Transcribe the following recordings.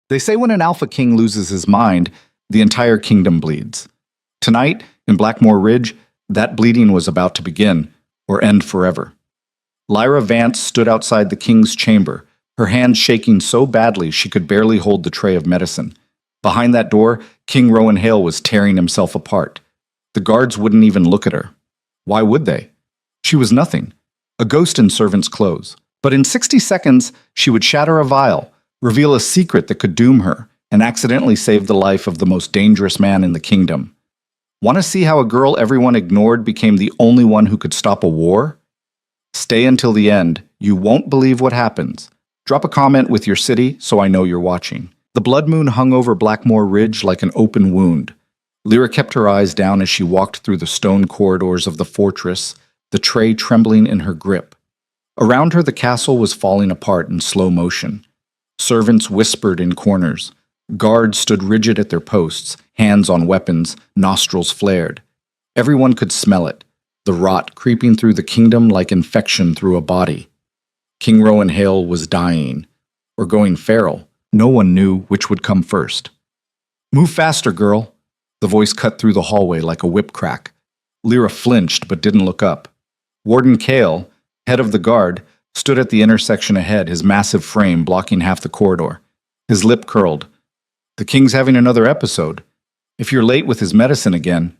They say when an Alpha King loses his mind, the entire kingdom bleeds. Tonight, in Blackmore Ridge, that bleeding was about to begin, or end forever. Lyra Vance stood outside the king's chamber, her hands shaking so badly she could barely hold the tray of medicine. Behind that door, King Rowan Hale was tearing himself apart. The guards wouldn't even look at her. Why would they? She was nothing, a ghost in servants' clothes. But in 60 seconds, she would shatter a vial, reveal a secret that could doom her, and accidentally save the life of the most dangerous man in the kingdom. Want to see how a girl everyone ignored became the only one who could stop a war? Stay until the end. You won't believe what happens. Drop a comment with your city so I know you're watching. The blood moon hung over Blackmore Ridge like an open wound. Lyra kept her eyes down as she walked through the stone corridors of the fortress, the tray trembling in her grip. Around her, the castle was falling apart in slow motion. Servants whispered in corners. Guards stood rigid at their posts, hands on weapons, nostrils flared. Everyone could smell it, the rot creeping through the kingdom like infection through a body. King Rowan Hale was dying, or going feral. No one knew which would come first. "Move faster, girl." The voice cut through the hallway like a whip crack. Lyra flinched but didn't look up. Warden Kale, head of the guard, stood at the intersection ahead, his massive frame blocking half the corridor. His lip curled. "The king's having another episode. If you're late with his medicine again—"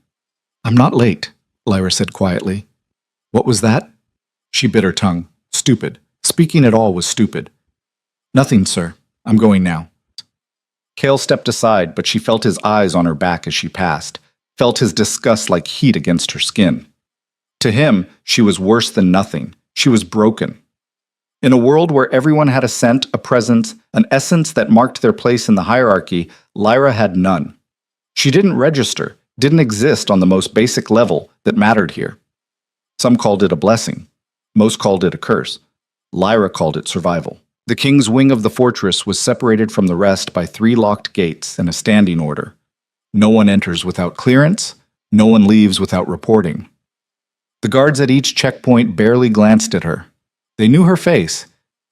"I'm not late," Lyra said quietly. "What was that?" She bit her tongue. Stupid. Speaking at all was stupid. "Nothing, sir. I'm going now." Kale stepped aside, but she felt his eyes on her back as she passed, felt his disgust like heat against her skin. To him, she was worse than nothing. She was broken. In a world where everyone had a scent, a presence, an essence that marked their place in the hierarchy, Lyra had none. She didn't register, didn't exist on the most basic level that mattered here. Some called it a blessing. Most called it a curse. Lyra called it survival. The king's wing of the fortress was separated from the rest by 3 locked gates and a standing order. No one enters without clearance. No one leaves without reporting. The guards at each checkpoint barely glanced at her. They knew her face,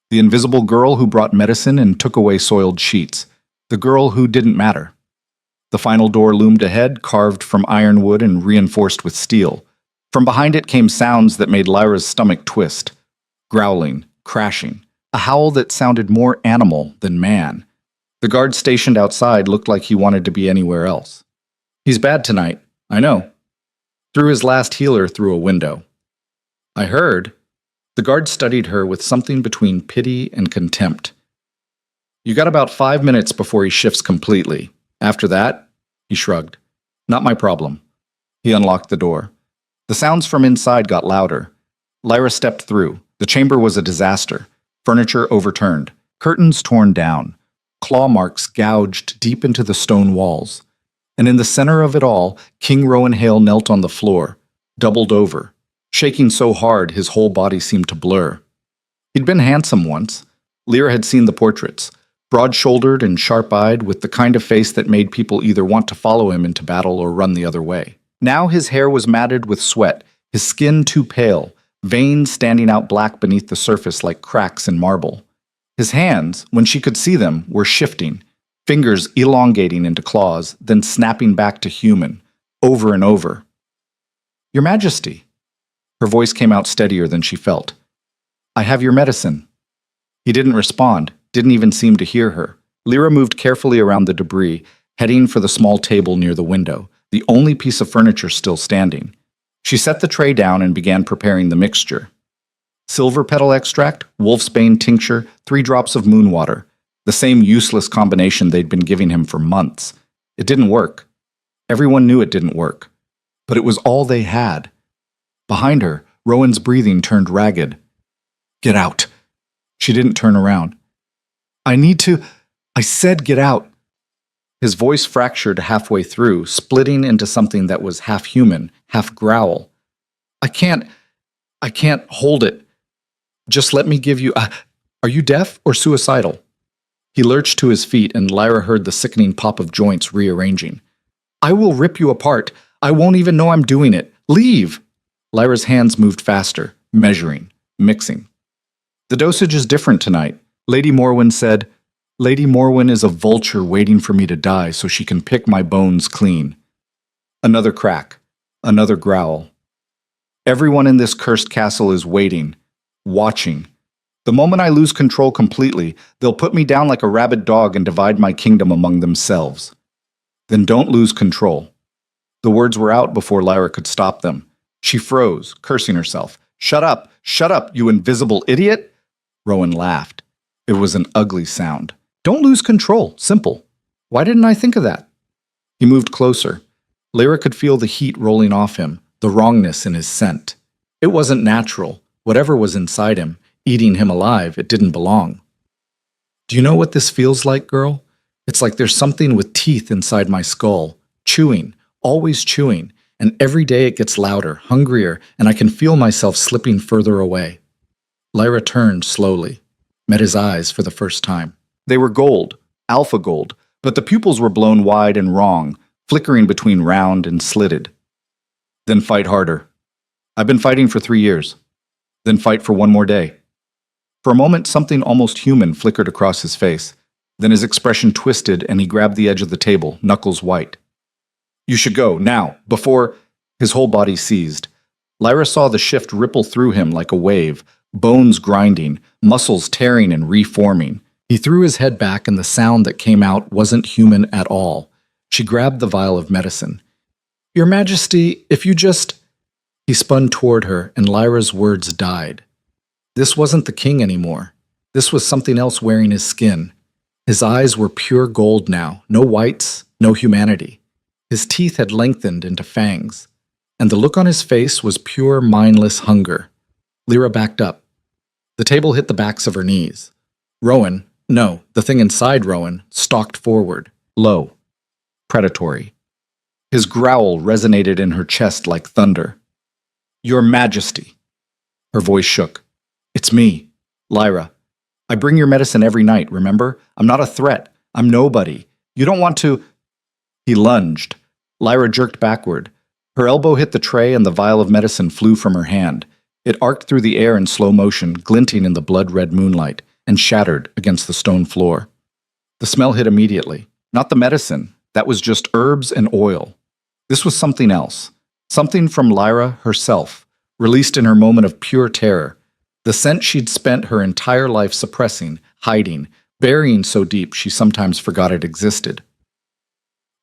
the invisible girl who brought medicine and took away soiled sheets, the girl who didn't matter. The final door loomed ahead, carved from ironwood and reinforced with steel. From behind it came sounds that made Lyra's stomach twist. Growling, crashing, a howl that sounded more animal than man. The guard stationed outside looked like he wanted to be anywhere else. "He's bad tonight, I know." Threw his last healer through a window. "I heard." The guard studied her with something between pity and contempt. "You got about 5 minutes before he shifts completely. After that," he shrugged. "Not my problem." He unlocked the door. The sounds from inside got louder. Lyra stepped through. The chamber was a disaster. Furniture overturned. Curtains torn down. Claw marks gouged deep into the stone walls. And in the center of it all, King Rowan Hale knelt on the floor, doubled over, shaking so hard his whole body seemed to blur. He'd been handsome once. Lyra had seen the portraits, broad-shouldered and sharp-eyed, with the kind of face that made people either want to follow him into battle or run the other way. Now his hair was matted with sweat, his skin too pale, veins standing out black beneath the surface like cracks in marble. His hands, when she could see them, were shifting, fingers elongating into claws, then snapping back to human, over and over. "Your Majesty." Her voice came out steadier than she felt. "I have your medicine." He didn't respond, didn't even seem to hear her. Lyra moved carefully around the debris, heading for the small table near the window, the only piece of furniture still standing. She set the tray down and began preparing the mixture. Silver petal extract, wolfsbane tincture, 3 drops of moon water. The same useless combination they'd been giving him for months. It didn't work. Everyone knew it didn't work. But it was all they had. Behind her, Rowan's breathing turned ragged. "Get out." She didn't turn around. I said get out." His voice fractured halfway through, splitting into something that was half human, half growl. I can't hold it. Just let me give you Are you deaf or suicidal?" He lurched to his feet and Lyra heard the sickening pop of joints rearranging. "I will rip you apart. I won't even know I'm doing it. Leave!" Lyra's hands moved faster, measuring, mixing. "The dosage is different tonight," Lady Morwen said. Lady Morwen is a vulture waiting for me to die so she can pick my bones clean. Another crack. Another growl. Everyone in this cursed castle is waiting, watching. The moment I lose control completely, they'll put me down like a rabid dog and divide my kingdom among themselves. Then don't lose control. The words were out before Lyra could stop them. She froze, cursing herself. Shut up, you invisible idiot! Rowan laughed. It was an ugly sound. Don't lose control, simple. Why didn't I think of that? He moved closer. Lyra could feel the heat rolling off him, the wrongness in his scent. It wasn't natural. Whatever was inside him, eating him alive, it didn't belong. Do you know what this feels like, girl? It's like there's something with teeth inside my skull, chewing, always chewing, and every day it gets louder, hungrier, and I can feel myself slipping further away. Lyra turned slowly, met his eyes for the first time. They were gold, alpha gold, but the pupils were blown wide and wrong, flickering between round and slitted. Then fight harder. I've been fighting for 3 years. Then fight for one more day. For a moment, something almost human flickered across his face. Then his expression twisted and he grabbed the edge of the table, knuckles white. You should go, now, before... His whole body seized. Lyra saw the shift ripple through him like a wave, bones grinding, muscles tearing and reforming. He threw his head back and the sound that came out wasn't human at all. She grabbed the vial of medicine. Your Majesty, if you just... He spun toward her and Lyra's words died. This wasn't the king anymore. This was something else wearing his skin. His eyes were pure gold now, no whites, no humanity. His teeth had lengthened into fangs, and the look on his face was pure, mindless hunger. Lyra backed up. The table hit the backs of her knees. Rowan, no, the thing inside Rowan, stalked forward, low, predatory. His growl resonated in her chest like thunder. Your Majesty. Her voice shook. It's me, Lyra. I bring your medicine every night, remember? I'm not a threat. I'm nobody. You don't want to... He lunged. Lyra jerked backward. Her elbow hit the tray and the vial of medicine flew from her hand. It arced through the air in slow motion, glinting in the blood-red moonlight, and shattered against the stone floor. The smell hit immediately. Not the medicine. That was just herbs and oil. This was something else. Something from Lyra herself, released in her moment of pure terror. The scent she'd spent her entire life suppressing, hiding, burying so deep she sometimes forgot it existed.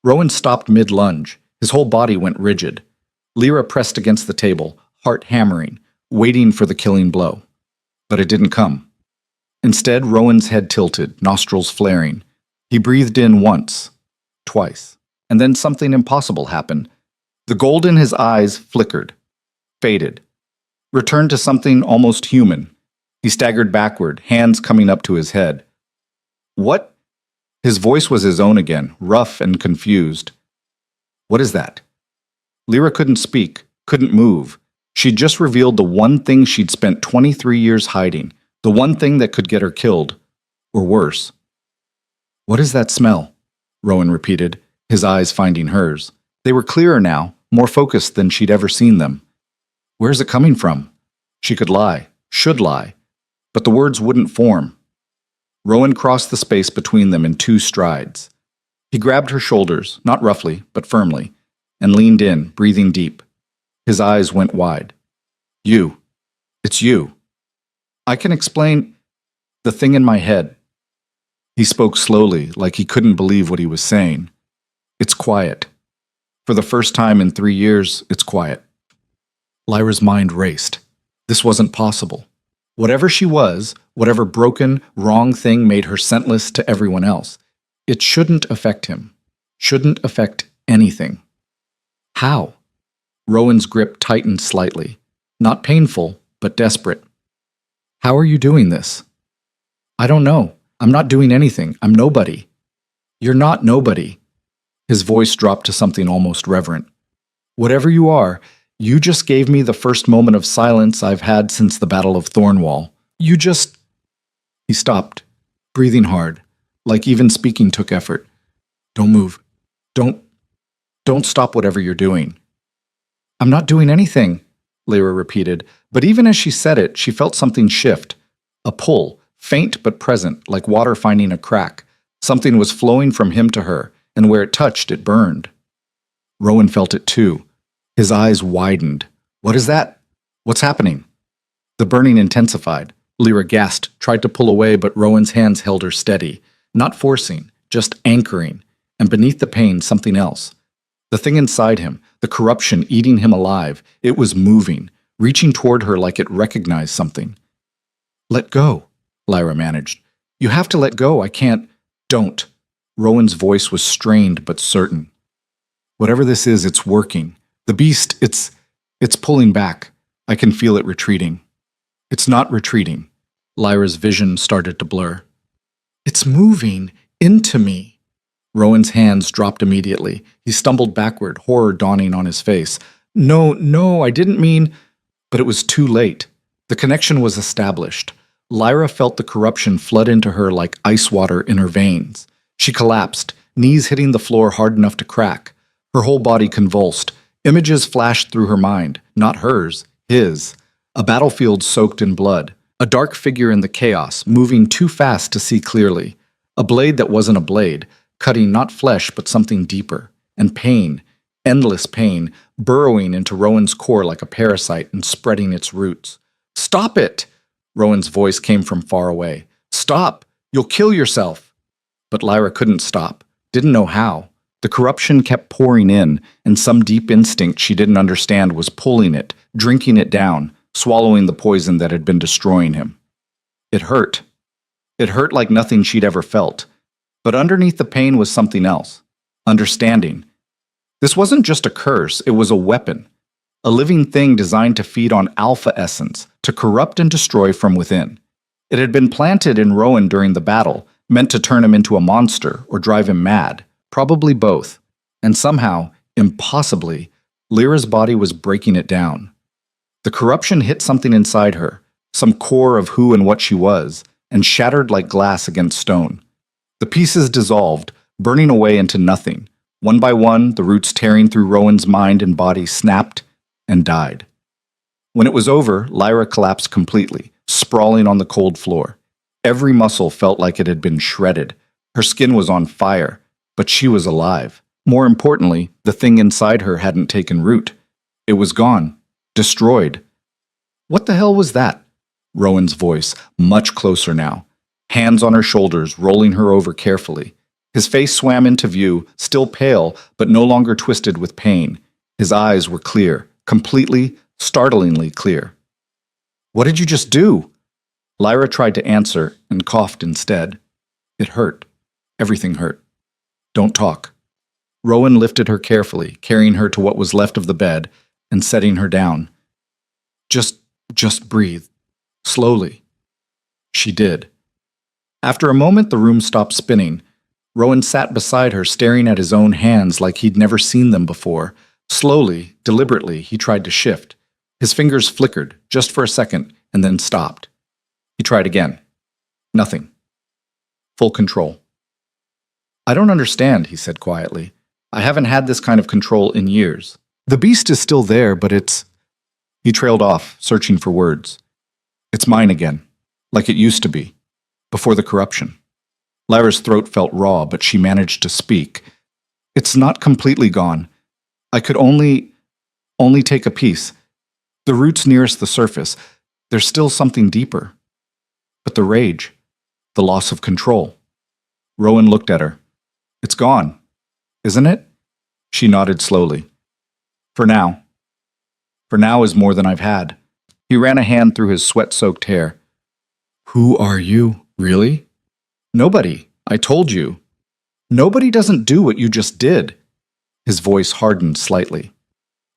Rowan stopped mid-lunge. His whole body went rigid. Lyra pressed against the table, heart hammering, waiting for the killing blow. But it didn't come. Instead, Rowan's head tilted, nostrils flaring. He breathed in once, twice, and then something impossible happened. The gold in his eyes flickered, faded, returned to something almost human. He staggered backward, hands coming up to his head. What? His voice was his own again, rough and confused. What is that? Lyra couldn't speak, couldn't move. She'd just revealed the one thing she'd spent 23 years hiding, the one thing that could get her killed, or worse. What is that smell? Rowan repeated, his eyes finding hers. They were clearer now, more focused than she'd ever seen them. Where's it coming from? She could lie, should lie, but the words wouldn't form. Rowan crossed the space between them in 2 strides. He grabbed her shoulders, not roughly, but firmly, and leaned in, breathing deep. His eyes went wide. You. It's you. I can explain the thing in my head. He spoke slowly, like he couldn't believe what he was saying. It's quiet. For the first time in 3 years, it's quiet. Lyra's mind raced. This wasn't possible. Whatever she was, whatever broken, wrong thing made her scentless to everyone else, it shouldn't affect him. Shouldn't affect anything. How? Rowan's grip tightened slightly. Not painful, but desperate. How are you doing this? I don't know. I'm not doing anything. I'm nobody. You're not nobody. His voice dropped to something almost reverent. Whatever you are, you just gave me the first moment of silence I've had since the Battle of Thornwall. You just... He stopped, breathing hard, like even speaking took effort. Don't move. Don't stop whatever you're doing. I'm not doing anything, Lyra repeated, but even as she said it, she felt something shift. A pull, faint but present, like water finding a crack. Something was flowing from him to her, and where it touched, it burned. Rowan felt it too. His eyes widened. What is that? What's happening? The burning intensified. Lyra gasped, tried to pull away, but Rowan's hands held her steady, not forcing, just anchoring, and beneath the pain, something else. The thing inside him, the corruption eating him alive, it was moving, reaching toward her like it recognized something. Let go, Lyra managed. You have to let go. I can't. Don't. Rowan's voice was strained but certain. Whatever this is, it's working. The beast, it's pulling back. I can feel it retreating. It's not retreating. Lyra's vision started to blur. It's moving into me. Rowan's hands dropped immediately. He stumbled backward, horror dawning on his face. No, I didn't mean... But it was too late. The connection was established. Lyra felt the corruption flood into her like ice water in her veins. She collapsed, knees hitting the floor hard enough to crack. Her whole body convulsed. Images flashed through her mind, not hers, his. A battlefield soaked in blood. A dark figure in the chaos, moving too fast to see clearly. A blade that wasn't a blade, cutting not flesh but something deeper. And pain, endless pain, burrowing into Rowan's core like a parasite and spreading its roots. Stop it! Rowan's voice came from far away. Stop! You'll kill yourself! But Lyra couldn't stop, didn't know how. The corruption kept pouring in, and some deep instinct she didn't understand was pulling it, drinking it down, swallowing the poison that had been destroying him. It hurt. It hurt like nothing she'd ever felt. But underneath the pain was something else. Understanding. This wasn't just a curse, it was a weapon. A living thing designed to feed on alpha essence, to corrupt and destroy from within. It had been planted in Rowan during the battle, meant to turn him into a monster or drive him mad. Probably both. And somehow, impossibly, Lyra's body was breaking it down. The corruption hit something inside her, some core of who and what she was, and shattered like glass against stone. The pieces dissolved, burning away into nothing. One by one, the roots tearing through Rowan's mind and body snapped and died. When it was over, Lyra collapsed completely, sprawling on the cold floor. Every muscle felt like it had been shredded. Her skin was on fire, but she was alive. More importantly, the thing inside her hadn't taken root. It was gone. Destroyed. What the hell was that? Rowan's voice, much closer now. Hands on her shoulders, rolling her over carefully. His face swam into view, still pale, but no longer twisted with pain. His eyes were clear, completely, startlingly clear. What did you just do? Lyra tried to answer and coughed instead. It hurt. Everything hurt. Don't talk. Rowan lifted her carefully, carrying her to what was left of the bed and setting her down. Just breathe. Slowly. She did. After a moment, the room stopped spinning. Rowan sat beside her, staring at his own hands like he'd never seen them before. Slowly, deliberately, he tried to shift. His fingers flickered, just for a second, and then stopped. He tried again. Nothing. Full control. I don't understand, he said quietly. I haven't had this kind of control in years. The beast is still there, but it's... He trailed off, searching for words. It's mine again, like it used to be, before the corruption. Lyra's throat felt raw, but she managed to speak. It's not completely gone. I could only take a piece. The roots nearest the surface. There's still something deeper. But the rage, the loss of control. Rowan looked at her. It's gone, isn't it? She nodded slowly. For now. For now is more than I've had. He ran a hand through his sweat-soaked hair. Who are you, really? Nobody, I told you. Nobody doesn't do what you just did. His voice hardened slightly.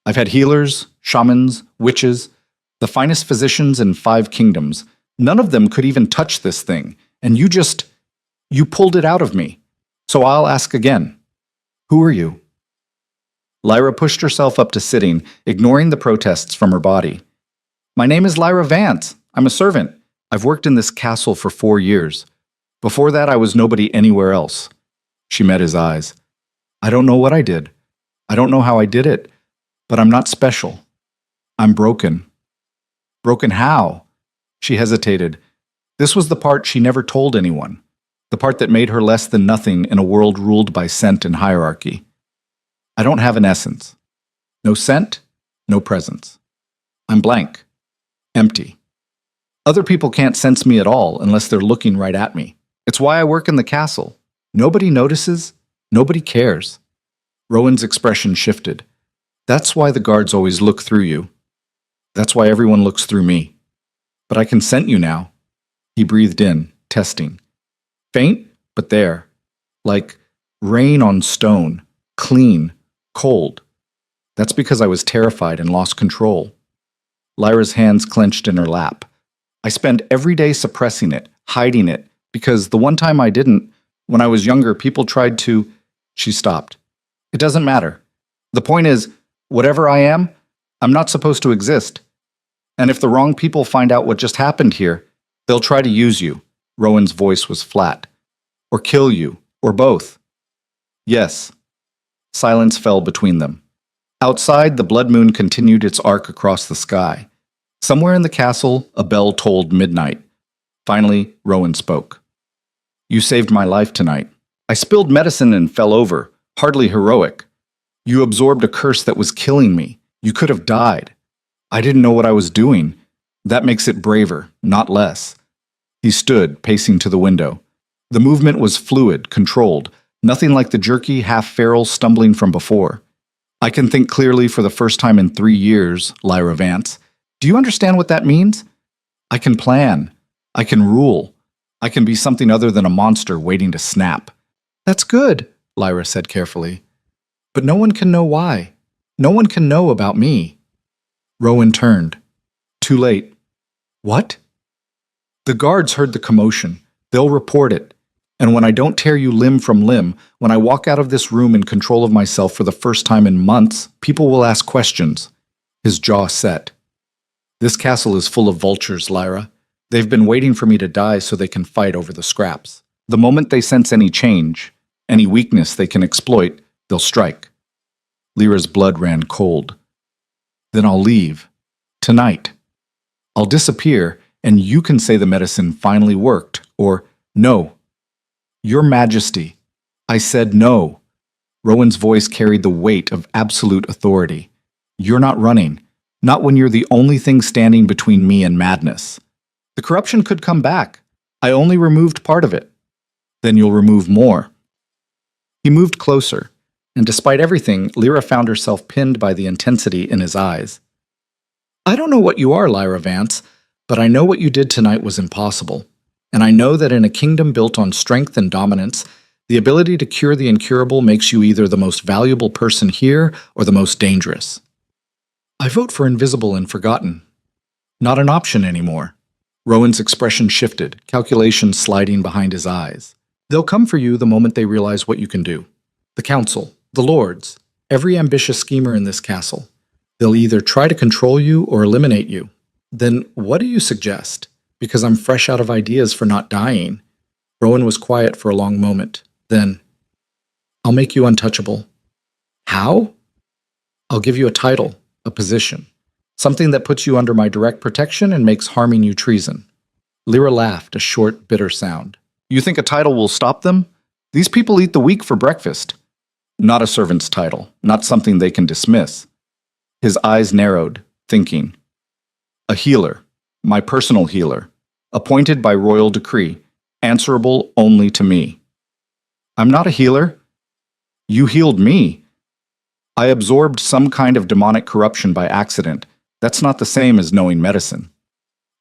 I've had healers, shamans, witches, the finest physicians in 5 kingdoms. None of them could even touch this thing, and you pulled it out of me. So I'll ask again. Who are you? Lyra pushed herself up to sitting, ignoring the protests from her body. My name is Lyra Vance. I'm a servant. I've worked in this castle for 4 years. Before that, I was nobody anywhere else. She met his eyes. I don't know what I did. I don't know how I did it, but I'm not special. I'm broken. Broken how? She hesitated. This was the part she never told anyone, the part that made her less than nothing in a world ruled by scent and hierarchy. I don't have an essence. No scent, no presence. I'm blank, empty. Other people can't sense me at all unless they're looking right at me. It's why I work in the castle. Nobody notices, nobody cares. Rowan's expression shifted. That's why the guards always look through you. That's why everyone looks through me. But I can scent you now. He breathed in, testing. Faint, but there. Like rain on stone, clean, cold. That's because I was terrified and lost control. Lyra's hands clenched in her lap. I spend every day suppressing it, hiding it, because the one time I didn't, when I was younger, people tried to... She stopped. It doesn't matter. The point is, whatever I am, I'm not supposed to exist. And if the wrong people find out what just happened here, they'll try to use you. Rowan's voice was flat. Or kill you, or both. Yes. Silence fell between them. Outside, the blood moon continued its arc across the sky. Somewhere in the castle, a bell tolled midnight. Finally, Rowan spoke. You saved my life tonight. I spilled medicine and fell over, hardly heroic. You absorbed a curse that was killing me. You could have died. I didn't know what I was doing. That makes it braver, not less. He stood, pacing to the window. The movement was fluid, controlled, nothing like the jerky, half-feral stumbling from before. I can think clearly for the first time in 3 years, Lyra Vance. Do you understand what that means? I can plan. I can rule. I can be something other than a monster waiting to snap. That's good, Lyra said carefully. But no one can know why. No one can know about me. Rowan turned. Too late. What? The guards heard the commotion. They'll report it. And when I don't tear you limb from limb, when I walk out of this room in control of myself for the first time in months, people will ask questions. His jaw set. This castle is full of vultures, Lyra. They've been waiting for me to die so they can fight over the scraps. The moment they sense any change, any weakness they can exploit, they'll strike. Lyra's blood ran cold. Then I'll leave. Tonight. I'll disappear, and you can say the medicine finally worked, or no. Your Majesty. I said no. Rowan's voice carried the weight of absolute authority. You're not running. Not when you're the only thing standing between me and madness. The corruption could come back. I only removed part of it. Then you'll remove more. He moved closer, and despite everything, Lyra found herself pinned by the intensity in his eyes. I don't know what you are, Lyra Vance, but I know what you did tonight was impossible. And I know that in a kingdom built on strength and dominance, the ability to cure the incurable makes you either the most valuable person here or the most dangerous. I vote for invisible and forgotten. Not an option anymore. Rowan's expression shifted, calculations sliding behind his eyes. They'll come for you the moment they realize what you can do. The council, the lords, every ambitious schemer in this castle. They'll either try to control you or eliminate you. Then what do you suggest? Because I'm fresh out of ideas for not dying. Rowan was quiet for a long moment. Then, I'll make you untouchable. How? I'll give you a title, a position. Something that puts you under my direct protection and makes harming you treason. Lyra laughed, a short, bitter sound. You think a title will stop them? These people eat the weak for breakfast. Not a servant's title, not something they can dismiss. His eyes narrowed, thinking. A healer, my personal healer, appointed by royal decree, answerable only to me. I'm not a healer. You healed me. I absorbed some kind of demonic corruption by accident. That's not the same as knowing medicine.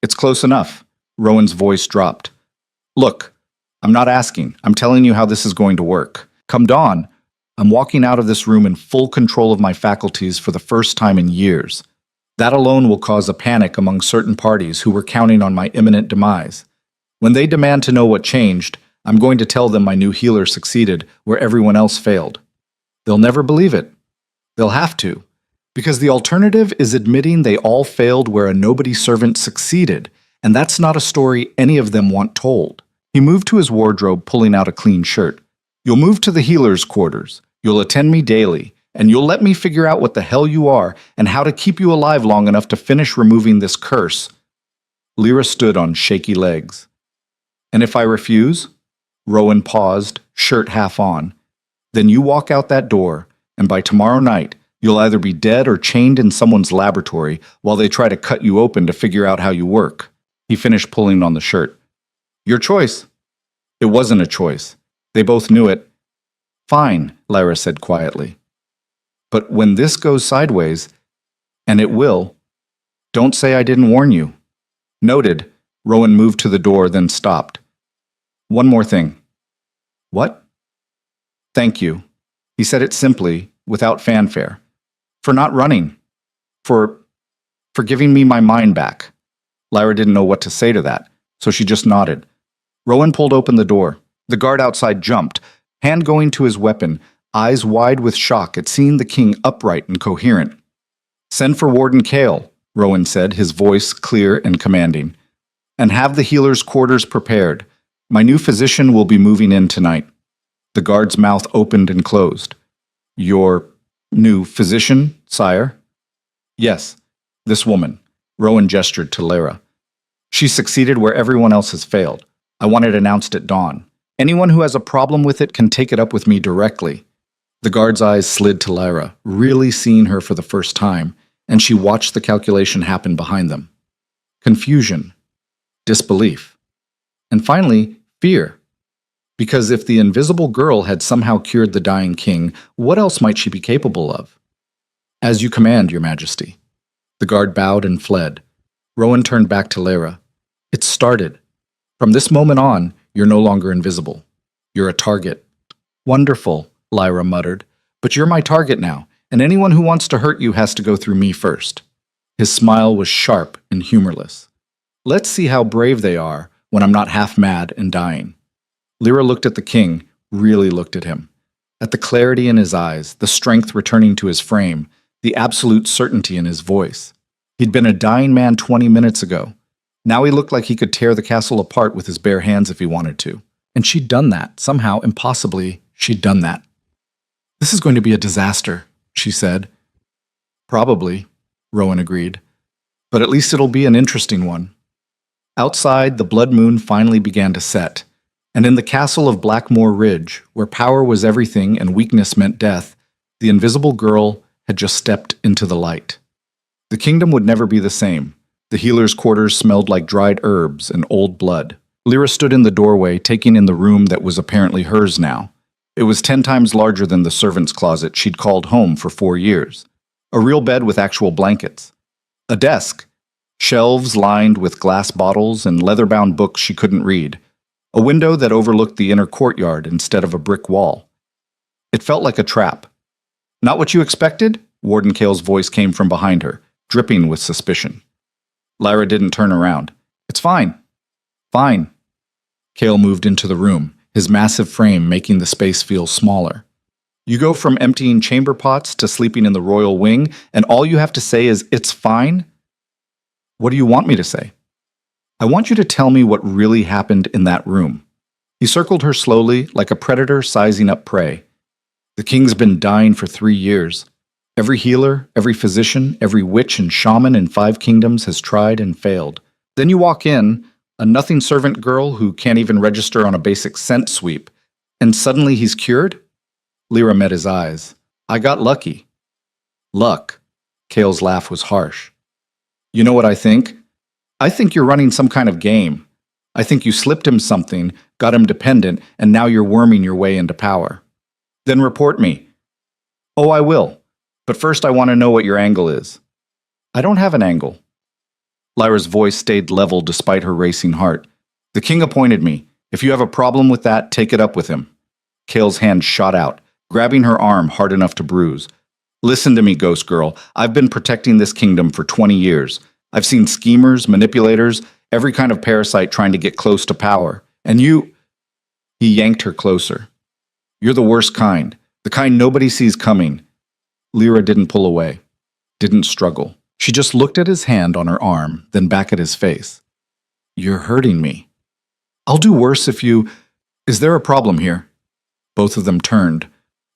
It's close enough. Rowan's voice dropped. Look, I'm not asking. I'm telling you how this is going to work. Come dawn, I'm walking out of this room in full control of my faculties for the first time in years. That alone will cause a panic among certain parties who were counting on my imminent demise. When they demand to know what changed, I'm going to tell them my new healer succeeded where everyone else failed. They'll never believe it. They'll have to, because the alternative is admitting they all failed where a nobody servant succeeded, and that's not a story any of them want told. He moved to his wardrobe, pulling out a clean shirt. You'll move to the healer's quarters. You'll attend me daily, and you'll let me figure out what the hell you are and how to keep you alive long enough to finish removing this curse. Lyra stood on shaky legs. And if I refuse? Rowan paused, shirt half on. Then you walk out that door, and by tomorrow night, you'll either be dead or chained in someone's laboratory while they try to cut you open to figure out how you work. He finished pulling on the shirt. Your choice. It wasn't a choice. They both knew it. Fine, Lyra said quietly. But when this goes sideways, and it will, don't say I didn't warn you. Noted. Rowan moved to the door, then stopped. One more thing. What? Thank you. He said it simply, without fanfare. For not running. For giving me my mind back. Lyra didn't know what to say to that, so she just nodded. Rowan pulled open the door. The guard outside jumped, hand going to his weapon, eyes wide with shock at seeing the king upright and coherent. Send for Warden Kale, Rowan said, his voice clear and commanding. And have the healer's quarters prepared. My new physician will be moving in tonight. The guard's mouth opened and closed. Your new physician, sire? Yes, this woman. Rowan gestured to Lyra. She succeeded where everyone else has failed. I want it announced at dawn. Anyone who has a problem with it can take it up with me directly. The guard's eyes slid to Lyra, really seeing her for the first time, and she watched the calculation happen behind them. Confusion. Disbelief. And finally, fear. Because if the invisible girl had somehow cured the dying king, what else might she be capable of? As you command, Your Majesty. The guard bowed and fled. Rowan turned back to Lyra. It started. From this moment on, you're no longer invisible. You're a target. Wonderful, Lyra muttered. But you're my target now, and anyone who wants to hurt you has to go through me first. His smile was sharp and humorless. Let's see how brave they are when I'm not half mad and dying. Lyra looked at the king, really looked at him. At the clarity in his eyes, the strength returning to his frame, the absolute certainty in his voice. He'd been a dying man 20 minutes ago. Now he looked like he could tear the castle apart with his bare hands if he wanted to. And she'd done that. Somehow, impossibly, she'd done that. This is going to be a disaster, she said. Probably, Rowan agreed. But at least it'll be an interesting one. Outside, the blood moon finally began to set. And in the castle of Blackmoor Ridge, where power was everything and weakness meant death, the invisible girl had just stepped into the light. The kingdom would never be the same. The healer's quarters smelled like dried herbs and old blood. Lyra stood in the doorway, taking in the room that was apparently hers now. It was 10 times larger than the servant's closet she'd called home for 4 years. A real bed with actual blankets. A desk. Shelves lined with glass bottles and leather-bound books she couldn't read. A window that overlooked the inner courtyard instead of a brick wall. It felt like a trap. Not what you expected? Warden Kale's voice came from behind her, dripping with suspicion. Lyra didn't turn around. It's fine. Fine. Kale moved into the room, his massive frame making the space feel smaller. You go from emptying chamber pots to sleeping in the royal wing, and all you have to say is, it's fine? What do you want me to say? I want you to tell me what really happened in that room. He circled her slowly, like a predator sizing up prey. The king's been dying for 3 years. Every healer, every physician, every witch and shaman in 5 kingdoms has tried and failed. Then you walk in, a nothing servant girl who can't even register on a basic scent sweep, and suddenly he's cured? Lyra met his eyes. I got lucky. Luck. Kale's laugh was harsh. You know what I think? I think you're running some kind of game. I think you slipped him something, got him dependent, and now you're worming your way into power. Then report me. Oh, I will. But first I want to know what your angle is. I don't have an angle. Lyra's voice stayed level despite her racing heart. The king appointed me. If you have a problem with that, take it up with him. Kale's hand shot out, grabbing her arm hard enough to bruise. Listen to me, ghost girl. I've been protecting this kingdom for 20 years. I've seen schemers, manipulators, every kind of parasite trying to get close to power. And you... He yanked her closer. You're the worst kind. The kind nobody sees coming. Lyra didn't pull away. Didn't struggle. She just looked at his hand on her arm, then back at his face. You're hurting me. I'll do worse if you... Is there a problem here? Both of them turned.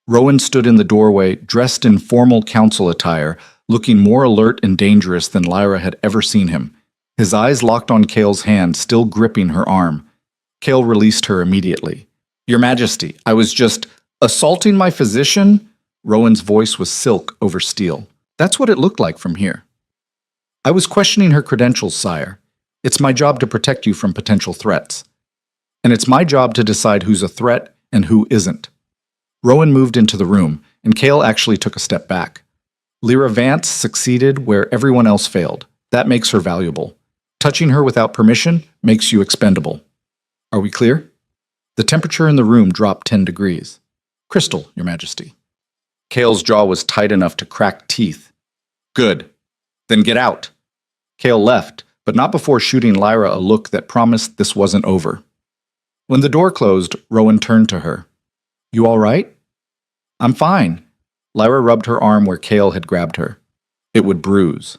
Rowan stood in the doorway, dressed in formal council attire, looking more alert and dangerous than Lyra had ever seen him. His eyes locked on Kale's hand, still gripping her arm. Kale released her immediately. Your Majesty, I was just assaulting my physician? Rowan's voice was silk over steel. That's what it looked like from here. I was questioning her credentials, sire. It's my job to protect you from potential threats. And it's my job to decide who's a threat and who isn't. Rowan moved into the room, and Kale actually took a step back. Lyra Vance succeeded where everyone else failed. That makes her valuable. Touching her without permission makes you expendable. Are we clear? The temperature in the room dropped 10 degrees. Crystal, Your Majesty. Kale's jaw was tight enough to crack teeth. Good. Then get out. Kale left, but not before shooting Lyra a look that promised this wasn't over. When the door closed, Rowan turned to her. You all right? I'm fine. Lyra rubbed her arm where Kale had grabbed her. It would bruise.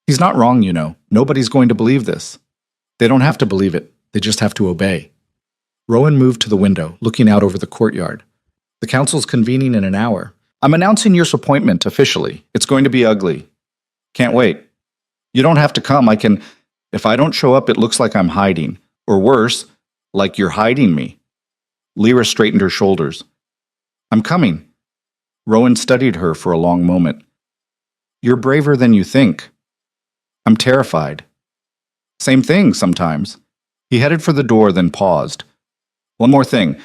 He's not wrong, you know. Nobody's going to believe this. They don't have to believe it. They just have to obey. Rowan moved to the window, looking out over the courtyard. The council's convening in an hour. I'm announcing your appointment officially. It's going to be ugly. Can't wait. You don't have to come. If I don't show up, it looks like I'm hiding. Or worse, like you're hiding me. Lyra straightened her shoulders. I'm coming. Rowan studied her for a long moment. You're braver than you think. I'm terrified. Same thing sometimes. He headed for the door, then paused. One more thing.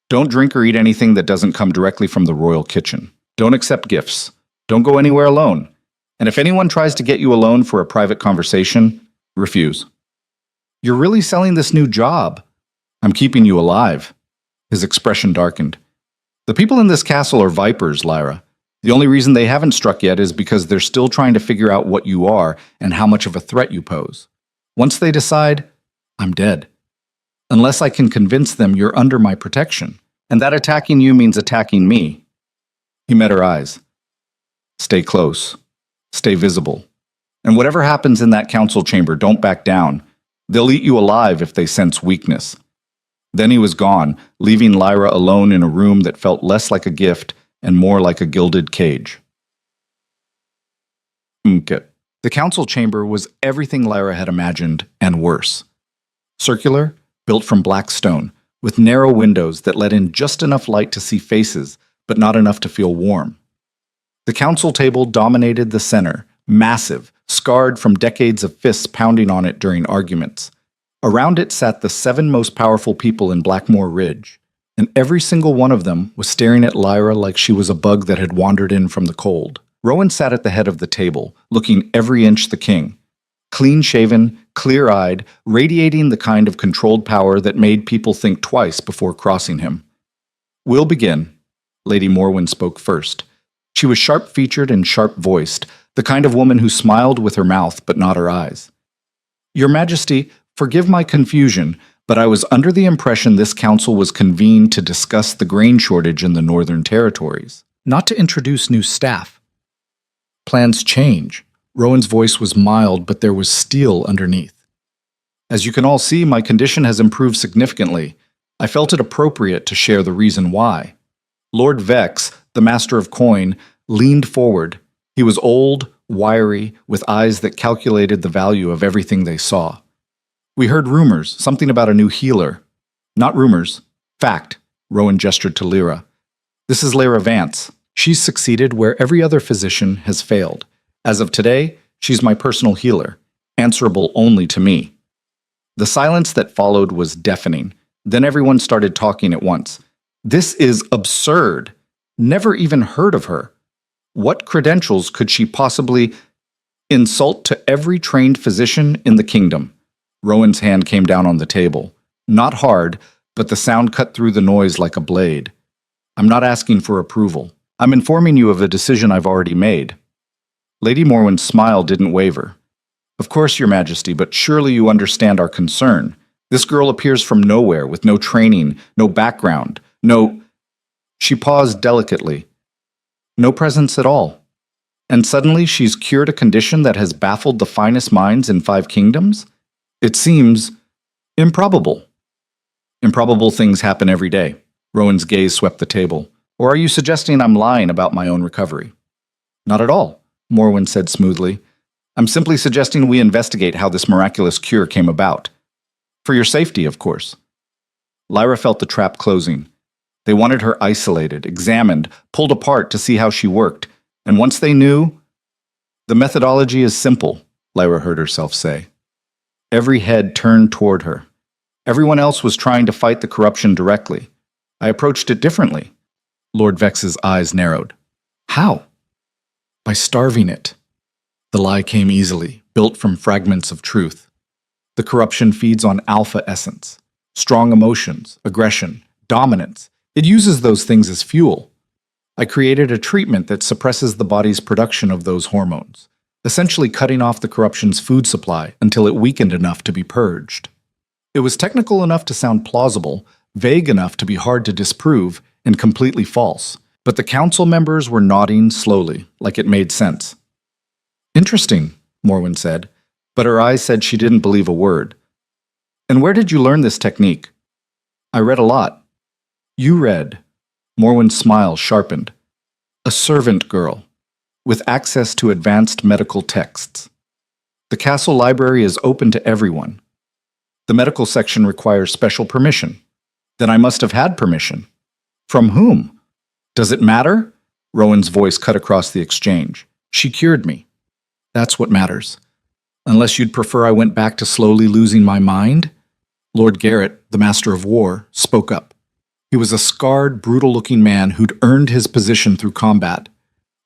Don't drink or eat anything that doesn't come directly from the royal kitchen. Don't accept gifts. Don't go anywhere alone. And if anyone tries to get you alone for a private conversation, refuse. You're really selling this new job. I'm keeping you alive. His expression darkened. The people in this castle are vipers, Lyra. The only reason they haven't struck yet is because they're still trying to figure out what you are and how much of a threat you pose. Once they decide, I'm dead. Unless I can convince them you're under my protection, and that attacking you means attacking me. He met her eyes. Stay close. Stay visible. And whatever happens in that council chamber, don't back down. They'll eat you alive if they sense weakness. Then he was gone, leaving Lyra alone in a room that felt less like a gift and more like a gilded cage. The council chamber was everything Lyra had imagined, and worse. Circular, built from black stone, with narrow windows that let in just enough light to see faces, but not enough to feel warm. The council table dominated the center, massive, scarred from decades of fists pounding on it during arguments. Around it sat the 7 most powerful people in Blackmore Ridge, and every single one of them was staring at Lyra like she was a bug that had wandered in from the cold. Rowan sat at the head of the table, looking every inch the king. Clean-shaven, clear-eyed, radiating the kind of controlled power that made people think twice before crossing him. We'll begin. Lady Morwen spoke first. She was sharp-featured and sharp-voiced, the kind of woman who smiled with her mouth but not her eyes. Your Majesty, forgive my confusion, but I was under the impression this council was convened to discuss the grain shortage in the Northern Territories, not to introduce new staff. Plans change. Rowan's voice was mild, but there was steel underneath. As you can all see, my condition has improved significantly. I felt it appropriate to share the reason why. Lord Vex, the Master of Coin, leaned forward. He was old, wiry, with eyes that calculated the value of everything they saw. We heard rumors, something about a new healer. Not rumors. Fact. Rowan gestured to Lyra. This is Lyra Vance. She's succeeded where every other physician has failed. As of today, she's my personal healer, answerable only to me. The silence that followed was deafening. Then everyone started talking at once. This is absurd. Never even heard of her. What credentials could she possibly insult to every trained physician in the kingdom? Rowan's hand came down on the table. Not hard, but the sound cut through the noise like a blade. I'm not asking for approval. I'm informing you of a decision I've already made. Lady Morwen's smile didn't waver. Of course, Your Majesty, but surely you understand our concern. This girl appears from nowhere with no training, no background, no... She paused delicately. No presence at all. And suddenly she's cured a condition that has baffled the finest minds in 5 kingdoms? It seems improbable. Improbable things happen every day. Rowan's gaze swept the table. Or are you suggesting I'm lying about my own recovery? Not at all, Morwen said smoothly. I'm simply suggesting we investigate how this miraculous cure came about. For your safety, of course. Lyra felt the trap closing. They wanted her isolated, examined, pulled apart to see how she worked. And once they knew, the methodology is simple, Lyra heard herself say. Every head turned toward her. Everyone else was trying to fight the corruption directly. I approached it differently. Lord Vex's eyes narrowed. How? By starving it. The lie came easily, built from fragments of truth. The corruption feeds on alpha essence, strong emotions, aggression, dominance. It uses those things as fuel. I created a treatment that suppresses the body's production of those hormones, essentially cutting off the corruption's food supply until it weakened enough to be purged. It was technical enough to sound plausible, vague enough to be hard to disprove, and completely false. But the council members were nodding slowly, like it made sense. Interesting, Morwen said, but her eyes said she didn't believe a word. And where did you learn this technique? I read a lot. You read. Morwen's smile sharpened. A servant girl, with access to advanced medical texts. The castle library is open to everyone. The medical section requires special permission. Then I must have had permission. From whom? Does it matter? Rowan's voice cut across the exchange. She cured me. That's what matters. Unless you'd prefer I went back to slowly losing my mind? Lord Garrett, the Master of War, spoke up. He was a scarred, brutal-looking man who'd earned his position through combat.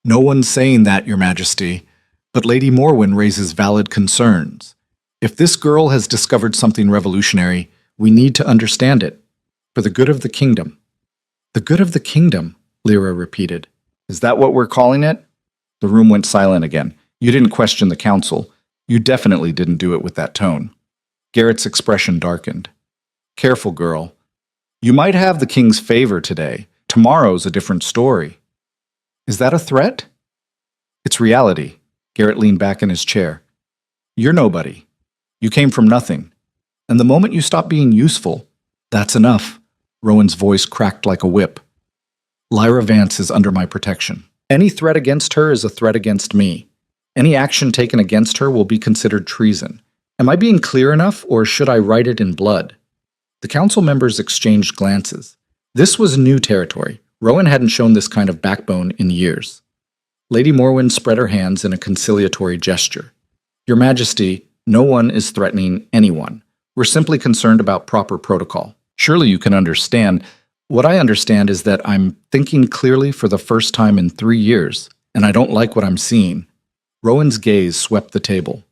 No one's saying that, Your Majesty, but Lady Morwen raises valid concerns. If this girl has discovered something revolutionary, we need to understand it. For the good of the kingdom. The good of the kingdom, Lyra repeated. Is that what we're calling it? The room went silent again. You didn't question the council. You definitely didn't do it with that tone. Garrett's expression darkened. Careful, girl. You might have the king's favor today. Tomorrow's a different story. Is that a threat? It's reality. Garrett leaned back in his chair. You're nobody. You came from nothing. And the moment you stop being useful, that's enough. Rowan's voice cracked like a whip. Lyra Vance is under my protection. Any threat against her is a threat against me. Any action taken against her will be considered treason. Am I being clear enough, or should I write it in blood? The council members exchanged glances. This was new territory. Rowan hadn't shown this kind of backbone in years. Lady Morwen spread her hands in a conciliatory gesture. Your Majesty, no one is threatening anyone. We're simply concerned about proper protocol. Surely you can understand. What I understand is that I'm thinking clearly for the first time in 3 years, and I don't like what I'm seeing. Rowan's gaze swept the table.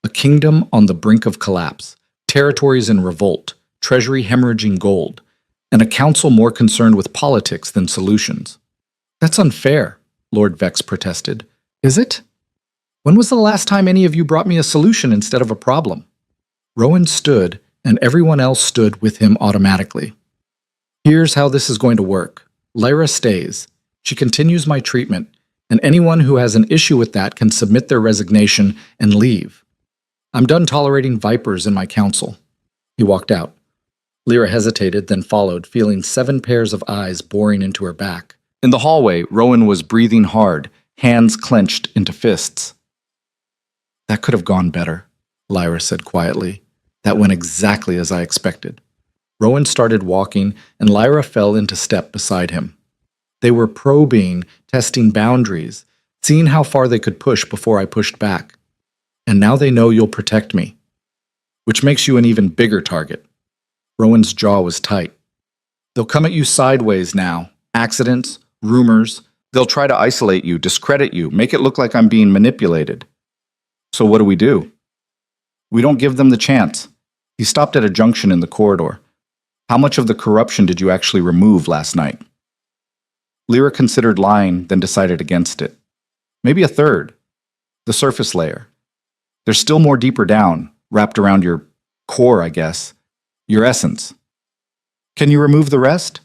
A kingdom on the brink of collapse, territories in revolt, treasury hemorrhaging gold, and a council more concerned with politics than solutions. That's unfair, Lord Vex protested. Is it? When was the last time any of you brought me a solution instead of a problem? Rowan stood, and everyone else stood with him automatically. Here's how this is going to work. Lyra stays. She continues my treatment, and anyone who has an issue with that can submit their resignation and leave. I'm done tolerating vipers in my council. He walked out. Lyra hesitated, then followed, feeling 7 pairs of eyes boring into her back. In the hallway, Rowan was breathing hard, hands clenched into fists. That could have gone better, Lyra said quietly. That went exactly as I expected. Rowan started walking, and Lyra fell into step beside him. They were probing, testing boundaries, seeing how far they could push before I pushed back. And now they know you'll protect me, which makes you an even bigger target. Rowan's jaw was tight. They'll come at you sideways now. Accidents, rumors. They'll try to isolate you, discredit you, make it look like I'm being manipulated. So what do? We don't give them the chance. He stopped at a junction in the corridor. How much of the corruption did you actually remove last night? Lyra considered lying, then decided against it. Maybe a third. The surface layer. There's still more deeper down, wrapped around your core, I guess. Your essence. Can you remove the rest?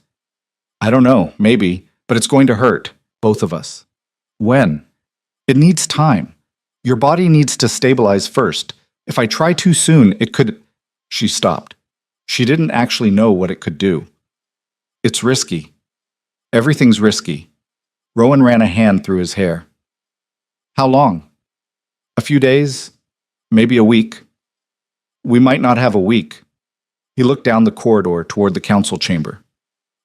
I don't know, maybe, but it's going to hurt, both of us. When? It needs time. Your body needs to stabilize first. If I try too soon, it could... She stopped. She didn't actually know what it could do. It's risky. Everything's risky. Rowan ran a hand through his hair. How long? A few days? Maybe a week. We might not have a week. He looked down the corridor toward the council chamber.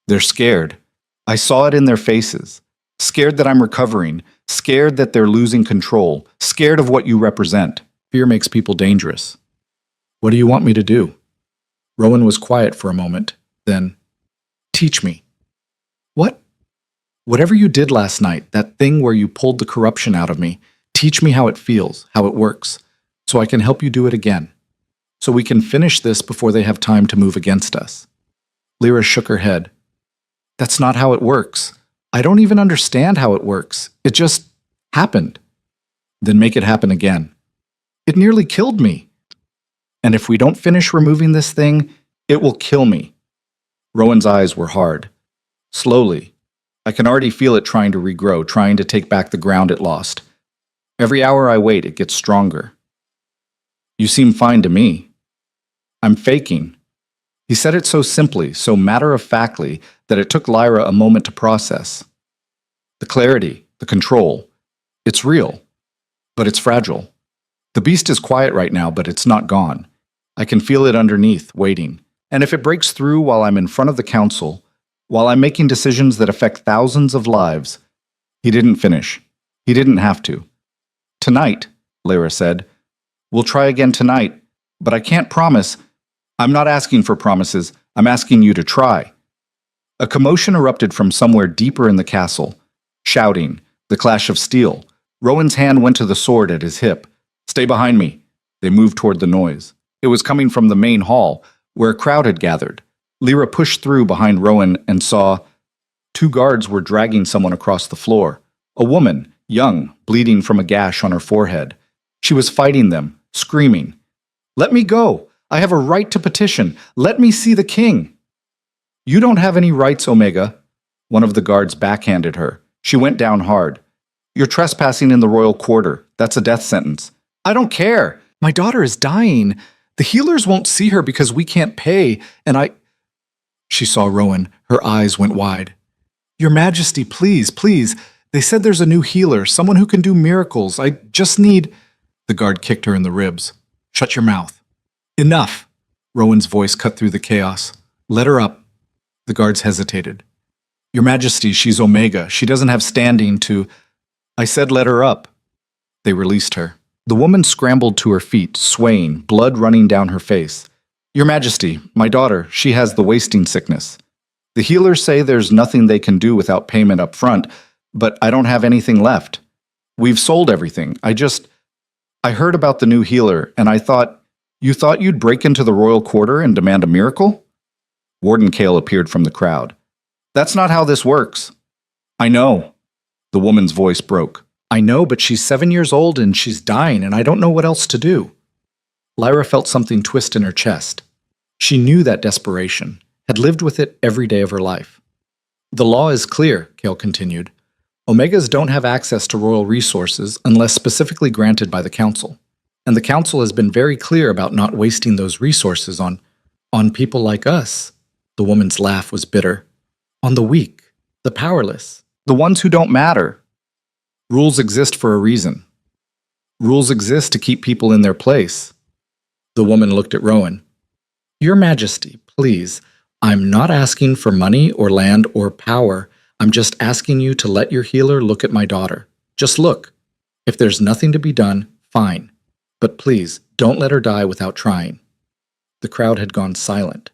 They're scared. I saw it in their faces. Scared that I'm recovering. Scared that they're losing control. Scared of what you represent. Fear makes people dangerous. What do you want me to do? Rowan was quiet for a moment. Then, teach me. What? Whatever you did last night, that thing where you pulled the corruption out of me, teach me how it feels, how it works, so I can help you do it again. So we can finish this before they have time to move against us. Lyra shook her head. That's not how it works. I don't even understand how it works. It just happened. Then make it happen again. It nearly killed me. And if we don't finish removing this thing, it will kill me. Rowan's eyes were hard. Slowly. I can already feel it trying to regrow, trying to take back the ground it lost. Every hour I wait, it gets stronger. You seem fine to me. I'm faking. He said it so simply, so matter-of-factly, that it took Lyra a moment to process. The clarity, the control. It's real, but it's fragile. The beast is quiet right now, but it's not gone. I can feel it underneath, waiting. And if it breaks through while I'm in front of the council, while I'm making decisions that affect thousands of lives, he didn't finish. He didn't have to. Tonight, Lyra said. We'll try again tonight, but I can't promise. I'm not asking for promises. I'm asking you to try. A commotion erupted from somewhere deeper in the castle. Shouting, the clash of steel. Rowan's hand went to the sword at his hip. Stay behind me. They moved toward the noise. It was coming from the main hall, where a crowd had gathered. Lyra pushed through behind Rowan and saw 2 guards were dragging someone across the floor. A woman, young, bleeding from a gash on her forehead. She was fighting them, screaming, "Let me go! I have a right to petition! Let me see the king!" "You don't have any rights, Omega," one of the guards backhanded her. She went down hard. "You're trespassing in the royal quarter. That's a death sentence." "I don't care. My daughter is dying. The healers won't see her because we can't pay, and I—" She saw Rowan. Her eyes went wide. "Your Majesty, please, please. They said there's a new healer, someone who can do miracles. I just need—" The guard kicked her in the ribs. "Shut your mouth." "Enough!" Rowan's voice cut through the chaos. "Let her up." The guards hesitated. "Your Majesty, she's Omega. She doesn't have standing to—" "I said let her up." They released her. The woman scrambled to her feet, swaying, blood running down her face. "Your Majesty, my daughter, she has the wasting sickness. The healers say there's nothing they can do without payment up front, but I don't have anything left. We've sold everything. I heard about the new healer, and I thought, you thought you'd break into the royal quarter and demand a miracle?" Warden Kale appeared from the crowd. "That's not how this works." "I know." The woman's voice broke. "I know, but she's 7 years old and she's dying, and I don't know what else to do." Lyra felt something twist in her chest. She knew that desperation, had lived with it every day of her life. "The law is clear," Kale continued. "Omegas don't have access to royal resources unless specifically granted by the council. And the council has been very clear about not wasting those resources on people like us." The woman's laugh was bitter. "On the weak, the powerless, the ones who don't matter. Rules exist for a reason. Rules exist to keep people in their place." The woman looked at Rowan. "Your Majesty, please, I'm not asking for money or land or power. I'm just asking you to let your healer look at my daughter. Just look. If there's nothing to be done, fine. But please, don't let her die without trying." The crowd had gone silent.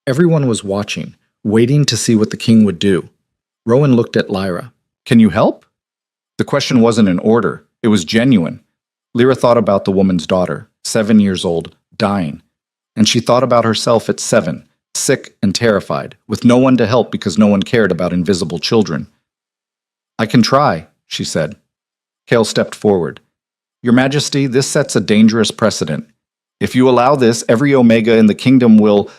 Everyone was watching, waiting to see what the king would do. Rowan looked at Lyra. "Can you help?" The question wasn't in order. It was genuine. Lyra thought about the woman's daughter, 7 years old, dying. And she thought about herself at 7, sick and terrified, with no one to help because no one cared about invisible children. "I can try," she said. Kale stepped forward. "Your Majesty, this sets a dangerous precedent. If you allow this, every Omega in the kingdom will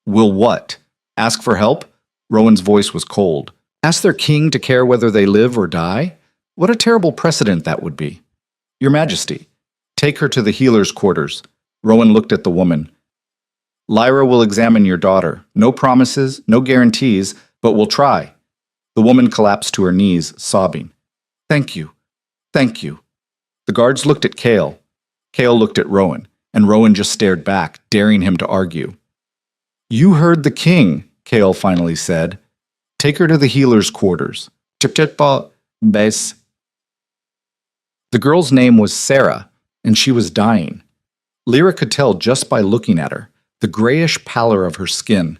what? Ask for help?" Rowan's voice was cold. "Ask their king to care whether they live or die? What a terrible precedent that would be. Your Majesty, take her to the healer's quarters." Rowan looked at the woman. "Lyra will examine your daughter. No promises, no guarantees, but we'll try." The woman collapsed to her knees, sobbing. "Thank you. Thank you." The guards looked at Kale. Kale looked at Rowan, and Rowan just stared back, daring him to argue. You heard the king, Kale finally said. Take her to the healer's quarters. Chip-chip-ba, base. The girl's name was Sarah, and she was dying. Lyra could tell just by looking at her, the grayish pallor of her skin,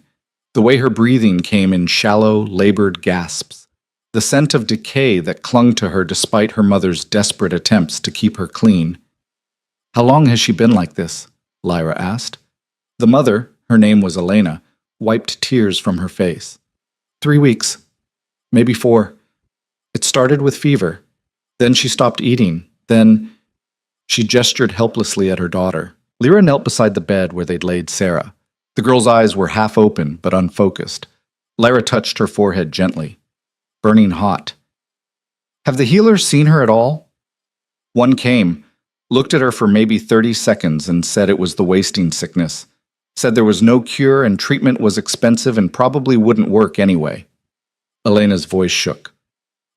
the way her breathing came in shallow, labored gasps, the scent of decay that clung to her despite her mother's desperate attempts to keep her clean. How long has she been like this? Lyra asked. The mother, her name was Elena, wiped tears from her face. 3 weeks. Maybe 4. It started with fever. Then she stopped eating. Then she gestured helplessly at her daughter. Lyra knelt beside the bed where they'd laid Sarah. The girl's eyes were half open but unfocused. Lyra touched her forehead gently. Burning hot. Have the healers seen her at all? One came, looked at her for maybe 30 seconds and said it was the wasting sickness. Said there was no cure and treatment was expensive and probably wouldn't work anyway. Elena's voice shook.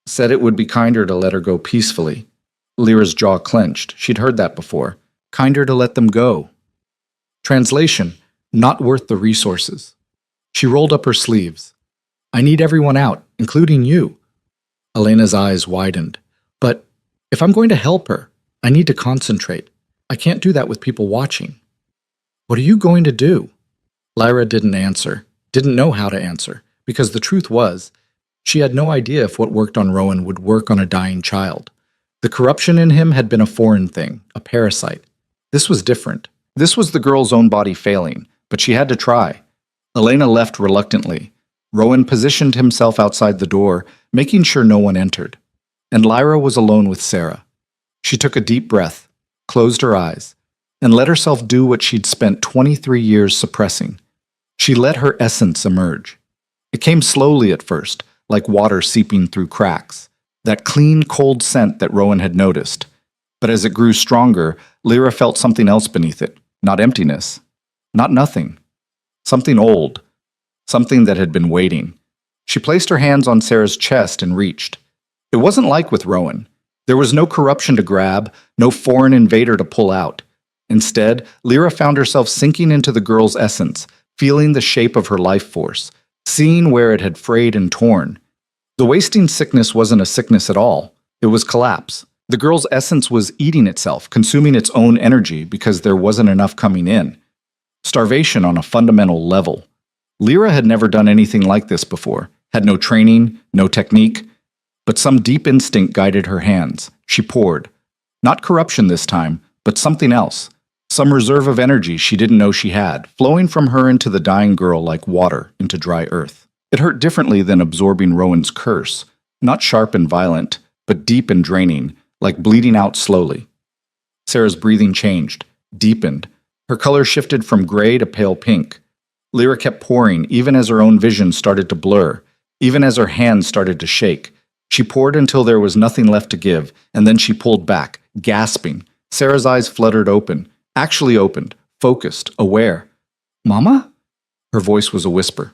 Said it would be kinder to let her go peacefully. Lyra's jaw clenched. She'd heard that before. Kinder to let them go. Translation, not worth the resources. She rolled up her sleeves. I need everyone out, including you. Elena's eyes widened. But if I'm going to help her, I need to concentrate. I can't do that with people watching. What are you going to do? Lyra didn't answer, didn't know how to answer, because the truth was, she had no idea if what worked on Rowan would work on a dying child. The corruption in him had been a foreign thing, a parasite. This was different. This was the girl's own body failing, but she had to try. Elena left reluctantly. Rowan positioned himself outside the door, making sure no one entered. And Lyra was alone with Sarah. She took a deep breath, closed her eyes, and let herself do what she'd spent 23 years suppressing. She let her essence emerge. It came slowly at first, like water seeping through cracks, that clean, cold scent that Rowan had noticed. But as it grew stronger, Lyra felt something else beneath it, not emptiness, not nothing. Something old, something that had been waiting. She placed her hands on Sarah's chest and reached. It wasn't like with Rowan. There was no corruption to grab, no foreign invader to pull out. Instead, Lyra found herself sinking into the girl's essence, feeling the shape of her life force, seeing where it had frayed and torn. The wasting sickness wasn't a sickness at all. It was collapse. The girl's essence was eating itself, consuming its own energy because there wasn't enough coming in. Starvation on a fundamental level. Lyra had never done anything like this before, had no training, no technique, but some deep instinct guided her hands. She poured. Not corruption this time, but something else. Some reserve of energy she didn't know she had, flowing from her into the dying girl like water into dry earth. It hurt differently than absorbing Rowan's curse. Not sharp and violent, but deep and draining, like bleeding out slowly. Sarah's breathing changed, deepened. Her color shifted from gray to pale pink. Lyra kept pouring, even as her own vision started to blur, even as her hands started to shake. She poured until there was nothing left to give, and then she pulled back, gasping. Sarah's eyes fluttered open, actually opened, focused, aware. Mama? Her voice was a whisper.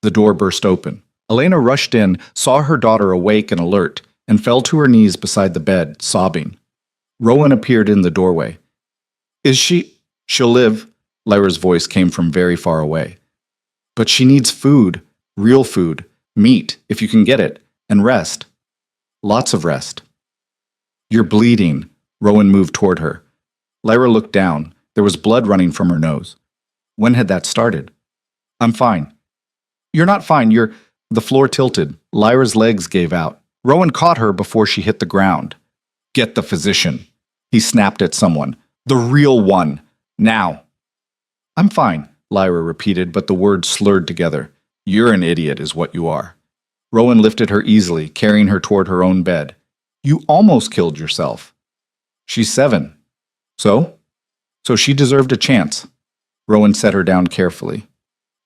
The door burst open. Elena rushed in, saw her daughter awake and alert, and fell to her knees beside the bed, sobbing. Rowan appeared in the doorway. Is she? She'll live. Lyra's voice came from very far away. But she needs food, real food, meat, if you can get it, and rest. Lots of rest. You're bleeding. Rowan moved toward her. Lyra looked down. There was blood running from her nose. When had that started? I'm fine. You're not fine. The floor tilted. Lyra's legs gave out. Rowan caught her before she hit the ground. Get the physician. He snapped at someone. The real one. Now. I'm fine, Lyra repeated, but the words slurred together. You're an idiot is what you are. Rowan lifted her easily, carrying her toward her own bed. You almost killed yourself. She's 7. So? So she deserved a chance. Rowan set her down carefully.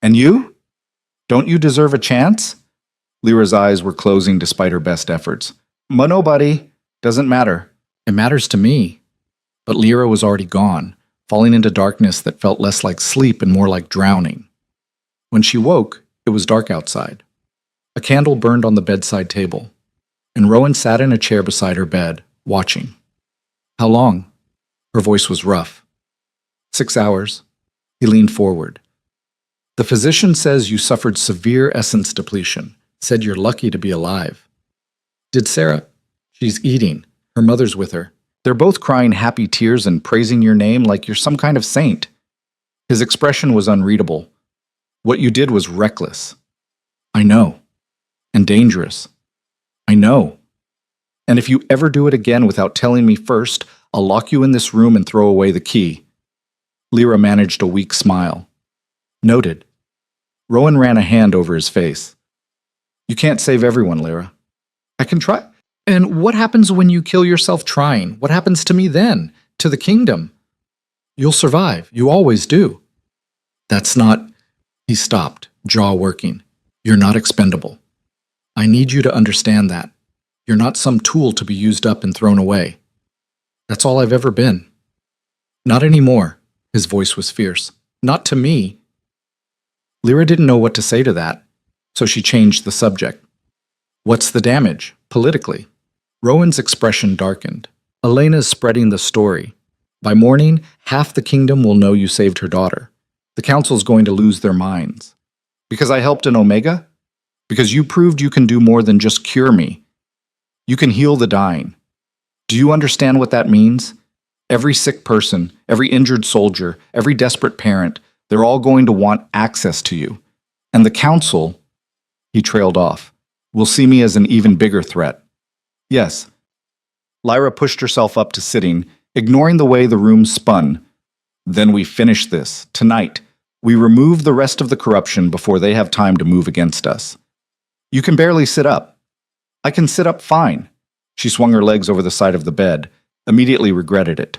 And you? Don't you deserve a chance? Lyra's eyes were closing despite her best efforts. Nobody. Doesn't matter. It matters to me. But Lyra was already gone, falling into darkness that felt less like sleep and more like drowning. When she woke, it was dark outside. A candle burned on the bedside table, and Rowan sat in a chair beside her bed, watching. How long? Her voice was rough. 6 hours. He leaned forward. The physician says you suffered severe essence depletion. Said you're lucky to be alive. Did Sarah? She's eating. Her mother's with her. They're both crying happy tears and praising your name like you're some kind of saint. His expression was unreadable. What you did was reckless. I know. And dangerous. I know. And if you ever do it again without telling me first, I'll lock you in this room and throw away the key. Lyra managed a weak smile. Noted. Rowan ran a hand over his face. You can't save everyone, Lyra. I can try. And what happens when you kill yourself trying? What happens to me then? To the kingdom? You'll survive. You always do. That's not... He stopped, jaw working. You're not expendable. I need you to understand that. You're not some tool to be used up and thrown away. That's all I've ever been. Not anymore. His voice was fierce. Not to me. Lyra didn't know what to say to that, so she changed the subject. What's the damage, politically? Rowan's expression darkened. Elena's spreading the story. By morning, half the kingdom will know you saved her daughter. The council's going to lose their minds. Because I helped an Omega? Because you proved you can do more than just cure me. You can heal the dying. Do you understand what that means? Every sick person, every injured soldier, every desperate parent, they're all going to want access to you. And the council, he trailed off, will see me as an even bigger threat. Yes. Lyra pushed herself up to sitting, ignoring the way the room spun. Then we finish this, tonight. We remove the rest of the corruption before they have time to move against us. You can barely sit up. I can sit up fine. She swung her legs over the side of the bed, immediately regretted it.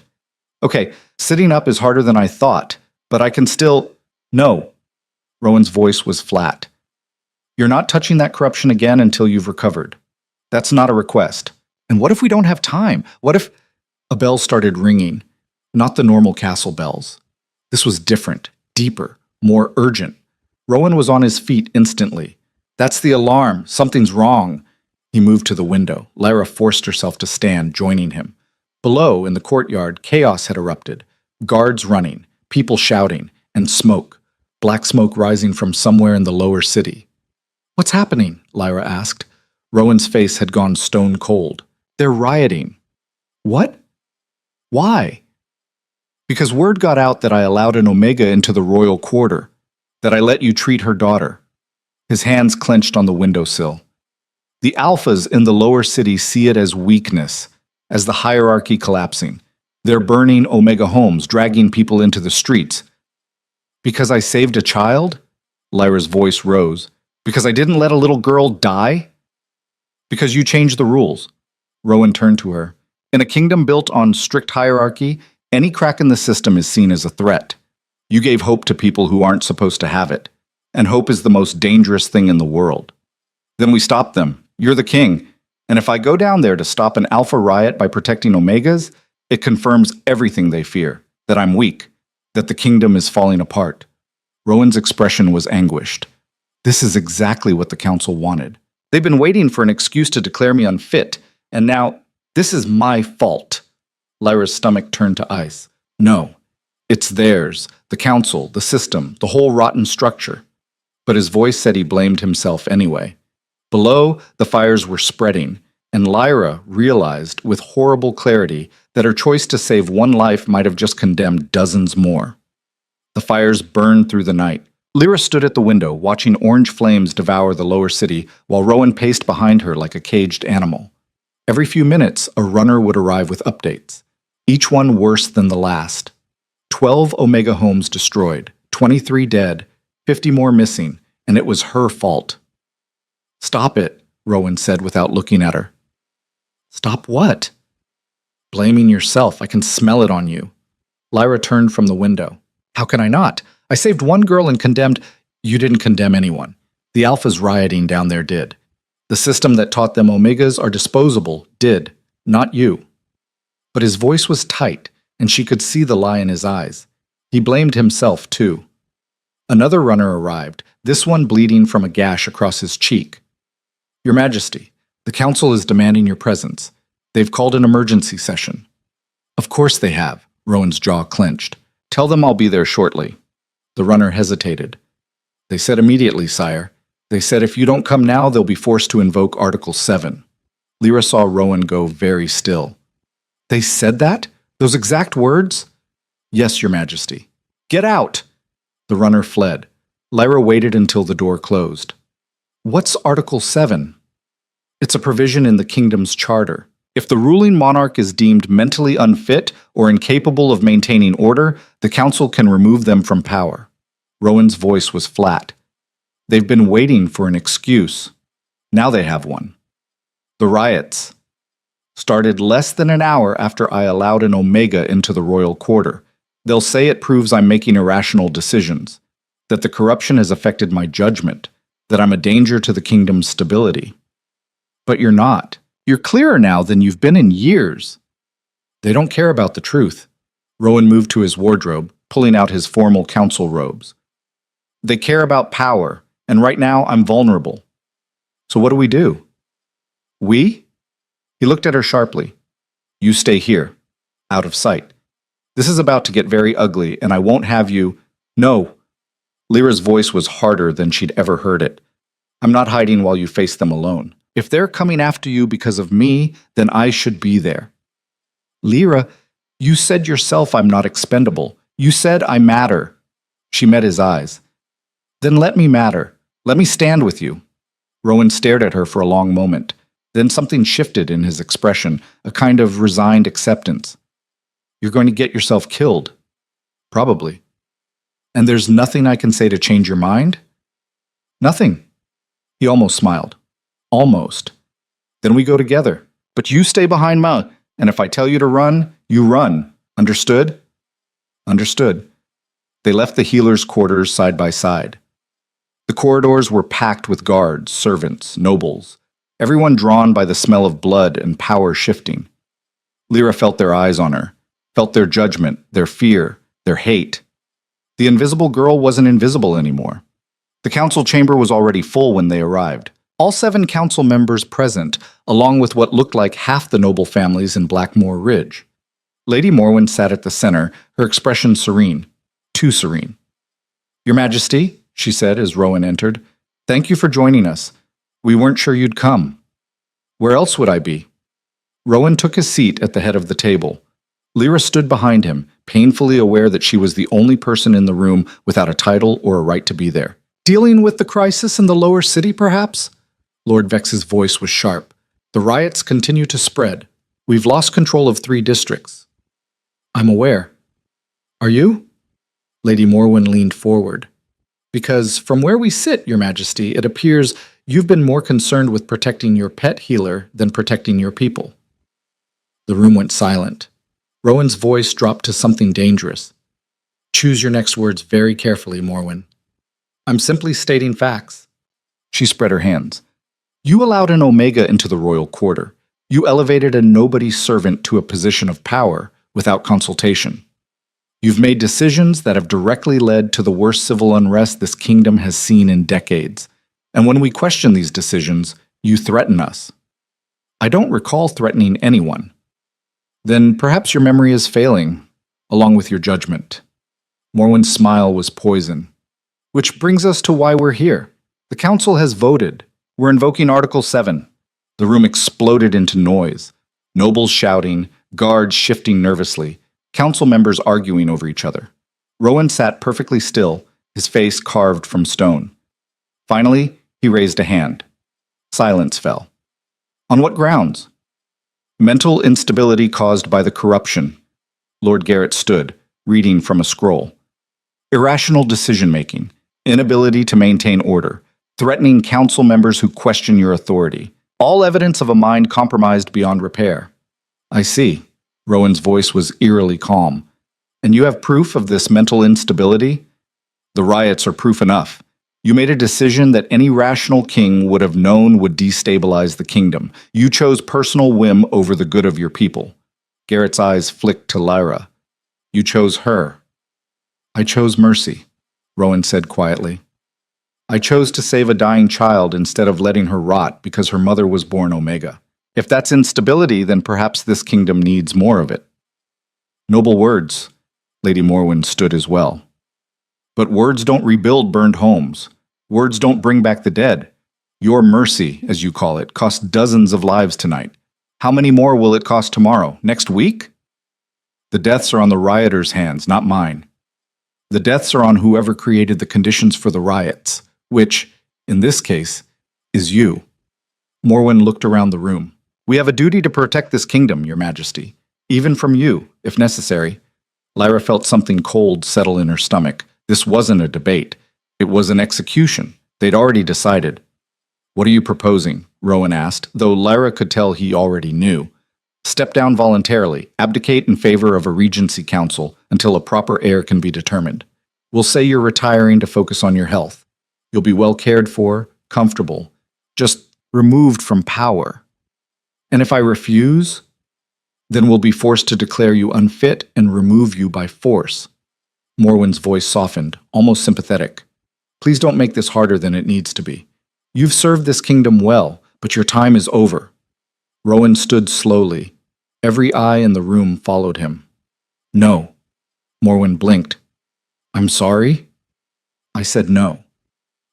Okay, sitting up is harder than I thought, but I can still... No. Rowan's voice was flat. You're not touching that corruption again until you've recovered. That's not a request. And what if we don't have time? What if... A bell started ringing, not the normal castle bells. This was different, deeper, more urgent. Rowan was on his feet instantly. That's the alarm. Something's wrong. He moved to the window. Lyra forced herself to stand, joining him. Below, in the courtyard, chaos had erupted. Guards running, people shouting, and smoke. Black smoke rising from somewhere in the lower city. What's happening? Lyra asked. Rowan's face had gone stone cold. They're rioting. What? Why? Because word got out that I allowed an Omega into the royal quarter, that I let you treat her daughter. His hands clenched on the windowsill. The alphas in the lower city see it as weakness, as the hierarchy collapsing. They're burning Omega homes, dragging people into the streets. Because I saved a child? Lyra's voice rose. Because I didn't let a little girl die? Because you changed the rules. Rowan turned to her. In a kingdom built on strict hierarchy, any crack in the system is seen as a threat. You gave hope to people who aren't supposed to have it. And hope is the most dangerous thing in the world. Then we stopped them. You're the king. And if I go down there to stop an alpha riot by protecting Omegas, it confirms everything they fear. That I'm weak. That the kingdom is falling apart. Rowan's expression was anguished. This is exactly what the council wanted. They've been waiting for an excuse to declare me unfit. And now, this is my fault. Lyra's stomach turned to ice. No. It's theirs. The council, the system, the whole rotten structure. But his voice said he blamed himself anyway. Below, the fires were spreading, and Lyra realized with horrible clarity that her choice to save one life might have just condemned dozens more. The fires burned through the night. Lyra stood at the window, watching orange flames devour the lower city, while Rowan paced behind her like a caged animal. Every few minutes, a runner would arrive with updates, each one worse than the last. 12 Omega homes destroyed, 23 dead, 50 more missing, and it was her fault. Stop it, Rowan said without looking at her. Stop what? Blaming yourself. I can smell it on you. Lyra turned from the window. How can I not? I saved one girl and condemned... You didn't condemn anyone. The alphas rioting down there did. The system that taught them Omegas are disposable did, not you. But his voice was tight, and she could see the lie in his eyes. He blamed himself, too. Another runner arrived, this one bleeding from a gash across his cheek. Your Majesty, the council is demanding your presence. They've called an emergency session. Of course they have, Rowan's jaw clenched. Tell them I'll be there shortly. The runner hesitated. They said immediately, sire. They said if you don't come now, they'll be forced to invoke Article 7. Lyra saw Rowan go very still. They said that? Those exact words? Yes, Your Majesty. Get out! The runner fled. Lyra waited until the door closed. What's Article 7? It's a provision in the kingdom's charter. If the ruling monarch is deemed mentally unfit or incapable of maintaining order, the council can remove them from power. Rowan's voice was flat. They've been waiting for an excuse. Now they have one. The riots started less than an hour after I allowed an Omega into the royal quarter. They'll say it proves I'm making irrational decisions, that the corruption has affected my judgment, that I'm a danger to the kingdom's stability. But you're not. You're clearer now than you've been in years. They don't care about the truth. Rowan moved to his wardrobe, pulling out his formal council robes. They care about power, and right now I'm vulnerable. So what do we do? We? He looked at her sharply. You stay here, out of sight. This is about to get very ugly, and I won't have you— No. Lyra's voice was harder than she'd ever heard it. I'm not hiding while you face them alone. If they're coming after you because of me, then I should be there. Lyra, you said yourself I'm not expendable. You said I matter. She met his eyes. Then let me matter. Let me stand with you. Rowan stared at her for a long moment. Then something shifted in his expression, a kind of resigned acceptance. You're going to get yourself killed. Probably. And there's nothing I can say to change your mind? Nothing. He almost smiled. Almost. Then we go together. But you stay behind Ma, and if I tell you to run, you run. Understood? Understood. They left the healers' quarters side by side. The corridors were packed with guards, servants, nobles, everyone drawn by the smell of blood and power shifting. Lyra felt their eyes on her, felt their judgment, their fear, their hate. The invisible girl wasn't invisible anymore. The council chamber was already full when they arrived. All 7 council members present, along with what looked like half the noble families in Blackmoor Ridge. Lady Morwen sat at the center, her expression serene. Too serene. Your Majesty, she said as Rowan entered, thank you for joining us. We weren't sure you'd come. Where else would I be? Rowan took his seat at the head of the table. Lyra stood behind him, painfully aware that she was the only person in the room without a title or a right to be there. Dealing with the crisis in the lower city, perhaps? Lord Vex's voice was sharp. The riots continue to spread. We've lost control of 3 districts. I'm aware. Are you? Lady Morwen leaned forward. Because from where we sit, Your Majesty, it appears you've been more concerned with protecting your pet healer than protecting your people. The room went silent. Rowan's voice dropped to something dangerous. Choose your next words very carefully, Morwen. I'm simply stating facts. She spread her hands. You allowed an Omega into the royal quarter. You elevated a nobody's servant to a position of power without consultation. You've made decisions that have directly led to the worst civil unrest this kingdom has seen in decades. And when we question these decisions, you threaten us. I don't recall threatening anyone. Then perhaps your memory is failing, along with your judgment. Morwen's smile was poison. Which brings us to why we're here. The council has voted. We're invoking Article 7. The room exploded into noise. Nobles shouting, guards shifting nervously, council members arguing over each other. Rowan sat perfectly still, his face carved from stone. Finally, he raised a hand. Silence fell. On what grounds? Mental instability caused by the corruption. Lord Garrett stood, reading from a scroll. Irrational decision-making, inability to maintain order, threatening council members who question your authority. All evidence of a mind compromised beyond repair. I see. Rowan's voice was eerily calm. And you have proof of this mental instability? The riots are proof enough. You made a decision that any rational king would have known would destabilize the kingdom. You chose personal whim over the good of your people. Garrett's eyes flicked to Lyra. You chose her. I chose mercy, Rowan said quietly. I chose to save a dying child instead of letting her rot because her mother was born Omega. If that's instability, then perhaps this kingdom needs more of it. Noble words. Lady Morwen stood as well. But words don't rebuild burned homes. Words don't bring back the dead. Your mercy, as you call it, cost dozens of lives tonight. How many more will it cost tomorrow? Next week? The deaths are on the rioters' hands, not mine. The deaths are on whoever created the conditions for the riots, which, in this case, is you. Morwen looked around the room. We have a duty to protect this kingdom, Your Majesty, even from you, if necessary. Lyra felt something cold settle in her stomach. This wasn't a debate. It was an execution. They'd already decided. What are you proposing? Rowan asked, though Lyra could tell he already knew. Step down voluntarily, abdicate in favor of a regency council until a proper heir can be determined. We'll say you're retiring to focus on your health. You'll be well cared for, comfortable, just removed from power. And if I refuse, then we'll be forced to declare you unfit and remove you by force. Morwen's voice softened, almost sympathetic. Please don't make this harder than it needs to be. You've served this kingdom well, but your time is over. Rowan stood slowly. Every eye in the room followed him. No. Morwen blinked. I'm sorry? I said no.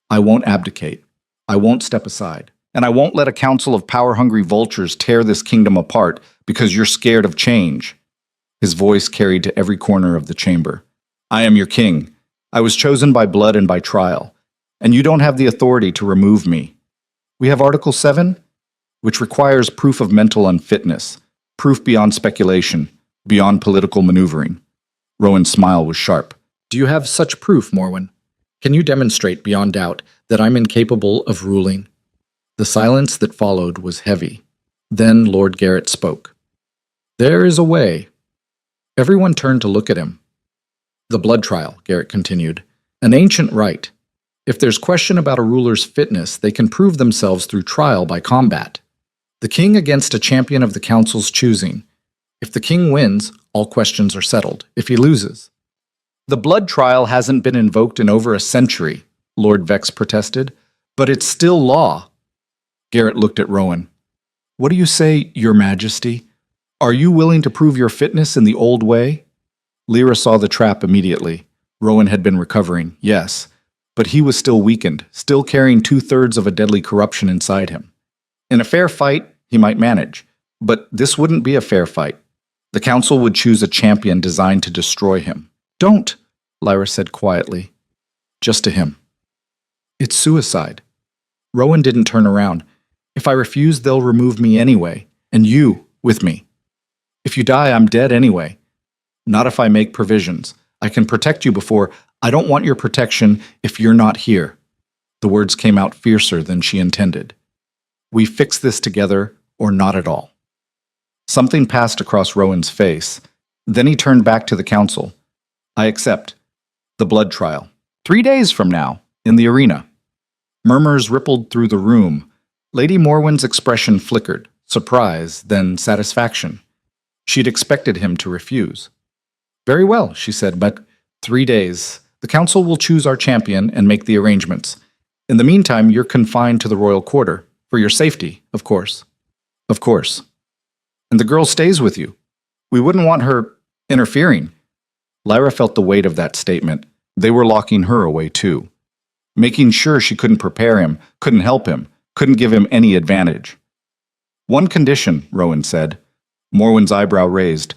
I won't abdicate. I won't step aside. And I won't let a council of power-hungry vultures tear this kingdom apart because you're scared of change. His voice carried to every corner of the chamber. I am your king. I was chosen by blood and by trial, and you don't have the authority to remove me. We have Article 7, which requires proof of mental unfitness, proof beyond speculation, beyond political maneuvering. Rowan's smile was sharp. Do you have such proof, Morwen? Can you demonstrate beyond doubt that I'm incapable of ruling? The silence that followed was heavy. Then Lord Garrett spoke. There is a way. Everyone turned to look at him. The blood trial, Garrett continued. An ancient rite. If there's question about a ruler's fitness, they can prove themselves through trial by combat. The king against a champion of the council's choosing. If the king wins, all questions are settled. If he loses. The blood trial hasn't been invoked in over a century, Lord Vex protested, but it's still law. Garrett looked at Rowan. What do you say, Your Majesty? Are you willing to prove your fitness in the old way? Lyra saw the trap immediately. Rowan had been recovering, yes, but he was still weakened, still carrying 2/3 of a deadly corruption inside him. In a fair fight, he might manage, but this wouldn't be a fair fight. The council would choose a champion designed to destroy him. Don't, Lyra said quietly, just to him. It's suicide. Rowan didn't turn around. If I refuse, they'll remove me anyway, and you with me. If you die, I'm dead anyway. Not if I make provisions. I can protect you before. I don't want your protection if you're not here. The words came out fiercer than she intended. We fix this together or not at all. Something passed across Rowan's face. Then he turned back to the council. I accept. The blood trial. 3 days from now, in the arena. Murmurs rippled through the room. Lady Morwen's expression flickered, surprise, then satisfaction. She'd expected him to refuse. Very well, she said, but 3 days. The council will choose our champion and make the arrangements. In the meantime, you're confined to the royal quarter. For your safety, of course. Of course. And the girl stays with you. We wouldn't want her interfering. Lyra felt the weight of that statement. They were locking her away too. Making sure she couldn't prepare him, couldn't help him, couldn't give him any advantage. One condition, Rowan said. Morwen's eyebrow raised.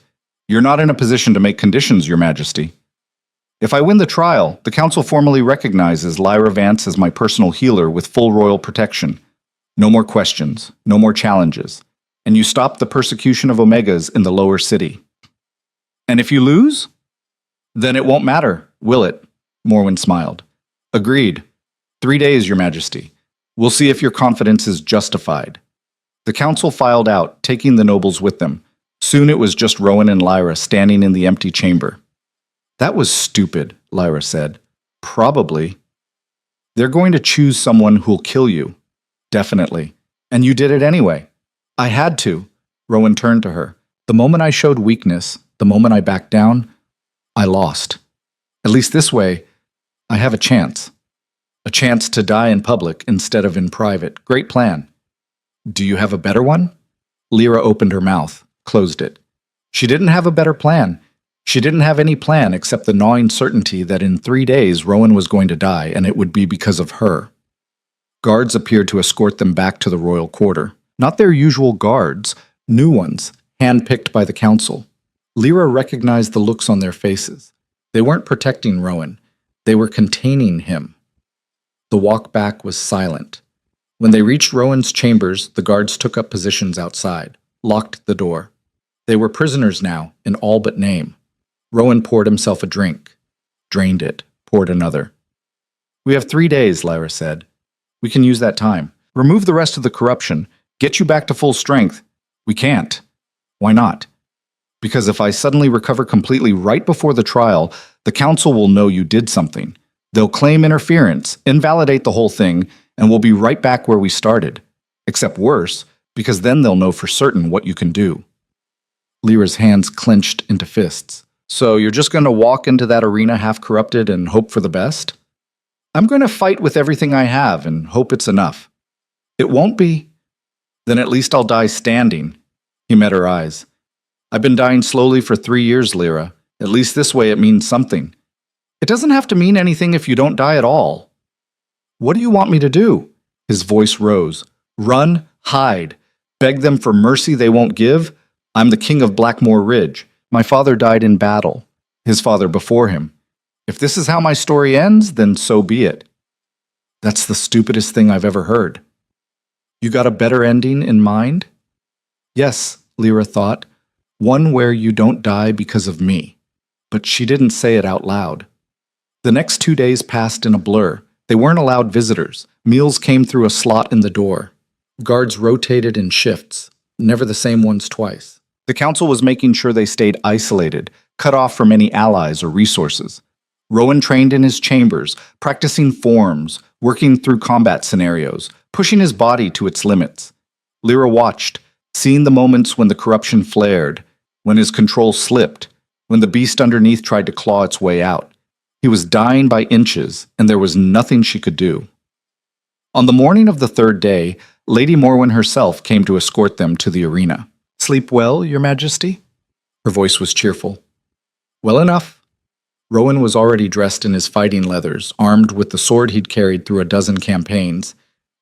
You're not in a position to make conditions, Your Majesty. If I win the trial, the council formally recognizes Lyra Vance as my personal healer with full royal protection. No more questions, no more challenges. And you stop the persecution of Omegas in the lower city. And if you lose? Then it won't matter, will it? Morwen smiled. Agreed. 3 days, Your Majesty. We'll see if your confidence is justified. The council filed out, taking the nobles with them. Soon it was just Rowan and Lyra standing in the empty chamber. That was stupid, Lyra said. Probably. They're going to choose someone who'll kill you. Definitely. And you did it anyway. I had to. Rowan turned to her. The moment I showed weakness, the moment I backed down, I lost. At least this way, I have a chance. A chance to die in public instead of in private. Great plan. Do you have a better one? Lyra opened her mouth, closed it. She didn't have a better plan. She didn't have any plan except the gnawing certainty that in 3 days Rowan was going to die, and it would be because of her. Guards appeared to escort them back to the royal quarter. Not their usual guards, new ones, handpicked by the council. Lyra recognized the looks on their faces. They weren't protecting Rowan. They were containing him. The walk back was silent. When they reached Rowan's chambers, the guards took up positions outside, locked the door. They were prisoners now, in all but name. Rowan poured himself a drink, drained it, poured another. "We have 3 days," Lyra said. "We can use that time. Remove the rest of the corruption. Get you back to full strength." "We can't." "Why not?" "Because if I suddenly recover completely right before the trial, the council will know you did something. They'll claim interference, invalidate the whole thing, and we'll be right back where we started. Except worse, because then they'll know for certain what you can do." Lyra's hands clenched into fists. "So you're just going to walk into that arena half corrupted and hope for the best?" "I'm going to fight with everything I have and hope it's enough." "It won't be." "Then at least I'll die standing." He met her eyes. "I've been dying slowly for 3 years, Lyra. At least this way it means something." "It doesn't have to mean anything if you don't die at all." "What do you want me to do?" His voice rose. "Run, hide, beg them for mercy they won't give? I'm the king of Blackmoor Ridge. My father died in battle. His father before him. If this is how my story ends, then so be it." "That's the stupidest thing I've ever heard." "You got a better ending in mind?" "Yes," Lyra thought. "One where you don't die because of me." But she didn't say it out loud. The next 2 days passed in a blur. They weren't allowed visitors. Meals came through a slot in the door. Guards rotated in shifts, never the same ones twice. The council was making sure they stayed isolated, cut off from any allies or resources. Rowan trained in his chambers, practicing forms, working through combat scenarios, pushing his body to its limits. Lyra watched, seeing the moments when the corruption flared, when his control slipped, when the beast underneath tried to claw its way out. He was dying by inches, and there was nothing she could do. On the morning of the 3rd day, Lady Morwen herself came to escort them to the arena. "Sleep well, Your Majesty?" Her voice was cheerful. "Well enough." Rowan was already dressed in his fighting leathers, armed with the sword he'd carried through a dozen campaigns.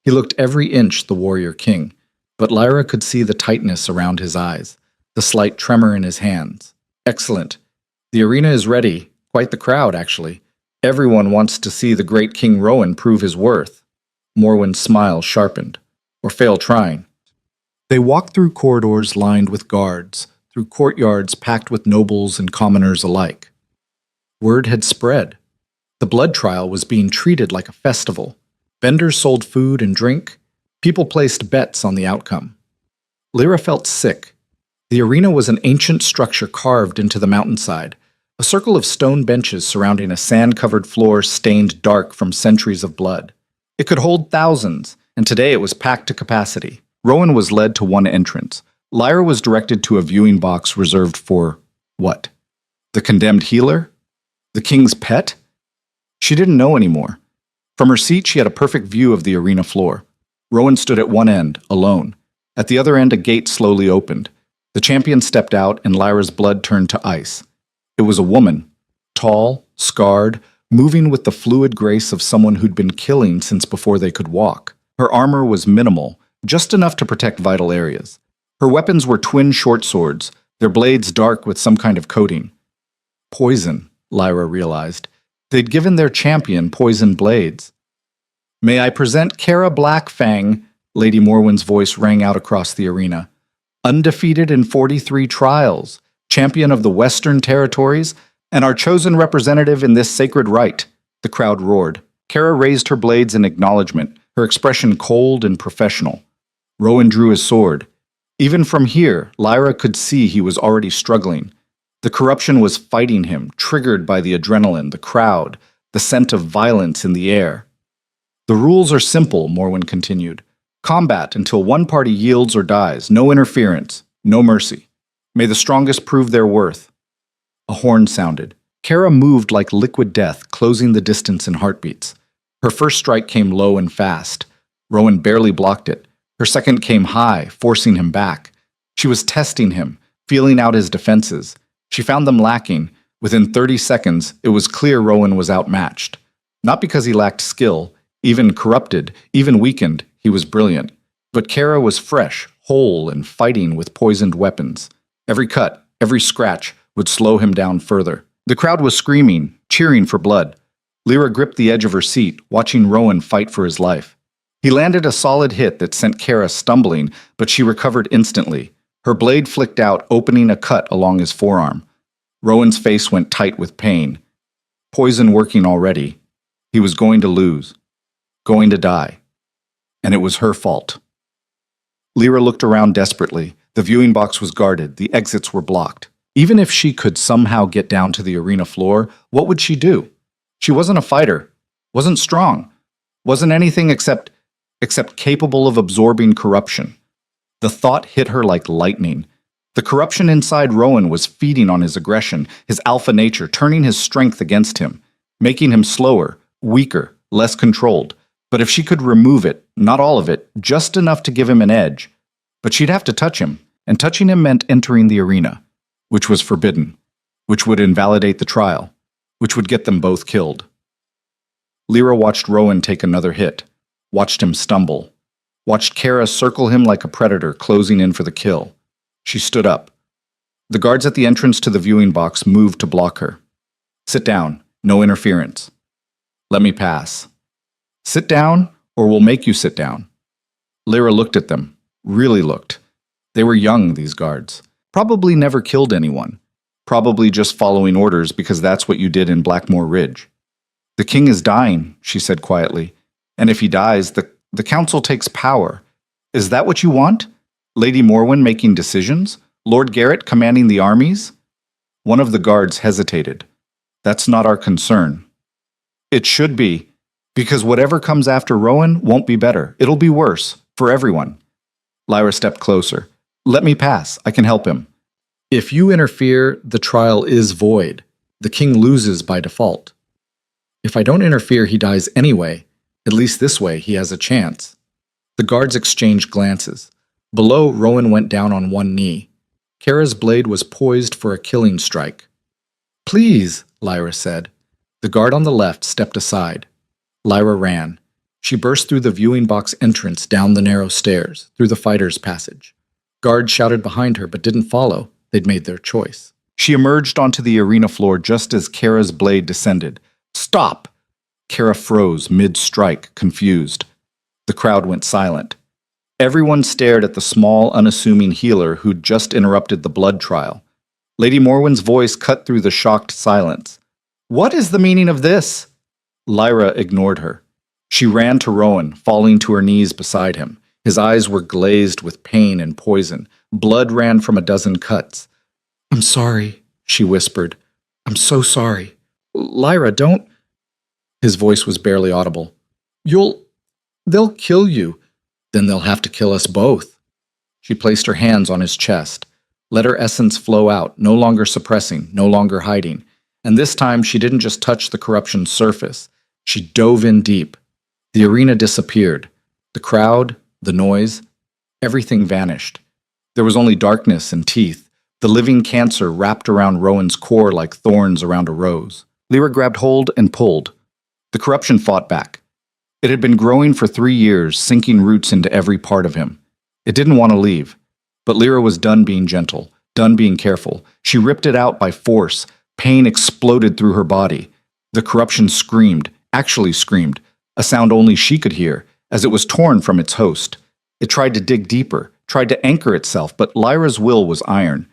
He looked every inch the warrior king, but Lyra could see the tightness around his eyes, the slight tremor in his hands. "Excellent. The arena is ready. Quite the crowd, actually. Everyone wants to see the great King Rowan prove his worth." Morwen's smile sharpened. "Or fail trying." They walked through corridors lined with guards, through courtyards packed with nobles and commoners alike. Word had spread. The blood trial was being treated like a festival. Vendors sold food and drink. People placed bets on the outcome. Lyra felt sick. The arena was an ancient structure carved into the mountainside, a circle of stone benches surrounding a sand-covered floor stained dark from centuries of blood. It could hold thousands, and today it was packed to capacity. Rowan was led to one entrance. Lyra was directed to a viewing box reserved for what? The condemned healer? The king's pet? She didn't know anymore. From her seat, she had a perfect view of the arena floor. Rowan stood at one end, alone. At the other end, a gate slowly opened. The champion stepped out, and Lyra's blood turned to ice. It was a woman, tall, scarred, moving with the fluid grace of someone who'd been killing since before they could walk. Her armor was minimal, just enough to protect vital areas. Her weapons were twin short swords, their blades dark with some kind of coating. Poison, Lyra realized. They'd given their champion poison blades. "May I present Kara Blackfang?" Lady Morwen's voice rang out across the arena. "Undefeated in 43 trials, champion of the Western Territories, and our chosen representative in this sacred rite." The crowd roared. Kara raised her blades in acknowledgement, her expression cold and professional. Rowan drew his sword. Even from here, Lyra could see he was already struggling. The corruption was fighting him, triggered by the adrenaline, the crowd, the scent of violence in the air. "The rules are simple," Morwen continued. "Combat until one party yields or dies. No interference. No mercy. May the strongest prove their worth." A horn sounded. Kara moved like liquid death, closing the distance in heartbeats. Her first strike came low and fast. Rowan barely blocked it. Her second came high, forcing him back. She was testing him, feeling out his defenses. She found them lacking. Within 30 seconds, it was clear Rowan was outmatched. Not because he lacked skill, Even corrupted, even weakened, he was brilliant. But Kara was fresh, whole, and fighting with poisoned weapons. Every cut, every scratch would slow him down further. The crowd was screaming, cheering for blood. Lyra gripped the edge of her seat, watching Rowan fight for his life. He landed a solid hit that sent Kara stumbling, but she recovered instantly. Her blade flicked out, opening a cut along his forearm. Rowan's face went tight with pain. Poison working already. He was going to lose. Going to die. And it was her fault. Lyra looked around desperately. The viewing box was guarded. The exits were blocked. Even if she could somehow get down to the arena floor, what would she do? She wasn't a fighter, wasn't strong, wasn't anything except capable of absorbing corruption. The thought hit her like lightning. The corruption inside Rowan was feeding on his aggression, his alpha nature, turning his strength against him, making him slower, weaker, less controlled. But if she could remove it, not all of it, just enough to give him an edge, but she'd have to touch him, and touching him meant entering the arena, which was forbidden, which would invalidate the trial, which would get them both killed. Lyra watched Rowan take another hit, watched him stumble, watched Kara circle him like a predator closing in for the kill. She stood up. The guards at the entrance to the viewing box moved to block her. Sit down, no interference. Let me pass. Sit down, or we'll make you sit down. Lyra looked at them, really looked. They were young, these guards. Probably never killed anyone. Probably just following orders because that's what you did in Blackmore Ridge. The king is dying, she said quietly. And if he dies, the council takes power. Is that what you want? Lady Morwen making decisions? Lord Garrett commanding the armies? One of the guards hesitated. That's not our concern. It should be, because whatever comes after Rowan won't be better. It'll be worse, for everyone. Lyra stepped closer. Let me pass. I can help him. If you interfere, the trial is void. The king loses by default. If I don't interfere, he dies anyway. At least this way, he has a chance. The guards exchanged glances. Below, Rowan went down on one knee. Kara's blade was poised for a killing strike. Please, Lyra said. The guard on the left stepped aside. Lyra ran. She burst through the viewing box entrance down the narrow stairs, through the fighter's passage. Guards shouted behind her but didn't follow. They'd made their choice. She emerged onto the arena floor just as Kara's blade descended. Stop! Kara froze mid-strike, confused. The crowd went silent. Everyone stared at the small, unassuming healer who'd just interrupted the blood trial. Lady Morwen's voice cut through the shocked silence. What is the meaning of this? Lyra ignored her. She ran to Rowan, falling to her knees beside him. His eyes were glazed with pain and poison. Blood ran from a dozen cuts. I'm sorry, she whispered. I'm so sorry. Lyra, don't... His voice was barely audible. They'll kill you. Then they'll have to kill us both. She placed her hands on his chest, let her essence flow out, no longer suppressing, no longer hiding. And this time she didn't just touch the corruption's surface. She dove in deep. The arena disappeared. The crowd, the noise, everything vanished. There was only darkness and teeth, the living cancer wrapped around Rowan's core like thorns around a rose. Lyra grabbed hold and pulled. The corruption fought back. It had been growing for 3 years, sinking roots into every part of him. It didn't want to leave. But Lyra was done being gentle, done being careful. She ripped it out by force. Pain exploded through her body. The corruption screamed, actually screamed, a sound only she could hear, as it was torn from its host. It tried to dig deeper, tried to anchor itself, but Lyra's will was iron.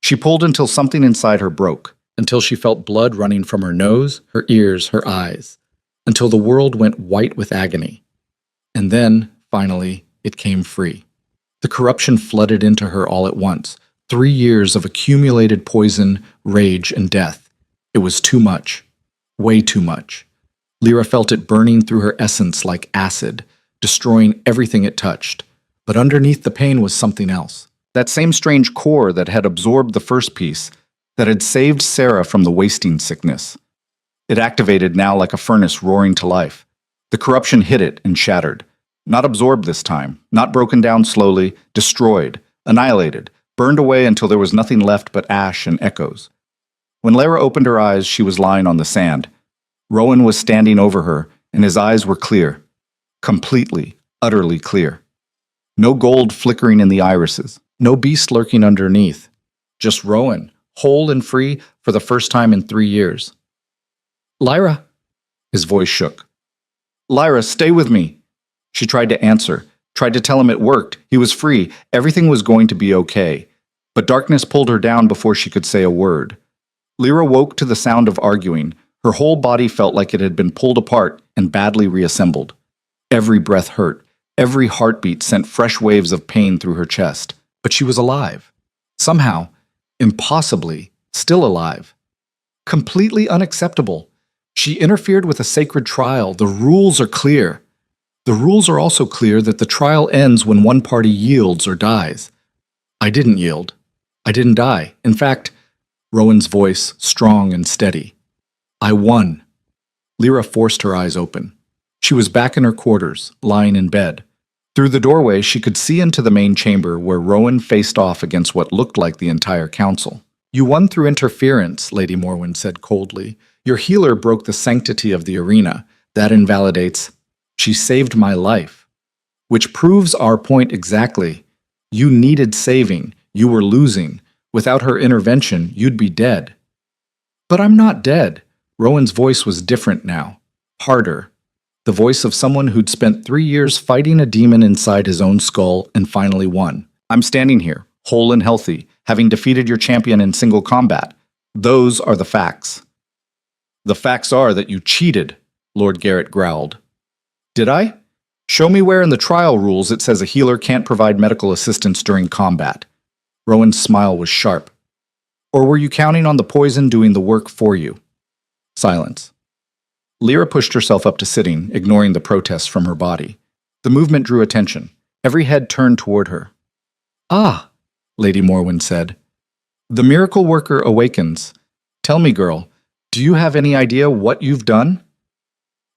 She pulled until something inside her broke, until she felt blood running from her nose, her ears, her eyes, until the world went white with agony. And then, finally, it came free. The corruption flooded into her all at once. 3 years of accumulated poison, rage, and death. It was too much. Way too much. Lyra felt it burning through her essence like acid, destroying everything it touched. But underneath the pain was something else. That same strange core that had absorbed the first piece, that had saved Sarah from the wasting sickness. It activated now like a furnace roaring to life. The corruption hit it and shattered. Not absorbed this time, not broken down slowly, destroyed, annihilated, burned away until there was nothing left but ash and echoes. When Lyra opened her eyes, she was lying on the sand. Rowan was standing over her, and his eyes were clear, Completely, utterly clear. No gold flickering in the irises. No beast lurking underneath. Just Rowan, whole and free for the first time in 3 years. Lyra! His voice shook. Lyra, stay with me! She tried to answer, tried to tell him it worked. He was free. Everything was going to be okay. But darkness pulled her down before she could say a word. Lyra woke to the sound of arguing. Her whole body felt like it had been pulled apart and badly reassembled. Every breath hurt. Every heartbeat sent fresh waves of pain through her chest. But she was alive. Somehow, impossibly, still alive. Completely unacceptable. She interfered with a sacred trial. The rules are clear. The rules are also clear that the trial ends when one party yields or dies. I didn't yield. I didn't die. In fact, Rowan's voice strong and steady. I won. Lyra forced her eyes open. She was back in her quarters, lying in bed. Through the doorway, she could see into the main chamber where Rowan faced off against what looked like the entire council. You won through interference, Lady Morwen said coldly. Your healer broke the sanctity of the arena. That invalidates. She saved my life. Which proves our point exactly. You needed saving. You were losing. Without her intervention, you'd be dead. But I'm not dead. Rowan's voice was different now. Harder. The voice of someone who'd spent 3 years fighting a demon inside his own skull and finally won. I'm standing here, whole and healthy, having defeated your champion in single combat. Those are the facts. The facts are that you cheated, Lord Garrett growled. Did I? Show me where in the trial rules it says a healer can't provide medical assistance during combat. Rowan's smile was sharp. Or were you counting on the poison doing the work for you? Silence. Lyra pushed herself up to sitting, ignoring the protests from her body. The movement drew attention. Every head turned toward her. Ah, Lady Morwen said. The miracle worker awakens. Tell me, girl, do you have any idea what you've done?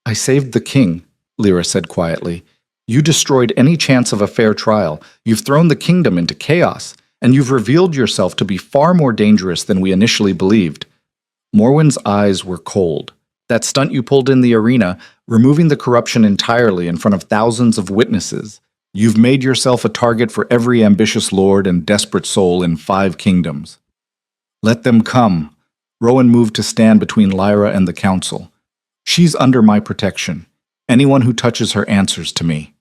I saved the king, Lyra said quietly. You destroyed any chance of a fair trial. You've thrown the kingdom into chaos, and you've revealed yourself to be far more dangerous than we initially believed. Morwen's eyes were cold. That stunt you pulled in the arena, removing the corruption entirely in front of thousands of witnesses. You've made yourself a target for every ambitious lord and desperate soul in 5 kingdoms. Let them come. Rowan moved to stand between Lyra and the council. She's under my protection. Anyone who touches her answers to me.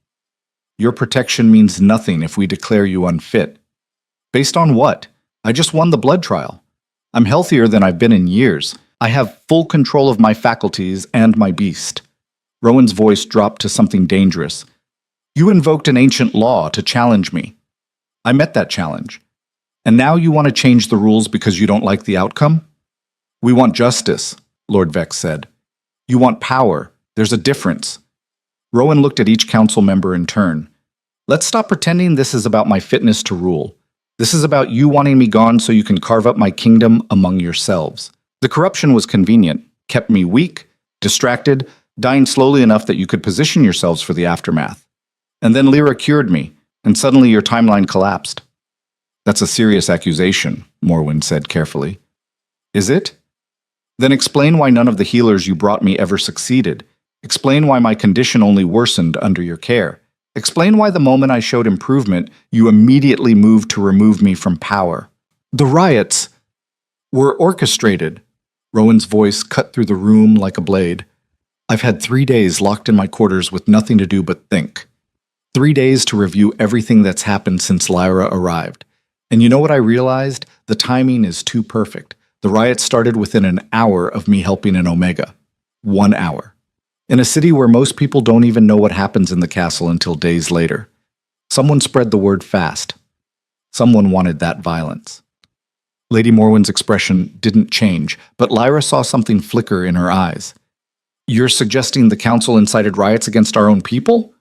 Your protection means nothing if we declare you unfit. Based on what? I just won the blood trial. I'm healthier than I've been in years. I have full control of my faculties and my beast. Rowan's voice dropped to something dangerous. You invoked an ancient law to challenge me. I met that challenge. And now you want to change the rules because you don't like the outcome? We want justice, Lord Vex said. You want power. There's a difference. Rowan looked at each council member in turn. Let's stop pretending this is about my fitness to rule. This is about you wanting me gone so you can carve up my kingdom among yourselves. The corruption was convenient, kept me weak, distracted, dying slowly enough that you could position yourselves for the aftermath. And then Lyra cured me, and suddenly your timeline collapsed. That's a serious accusation, Morwen said carefully. Is it? Then explain why none of the healers you brought me ever succeeded. Explain why my condition only worsened under your care. Explain why the moment I showed improvement, you immediately moved to remove me from power. The riots were orchestrated. Rowan's voice cut through the room like a blade. I've had 3 days locked in my quarters with nothing to do but think. 3 days to review everything that's happened since Lyra arrived. And you know what I realized? The timing is too perfect. The riot started within an hour of me helping in Omega. 1 hour. In a city where most people don't even know what happens in the castle until days later. Someone spread the word fast. Someone wanted that violence. Lady Morwen's expression didn't change, but Lyra saw something flicker in her eyes. You're suggesting the council incited riots against our own people?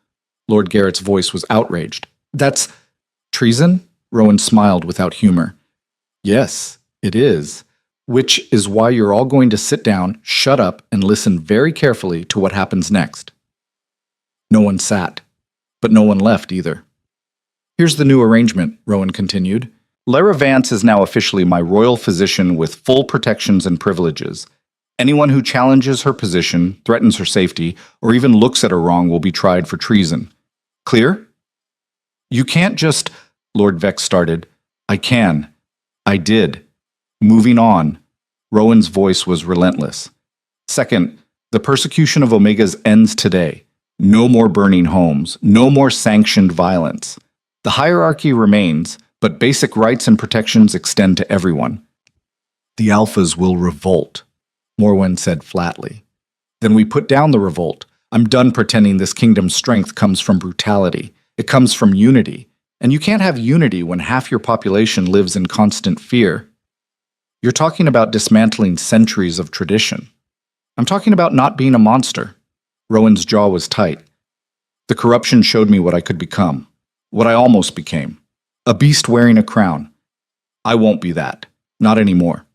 Lord Garrett's voice was outraged. That's treason? Rowan smiled without humor. Yes, it is. Which is why you're all going to sit down, shut up, and listen very carefully to what happens next. No one sat, but no one left either. Here's the new arrangement, Rowan continued. Lyra Vance is now officially my royal physician with full protections and privileges. Anyone who challenges her position, threatens her safety, or even looks at her wrong will be tried for treason. Clear? You can't just, Lord Vex started. I can. I did. Moving on. Rowan's voice was relentless. Second, the persecution of Omegas ends today. No more burning homes. No more sanctioned violence. The hierarchy remains, but basic rights and protections extend to everyone. The Alphas will revolt, Morwen said flatly. Then we put down the revolt. I'm done pretending this kingdom's strength comes from brutality. It comes from unity. And you can't have unity when half your population lives in constant fear. You're talking about dismantling centuries of tradition. I'm talking about not being a monster. Rowan's jaw was tight. The corruption showed me what I could become, what I almost became. A beast wearing a crown. I won't be that. Not anymore.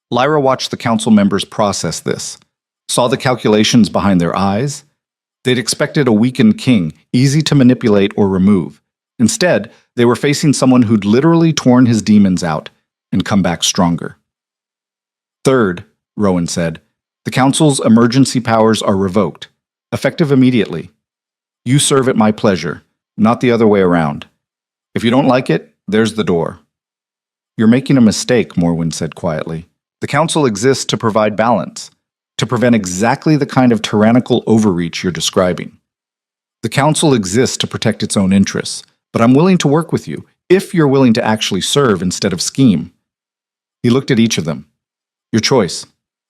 Lyra watched the council members process this, saw the calculations behind their eyes. They'd expected a weakened king, easy to manipulate or remove. Instead, they were facing someone who'd literally torn his demons out and come back stronger. Third, Rowan said, the council's emergency powers are revoked, effective immediately. You serve at my pleasure, not the other way around. If you don't like it, there's the door. You're making a mistake, Morwen said quietly. The council exists to provide balance, to prevent exactly the kind of tyrannical overreach you're describing. The council exists to protect its own interests, but I'm willing to work with you if you're willing to actually serve instead of scheme. He looked at each of them. Your choice.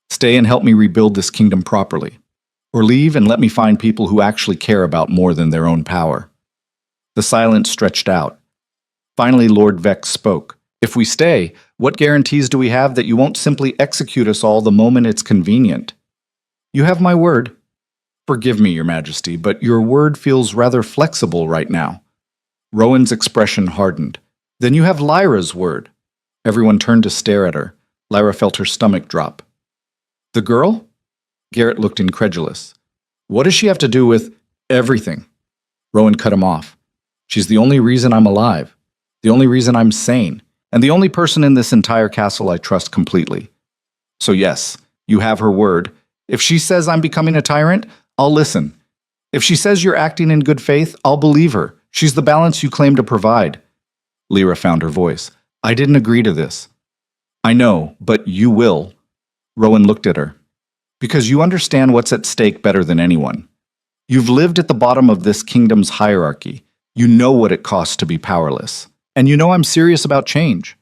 Stay and help me rebuild this kingdom properly, or leave and let me find people who actually care about more than their own power. The silence stretched out. Finally, Lord Vex spoke. If we stay, what guarantees do we have that you won't simply execute us all the moment it's convenient? You have my word. Forgive me, Your Majesty, but your word feels rather flexible right now. Rowan's expression hardened. Then you have Lyra's word. Everyone turned to stare at her. Lyra felt her stomach drop. The girl? Garrett looked incredulous. What does she have to do with everything? Rowan cut him off. She's the only reason I'm alive, the only reason I'm sane, and the only person in this entire castle I trust completely. So yes, you have her word. If she says I'm becoming a tyrant, I'll listen. If she says you're acting in good faith, I'll believe her. She's the balance you claim to provide. Lyra found her voice. I didn't agree to this. I know, but you will. Rowan looked at her. Because you understand what's at stake better than anyone. You've lived at the bottom of this kingdom's hierarchy. You know what it costs to be powerless. And you know I'm serious about change.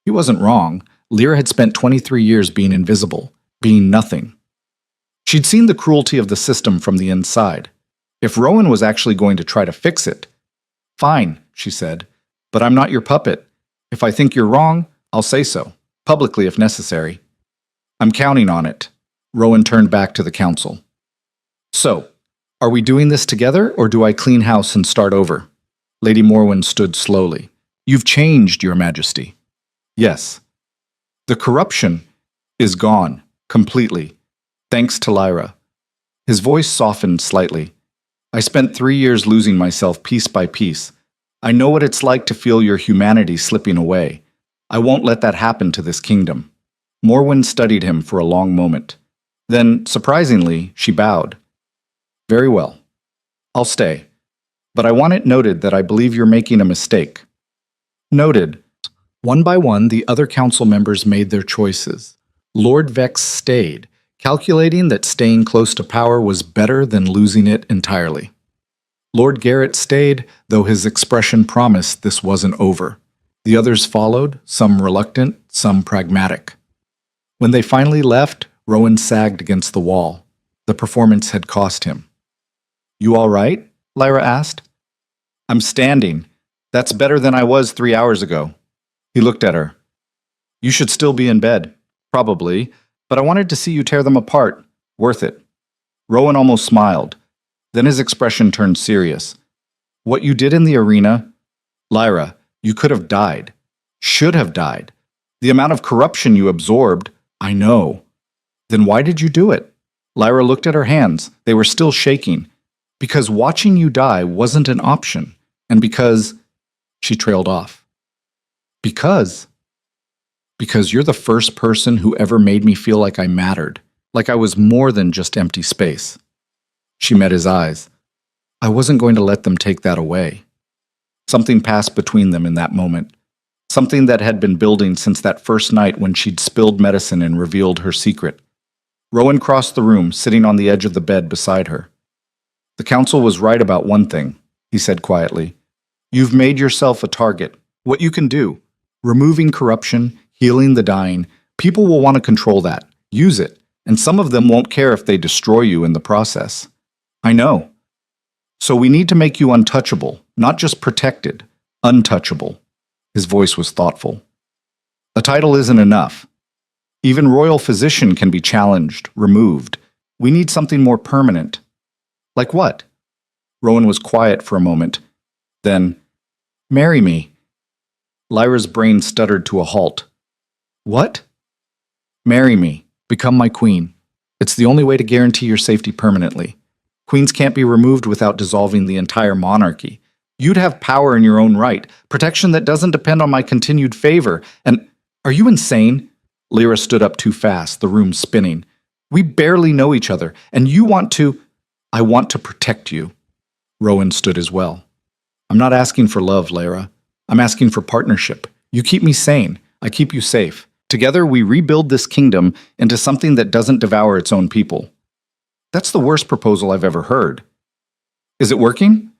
He wasn't wrong. Lyra had spent 23 years being invisible, being nothing. She'd seen the cruelty of the system from the inside. If Rowan was actually going to try to fix it, fine, she said, but I'm not your puppet. If I think you're wrong, I'll say so, publicly if necessary. I'm counting on it. Rowan turned back to the council. So, are we doing this together, or do I clean house and start over? Lady Morwen stood slowly. You've changed, Your Majesty. Yes. The corruption is gone, completely, thanks to Lyra. His voice softened slightly. I spent 3 years losing myself piece by piece. I know what it's like to feel your humanity slipping away. I won't let that happen to this kingdom. Morwen studied him for a long moment. Then, surprisingly, she bowed. Very well. I'll stay. But I want it noted that I believe you're making a mistake. Noted. One by one, the other council members made their choices. Lord Vex stayed, calculating that staying close to power was better than losing it entirely. Lord Garrett stayed, though his expression promised this wasn't over. The others followed, some reluctant, some pragmatic. When they finally left, Rowan sagged against the wall. The performance had cost him. You all right? Lyra asked. I'm standing. That's better than I was 3 hours ago. He looked at her. You should still be in bed. Probably. But I wanted to see you tear them apart. Worth it. Rowan almost smiled. Then his expression turned serious. What you did in the arena, Lyra, you could have died. Should have died. The amount of corruption you absorbed, I know. Then why did you do it? Lyra looked at her hands. They were still shaking. Because watching you die wasn't an option. And because... She trailed off. Because... Because you're the first person who ever made me feel like I mattered, like I was more than just empty space. She met his eyes. I wasn't going to let them take that away. Something passed between them in that moment. Something that had been building since that first night when she'd spilled medicine and revealed her secret. Rowan crossed the room, sitting on the edge of the bed beside her. The council was right about one thing, he said quietly. You've made yourself a target. What you can do. Removing corruption, healing the dying. People will want to control that. Use it. And some of them won't care if they destroy you in the process. I know. So we need to make you untouchable, not just protected. Untouchable. His voice was thoughtful. A title isn't enough. Even royal physician can be challenged, removed. We need something more permanent. Like what? Rowan was quiet for a moment. Then, marry me. Lyra's brain stuttered to a halt. What? Marry me. Become my queen. It's the only way to guarantee your safety permanently. Queens can't be removed without dissolving the entire monarchy. You'd have power in your own right, protection that doesn't depend on my continued favor. And are you insane? Lyra stood up too fast, the room spinning. We barely know each other, and you want to... I want to protect you. Rowan stood as well. I'm not asking for love, Lyra. I'm asking for partnership. You keep me sane. I keep you safe. Together, we rebuild this kingdom into something that doesn't devour its own people. That's the worst proposal I've ever heard. Is it working?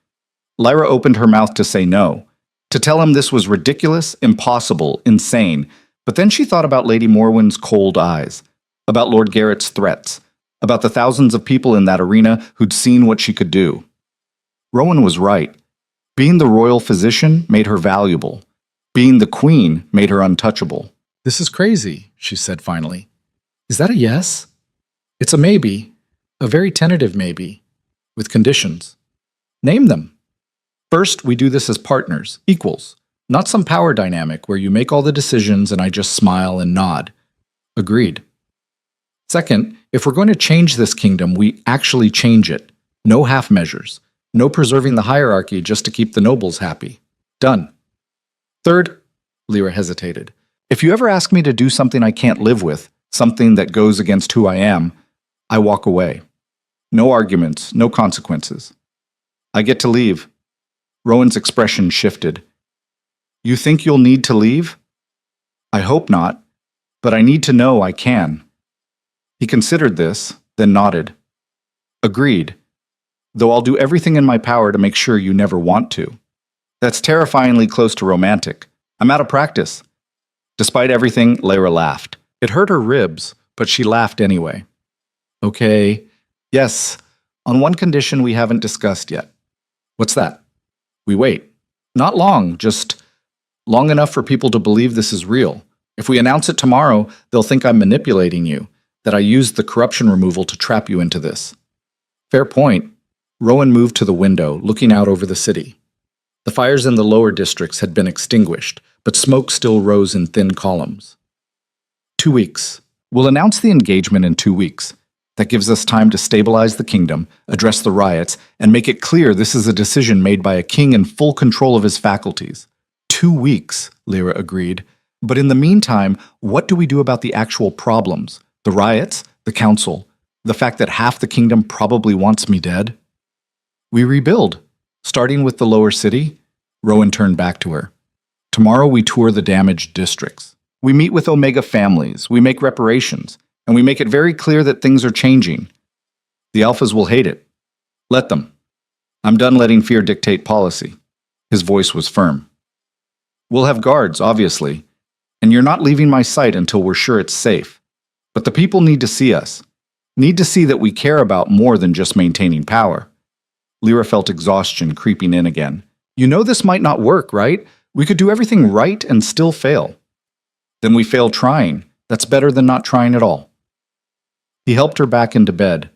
Lyra opened her mouth to say no, to tell him this was ridiculous, impossible, insane, but then she thought about Lady Morwen's cold eyes, about Lord Garrett's threats, about the thousands of people in that arena who'd seen what she could do. Rowan was right. Being the royal physician made her valuable. Being the queen made her untouchable. This is crazy, she said finally. Is that a yes? It's a maybe, a very tentative maybe, with conditions. Name them. First, we do this as partners, equals, not some power dynamic where you make all the decisions and I just smile and nod. Agreed. Second, if we're going to change this kingdom, we actually change it. No half measures. No preserving the hierarchy just to keep the nobles happy. Done. Third, Lyra hesitated. If you ever ask me to do something I can't live with, something that goes against who I am, I walk away. No arguments, no consequences. I get to leave. Rowan's expression shifted. You think you'll need to leave? I hope not, but I need to know I can. He considered this, then nodded. Agreed, though I'll do everything in my power to make sure you never want to. That's terrifyingly close to romantic. I'm out of practice. Despite everything, Lyra laughed. It hurt her ribs, but she laughed anyway. Okay, yes, on one condition we haven't discussed yet. What's that? We wait. Not long, just long enough for people to believe this is real. If we announce it tomorrow, they'll think I'm manipulating you, that I used the corruption removal to trap you into this. Fair point. Rowan moved to the window, looking out over the city. The fires in the lower districts had been extinguished, but smoke still rose in thin columns. 2 weeks. We'll announce the engagement in 2 weeks. That gives us time to stabilize the kingdom, address the riots, and make it clear this is a decision made by a king in full control of his faculties. 2 weeks, Lyra agreed. But in the meantime, what do we do about the actual problems? The riots, the council, the fact that half the kingdom probably wants me dead? We rebuild, starting with the lower city. Rowan turned back to her. Tomorrow we tour the damaged districts. We meet with Omega families, we make reparations, and we make it very clear that things are changing. The Alphas will hate it. Let them. I'm done letting fear dictate policy. His voice was firm. We'll have guards, obviously, and you're not leaving my sight until we're sure it's safe. But the people need to see us, need to see that we care about more than just maintaining power. Lyra felt exhaustion creeping in again. You know this might not work, right? We could do everything right and still fail. Then we fail trying. That's better than not trying at all. He helped her back into bed.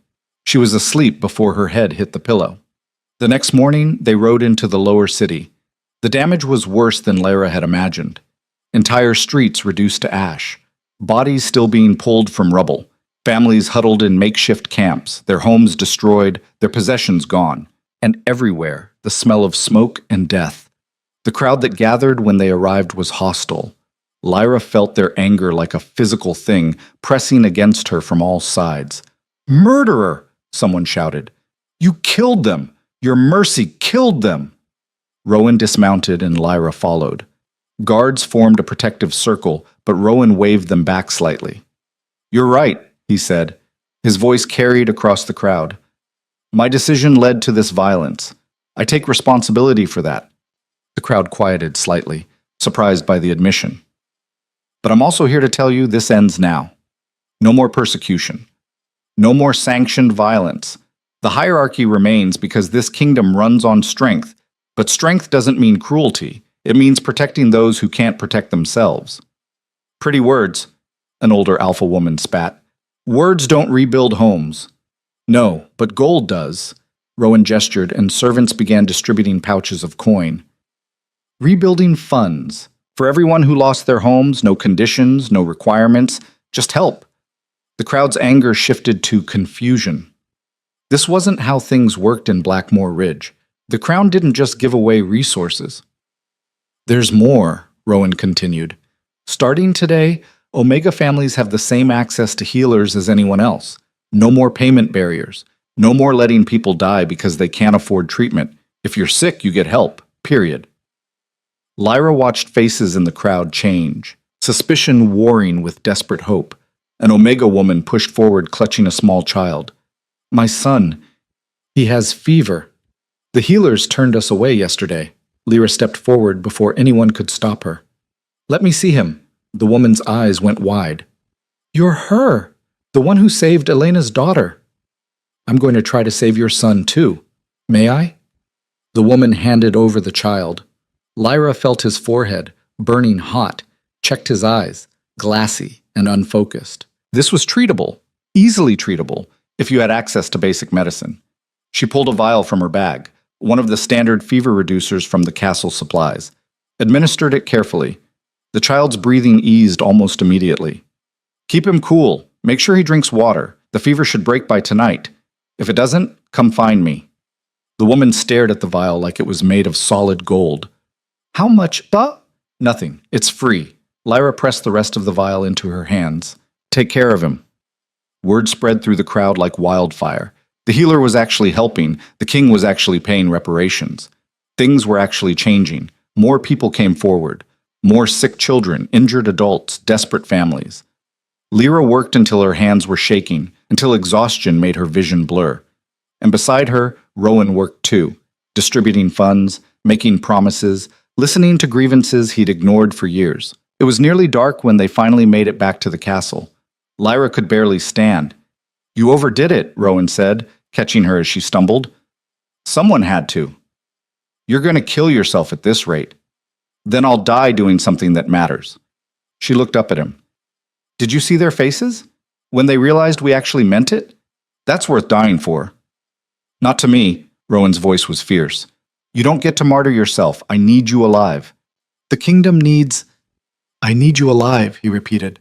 She was asleep before her head hit the pillow. The next morning, they rode into the lower city. The damage was worse than Lyra had imagined. Entire streets reduced to ash. Bodies still being pulled from rubble. Families huddled in makeshift camps, their homes destroyed, their possessions gone. And everywhere, the smell of smoke and death. The crowd that gathered when they arrived was hostile. Lyra felt their anger like a physical thing pressing against her from all sides. "Murderer!" someone shouted. "You killed them! Your mercy killed them!" Rowan dismounted and Lyra followed. Guards formed a protective circle, but Rowan waved them back slightly. "You're right," he said. His voice carried across the crowd. "My decision led to this violence. I take responsibility for that." The crowd quieted slightly, surprised by the admission. "But I'm also here to tell you this ends now. No more persecution. No more sanctioned violence. The hierarchy remains because this kingdom runs on strength, but strength doesn't mean cruelty. It means protecting those who can't protect themselves." "Pretty words," an older alpha woman spat. "Words don't rebuild homes." "No, but gold does." Rowan gestured, and servants began distributing pouches of coin. "Rebuilding funds. For everyone who lost their homes, no conditions, no requirements, just help." The crowd's anger shifted to confusion. This wasn't how things worked in Blackmore Ridge. The Crown didn't just give away resources. "There's more," Rowan continued. "Starting today, Omega families have the same access to healers as anyone else. No more payment barriers. No more letting people die because they can't afford treatment. If you're sick, you get help. Period." Lyra watched faces in the crowd change, suspicion warring with desperate hope. An Omega woman pushed forward, clutching a small child. "My son, he has fever." "The healers turned us away yesterday." Lyra stepped forward before anyone could stop her. "Let me see him." The woman's eyes went wide. "You're her, the one who saved Elena's daughter." "I'm going to try to save your son too. May I?" The woman handed over the child. Lyra felt his forehead, burning hot, checked his eyes, glassy and unfocused. This was treatable, easily treatable, if you had access to basic medicine. She pulled a vial from her bag, one of the standard fever reducers from the castle supplies, administered it carefully. The child's breathing eased almost immediately. "Keep him cool. Make sure he drinks water. The fever should break by tonight. If it doesn't, come find me." The woman stared at the vial like it was made of solid gold. "How much, bah?" "Nothing. It's free." Lyra pressed the rest of the vial into her hands. "Take care of him." Word spread through the crowd like wildfire. The healer was actually helping. The king was actually paying reparations. Things were actually changing. More people came forward. More sick children, injured adults, desperate families. Lyra worked until her hands were shaking, until exhaustion made her vision blur. And beside her, Rowan worked too, distributing funds, making promises, listening to grievances he'd ignored for years. It was nearly dark when they finally made it back to the castle. Lyra could barely stand. "You overdid it," Rowan said, catching her as she stumbled. "Someone had to." "You're going to kill yourself at this rate." "Then I'll die doing something that matters." She looked up at him. "Did you see their faces? When they realized we actually meant it? That's worth dying for." "Not to me," Rowan's voice was fierce. "You don't get to martyr yourself. I need you alive." "The kingdom needs—" "I need you alive," he repeated.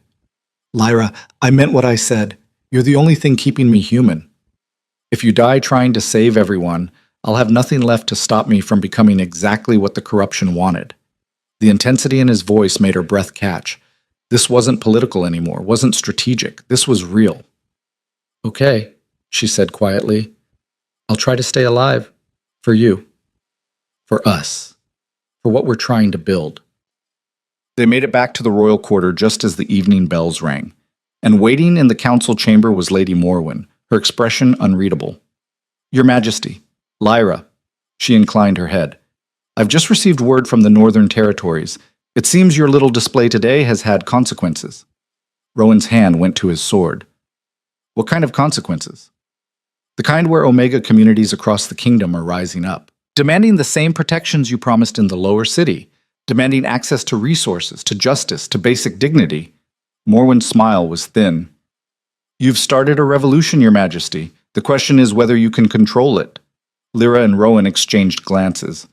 "Lyra, I meant what I said. You're the only thing keeping me human. If you die trying to save everyone, I'll have nothing left to stop me from becoming exactly what the corruption wanted." The intensity in his voice made her breath catch. This wasn't political anymore, wasn't strategic. This was real. "Okay," she said quietly. "I'll try to stay alive. For you. For us. For what we're trying to build." They made it back to the royal quarter just as the evening bells rang. And waiting in the council chamber was Lady Morwen, her expression unreadable. "Your Majesty, Lyra." She inclined her head. "I've just received word from the Northern Territories. It seems your little display today has had consequences." Rowan's hand went to his sword. "What kind of consequences?" "The kind where Omega communities across the kingdom are rising up, demanding the same protections you promised in the lower city, demanding access to resources, to justice, to basic dignity." Morwen's smile was thin. "You've started a revolution, Your Majesty. The question is whether you can control it." Lyra and Rowan exchanged glances.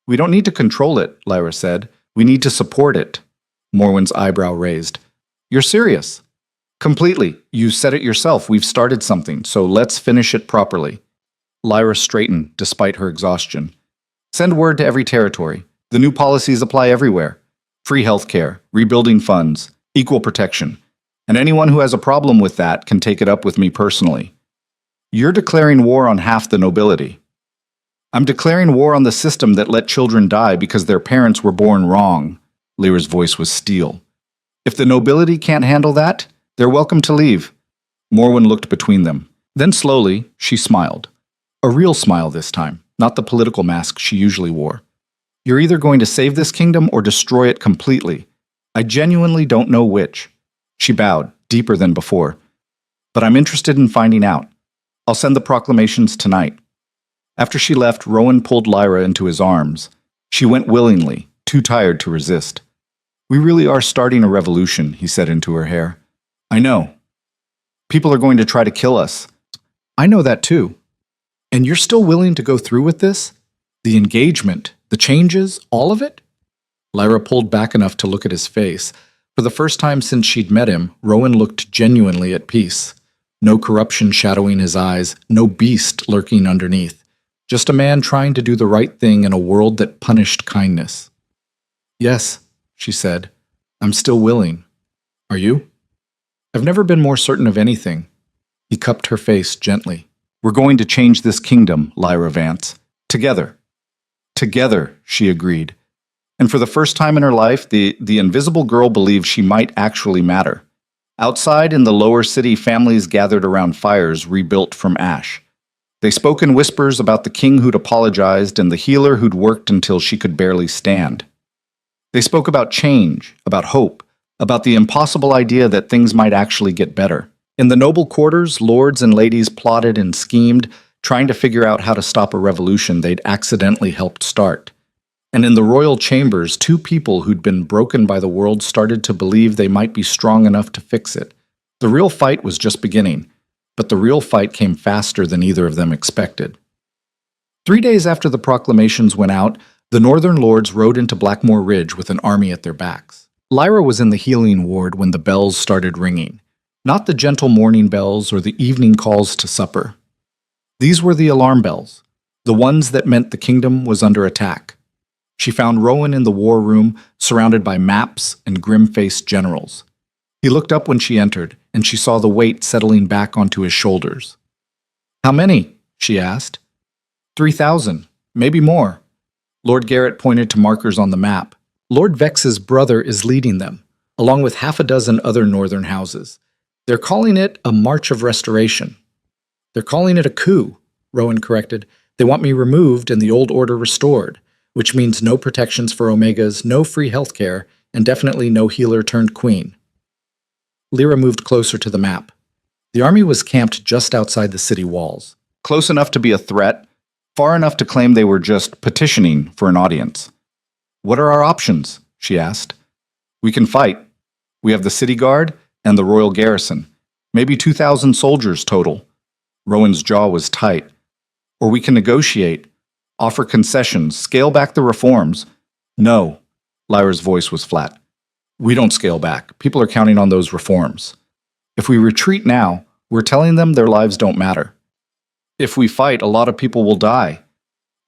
"We don't need to control it," Lyra said. "We need to support it." Morwen's eyebrow raised. "You're serious?" "Completely. You said it yourself. We've started something, so let's finish it properly." Lyra straightened, despite her exhaustion. "Send word to every territory. The new policies apply everywhere. free healthcare, rebuilding funds, equal protection. And anyone who has a problem with that can take it up with me personally. You're declaring war on half the nobility. I'm declaring war on the system that let children die because their parents were born wrong. Lyra's voice was steel. If the nobility can't handle that, they're welcome to leave. Morwen looked between them. Then slowly, she smiled. A real smile this time, not the political mask she usually wore. You're either going to save this kingdom or destroy it completely. I genuinely don't know which. She bowed, deeper than before. But I'm interested in finding out. I'll send the proclamations tonight. After she left, Rowan pulled Lyra into his arms. She went willingly, too tired to resist. We really are starting a revolution, he said into her hair. I know. People are going to try to kill us. I know that too. And you're still willing to go through with this? The engagement, the changes, all of it? Lyra pulled back enough to look at his face. For the first time since she'd met him, Rowan looked genuinely at peace. No corruption shadowing his eyes, no beast lurking underneath. Just a man trying to do the right thing in a world that punished kindness. Yes, she said. I'm still willing. Are you? I've never been more certain of anything. He cupped her face gently. We're going to change this kingdom, Lyra Vance. Together. Together, she agreed. And for the first time in her life, the invisible girl believed she might actually matter. Outside in the lower city, families gathered around fires rebuilt from ash. They spoke in whispers about the king who'd apologized and the healer who'd worked until she could barely stand. They spoke about change, about hope, about the impossible idea that things might actually get better. In the noble quarters, lords and ladies plotted and schemed, trying to figure out how to stop a revolution they'd accidentally helped start. And in the royal chambers, two people who'd been broken by the world started to believe they might be strong enough to fix it. The real fight was just beginning, but the real fight came faster than either of them expected. 3 days after the proclamations went out, the northern lords rode into Blackmoor Ridge with an army at their backs. Lyra was in the healing ward when the bells started ringing, not the gentle morning bells or the evening calls to supper. These were the alarm bells, the ones that meant the kingdom was under attack. She found Rowan in the war room, surrounded by maps and grim-faced generals. He looked up when she entered, and she saw the weight settling back onto his shoulders. How many? She asked. 3,000, maybe more. Lord Garrett pointed to markers on the map. Lord Vex's brother is leading them, along with half a dozen other northern houses. They're calling it a March of Restoration. They're calling it a coup, Rowan corrected. They want me removed and the old order restored, which means no protections for Omegas, no free healthcare, and definitely no healer turned queen. Lyra moved closer to the map. The army was camped just outside the city walls. Close enough to be a threat, far enough to claim they were just petitioning for an audience. What are our options? She asked. We can fight. We have the city guard and the royal garrison. Maybe 2,000 soldiers total. Rowan's jaw was tight. Or we can negotiate, offer concessions, scale back the reforms. No, Lyra's voice was flat. We don't scale back. People are counting on those reforms. If we retreat now, we're telling them their lives don't matter. If we fight, a lot of people will die.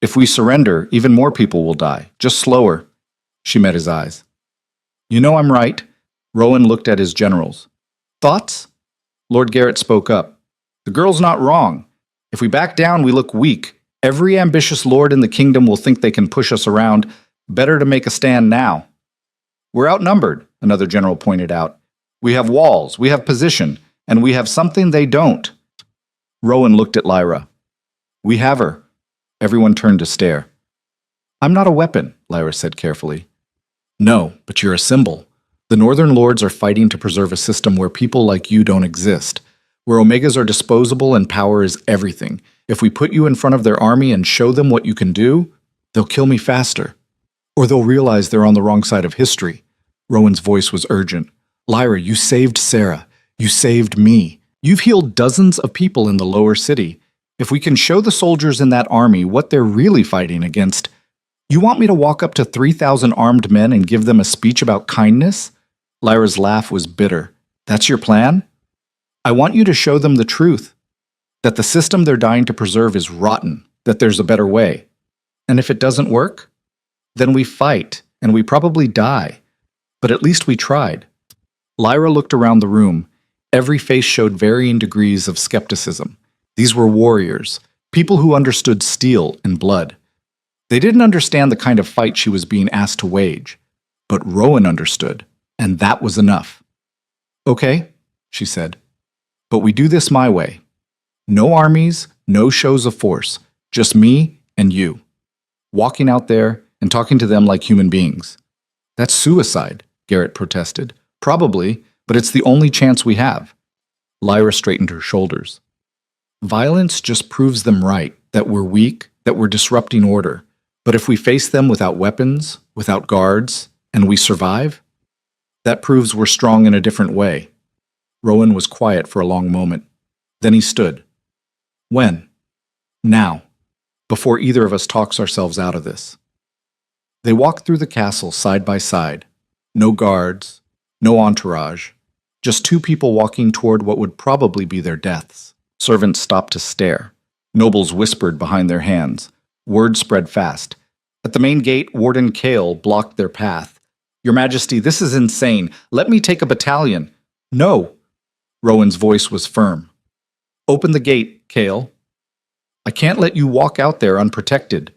If we surrender, even more people will die, just slower. She met his eyes. You know I'm right. Rowan looked at his generals. Thoughts? Lord Garrett spoke up. The girl's not wrong. If we back down, we look weak. Every ambitious lord in the kingdom will think they can push us around. Better to make a stand now. We're outnumbered, another general pointed out. We have walls, we have position, and we have something they don't. Rowan looked at Lyra. We have her. Everyone turned to stare. I'm not a weapon, Lyra said carefully. No, but you're a symbol. The Northern Lords are fighting to preserve a system where people like you don't exist, where Omegas are disposable and power is everything. If we put you in front of their army and show them what you can do, they'll kill me faster. Or they'll realize they're on the wrong side of history. Rowan's voice was urgent. Lyra, you saved Sarah. You saved me. You've healed dozens of people in the lower city. If we can show the soldiers in that army what they're really fighting against, you want me to walk up to 3,000 armed men and give them a speech about kindness? Lyra's laugh was bitter. That's your plan? I want you to show them the truth, that the system they're dying to preserve is rotten, that there's a better way. And if it doesn't work, then we fight, and we probably die. But at least we tried. Lyra looked around the room. Every face showed varying degrees of skepticism. These were warriors, people who understood steel and blood. They didn't understand the kind of fight she was being asked to wage. But Rowan understood, and that was enough. "Okay," she said, "but we do this my way. No armies, no shows of force, just me and you. Walking out there and talking to them like human beings." "That's suicide," Garrett protested. "Probably, but it's the only chance we have." Lyra straightened her shoulders. "Violence just proves them right, that we're weak, that we're disrupting order. But if we face them without weapons, without guards, and we survive, that proves we're strong in a different way." Rowan was quiet for a long moment. Then he stood. "When?" "Now, before either of us talks ourselves out of this." They walked through the castle side by side. No guards, no entourage, just two people walking toward what would probably be their deaths. Servants stopped to stare. Nobles whispered behind their hands. Word spread fast. At the main gate, Warden Kale blocked their path. "Your Majesty, this is insane. Let me take a battalion." "No." Rowan's voice was firm. "Open the gate, Kale. I can't let you walk out there unprotected.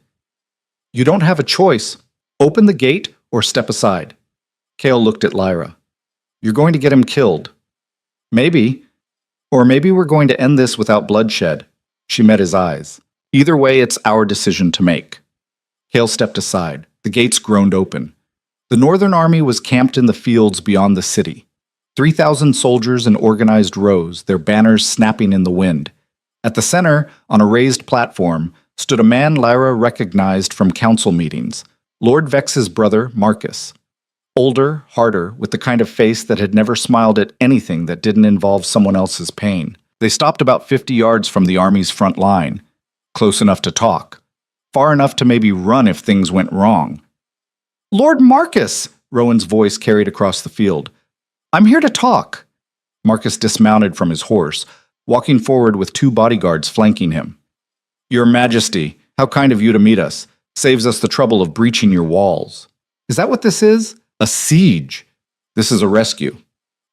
You don't have a choice. Open the gate or step aside." Kale looked at Lyra. "You're going to get him killed." "Maybe. Or maybe we're going to end this without bloodshed." She met his eyes. "Either way, it's our decision to make." Kale stepped aside. The gates groaned open. The Northern Army was camped in the fields beyond the city. 3,000 soldiers in organized rows, their banners snapping in the wind. At the center, on a raised platform, stood a man Lyra recognized from council meetings, Lord Vex's brother, Marcus. Older, harder, with the kind of face that had never smiled at anything that didn't involve someone else's pain. They stopped about 50 yards from the army's front line, close enough to talk, far enough to maybe run if things went wrong. "Lord Marcus!" Rowan's voice carried across the field. "I'm here to talk." Marcus dismounted from his horse, walking forward with 2 bodyguards flanking him. "Your Majesty, how kind of you to meet us. Saves us the trouble of breaching your walls." "Is that what this is? A siege?" "This is a rescue."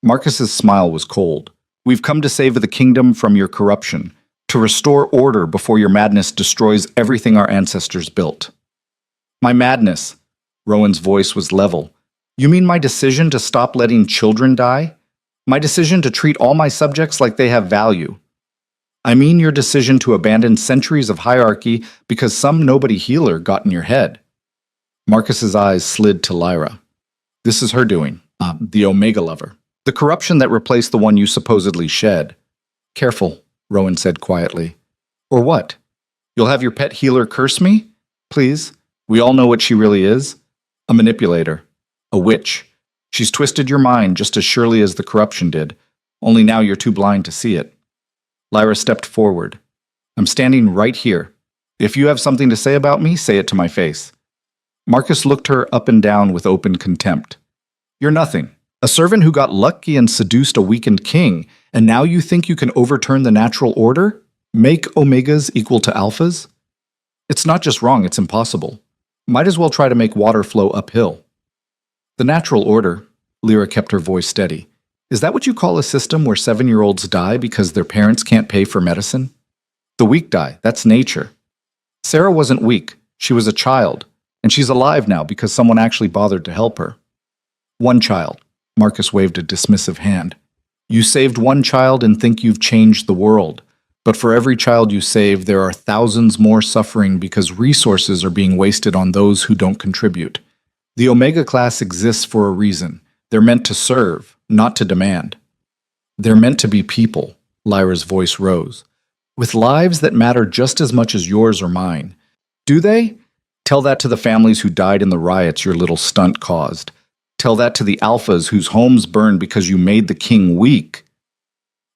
Marcus's smile was cold. "We've come to save the kingdom from your corruption, to restore order before your madness destroys everything our ancestors built." "My madness?" Rowan's voice was level. "You mean my decision to stop letting children die? My decision to treat all my subjects like they have value? I mean your decision to abandon centuries of hierarchy because some nobody healer got in your head." Marcus's eyes slid to Lyra. "This is her doing, the Omega lover. The corruption that replaced the one you supposedly shed." "Careful," Rowan said quietly. "Or what? You'll have your pet healer curse me? Please, we all know what she really is. A manipulator. A witch. She's twisted your mind just as surely as the corruption did, only now you're too blind to see it." Lyra stepped forward. "I'm standing right here. If you have something to say about me, say it to my face." Marcus looked her up and down with open contempt. "You're nothing. A servant who got lucky and seduced a weakened king, and now you think you can overturn the natural order? Make Omegas equal to Alphas? It's not just wrong, it's impossible. Might as well try to make water flow uphill." "The natural order," Lyra kept her voice steady. "Is that what you call a system where 7-year-olds die because their parents can't pay for medicine? The weak die, that's nature. Sarah wasn't weak, she was a child, and she's alive now because someone actually bothered to help her." "One child," Marcus waved a dismissive hand. "You saved one child and think you've changed the world. But for every child you save, there are thousands more suffering because resources are being wasted on those who don't contribute. The Omega class exists for a reason. They're meant to serve, not to demand. They're meant to be people." Lyra's voice rose. "With lives that matter just as much as yours or mine. Do they? Tell that to the families who died in the riots your little stunt caused. Tell that to the Alphas whose homes burned because you made the king weak.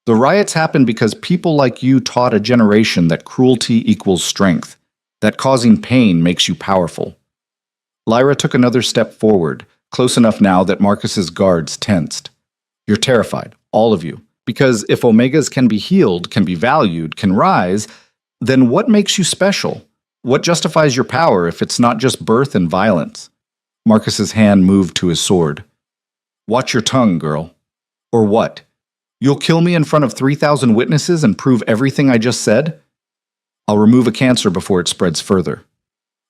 The riots happened because people like you taught a generation that cruelty equals strength, that causing pain makes you powerful." Lyra took another step forward, close enough now that Marcus's guards tensed. "You're terrified, all of you, because if Omegas can be healed, can be valued, can rise, then what makes you special? What justifies your power if it's not just birth and violence?" Marcus's hand moved to his sword. Watch your tongue, girl. Or what? You'll kill me in front of 3,000 witnesses and prove everything I just said? I'll remove a cancer before it spreads further.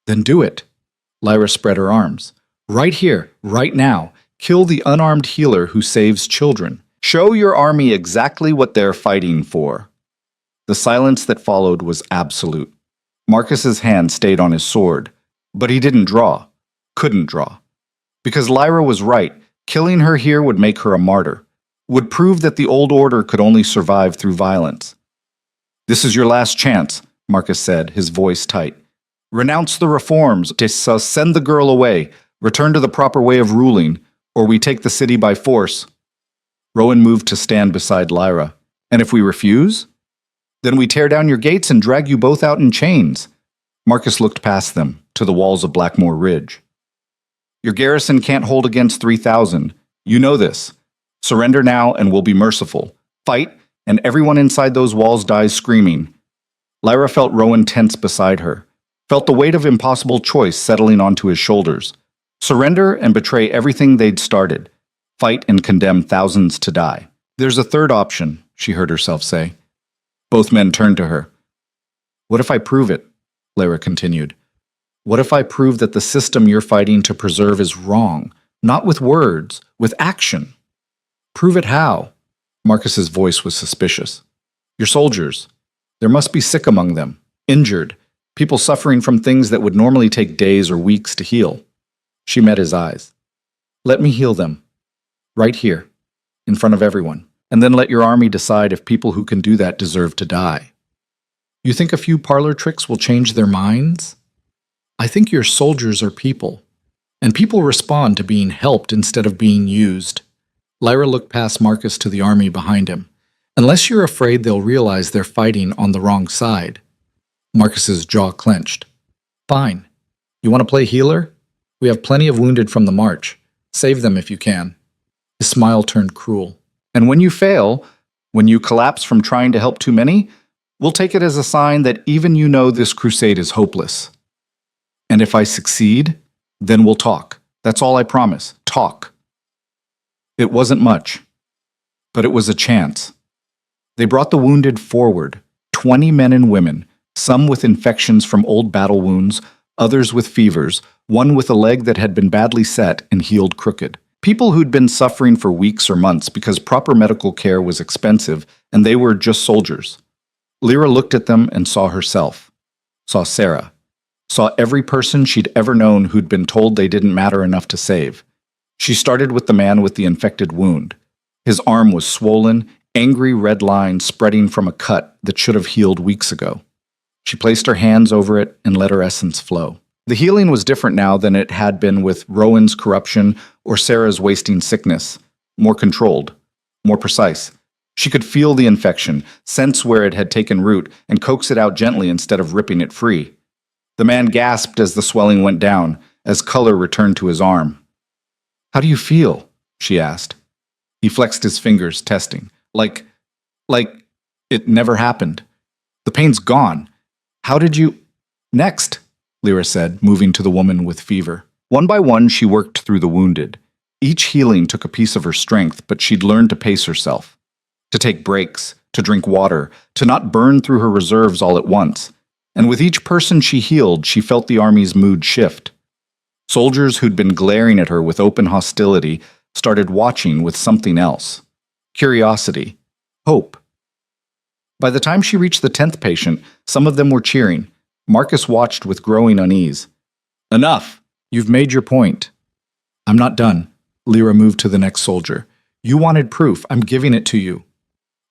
Then do it. Lyra spread her arms. Right here, right now. Kill the unarmed healer who saves children. Show your army exactly what they're fighting for. The silence that followed was absolute. Marcus's hand stayed on his sword, but he didn't draw. Couldn't draw. Because Lyra was right, killing her here would make her a martyr, would prove that the old order could only survive through violence. This is your last chance, Marcus said, his voice tight. Renounce the reforms, send the girl away, return to the proper way of ruling, or we take the city by force. Rowan moved to stand beside Lyra. And if we refuse? Then we tear down your gates and drag you both out in chains. Marcus looked past them, to the walls of Blackmoor Ridge. Your garrison can't hold against 3,000. You know this. Surrender now and we'll be merciful. Fight, and everyone inside those walls dies screaming. Lyra felt Rowan tense beside her, felt the weight of impossible choice settling onto his shoulders. Surrender and betray everything they'd started. Fight and condemn thousands to die. There's a third option, she heard herself say. Both men turned to her. What if I prove it? Lyra continued. What if I prove that the system you're fighting to preserve is wrong? Not with words, with action. Prove it how? Marcus's voice was suspicious. Your soldiers. There must be sick among them, injured, people suffering from things that would normally take days or weeks to heal. She met his eyes. Let me heal them. Right here, in front of everyone, and then let your army decide if people who can do that deserve to die. You think a few parlor tricks will change their minds? I think your soldiers are people, and people respond to being helped instead of being used. Lyra looked past Marcus to the army behind him. Unless you're afraid they'll realize they're fighting on the wrong side. Marcus's jaw clenched. Fine. You want to play healer? We have plenty of wounded from the march. Save them if you can. His smile turned cruel. And when you fail, when you collapse from trying to help too many, we'll take it as a sign that even you know this crusade is hopeless. And if I succeed, then we'll talk. That's all I promise. Talk. It wasn't much, but it was a chance. They brought the wounded forward, 20 men and women, some with infections from old battle wounds, others with fevers, one with a leg that had been badly set and healed crooked. People who'd been suffering for weeks or months because proper medical care was expensive and they were just soldiers. Lyra looked at them and saw herself, saw Sarah, saw every person she'd ever known who'd been told they didn't matter enough to save. She started with the man with the infected wound. His arm was swollen, angry red lines spreading from a cut that should have healed weeks ago. She placed her hands over it and let her essence flow. The healing was different now than it had been with Rowan's corruption or Sarah's wasting sickness, more controlled, more precise. She could feel the infection, sense where it had taken root, and coax it out gently instead of ripping it free. The man gasped as the swelling went down, as color returned to his arm. How do you feel? She asked. He flexed his fingers, testing. Like it never happened. The pain's gone. How did you... Next, Lyra said, moving to the woman with fever. One by one, she worked through the wounded. Each healing took a piece of her strength, but she'd learned to pace herself. To take breaks, to drink water, to not burn through her reserves all at once. And with each person she healed, she felt the army's mood shift. Soldiers who'd been glaring at her with open hostility started watching with something else. Curiosity. Hope. By the time she reached the 10th patient, some of them were cheering. Marcus watched with growing unease. Enough! You've made your point. I'm not done. Lyra moved to the next soldier. You wanted proof. I'm giving it to you.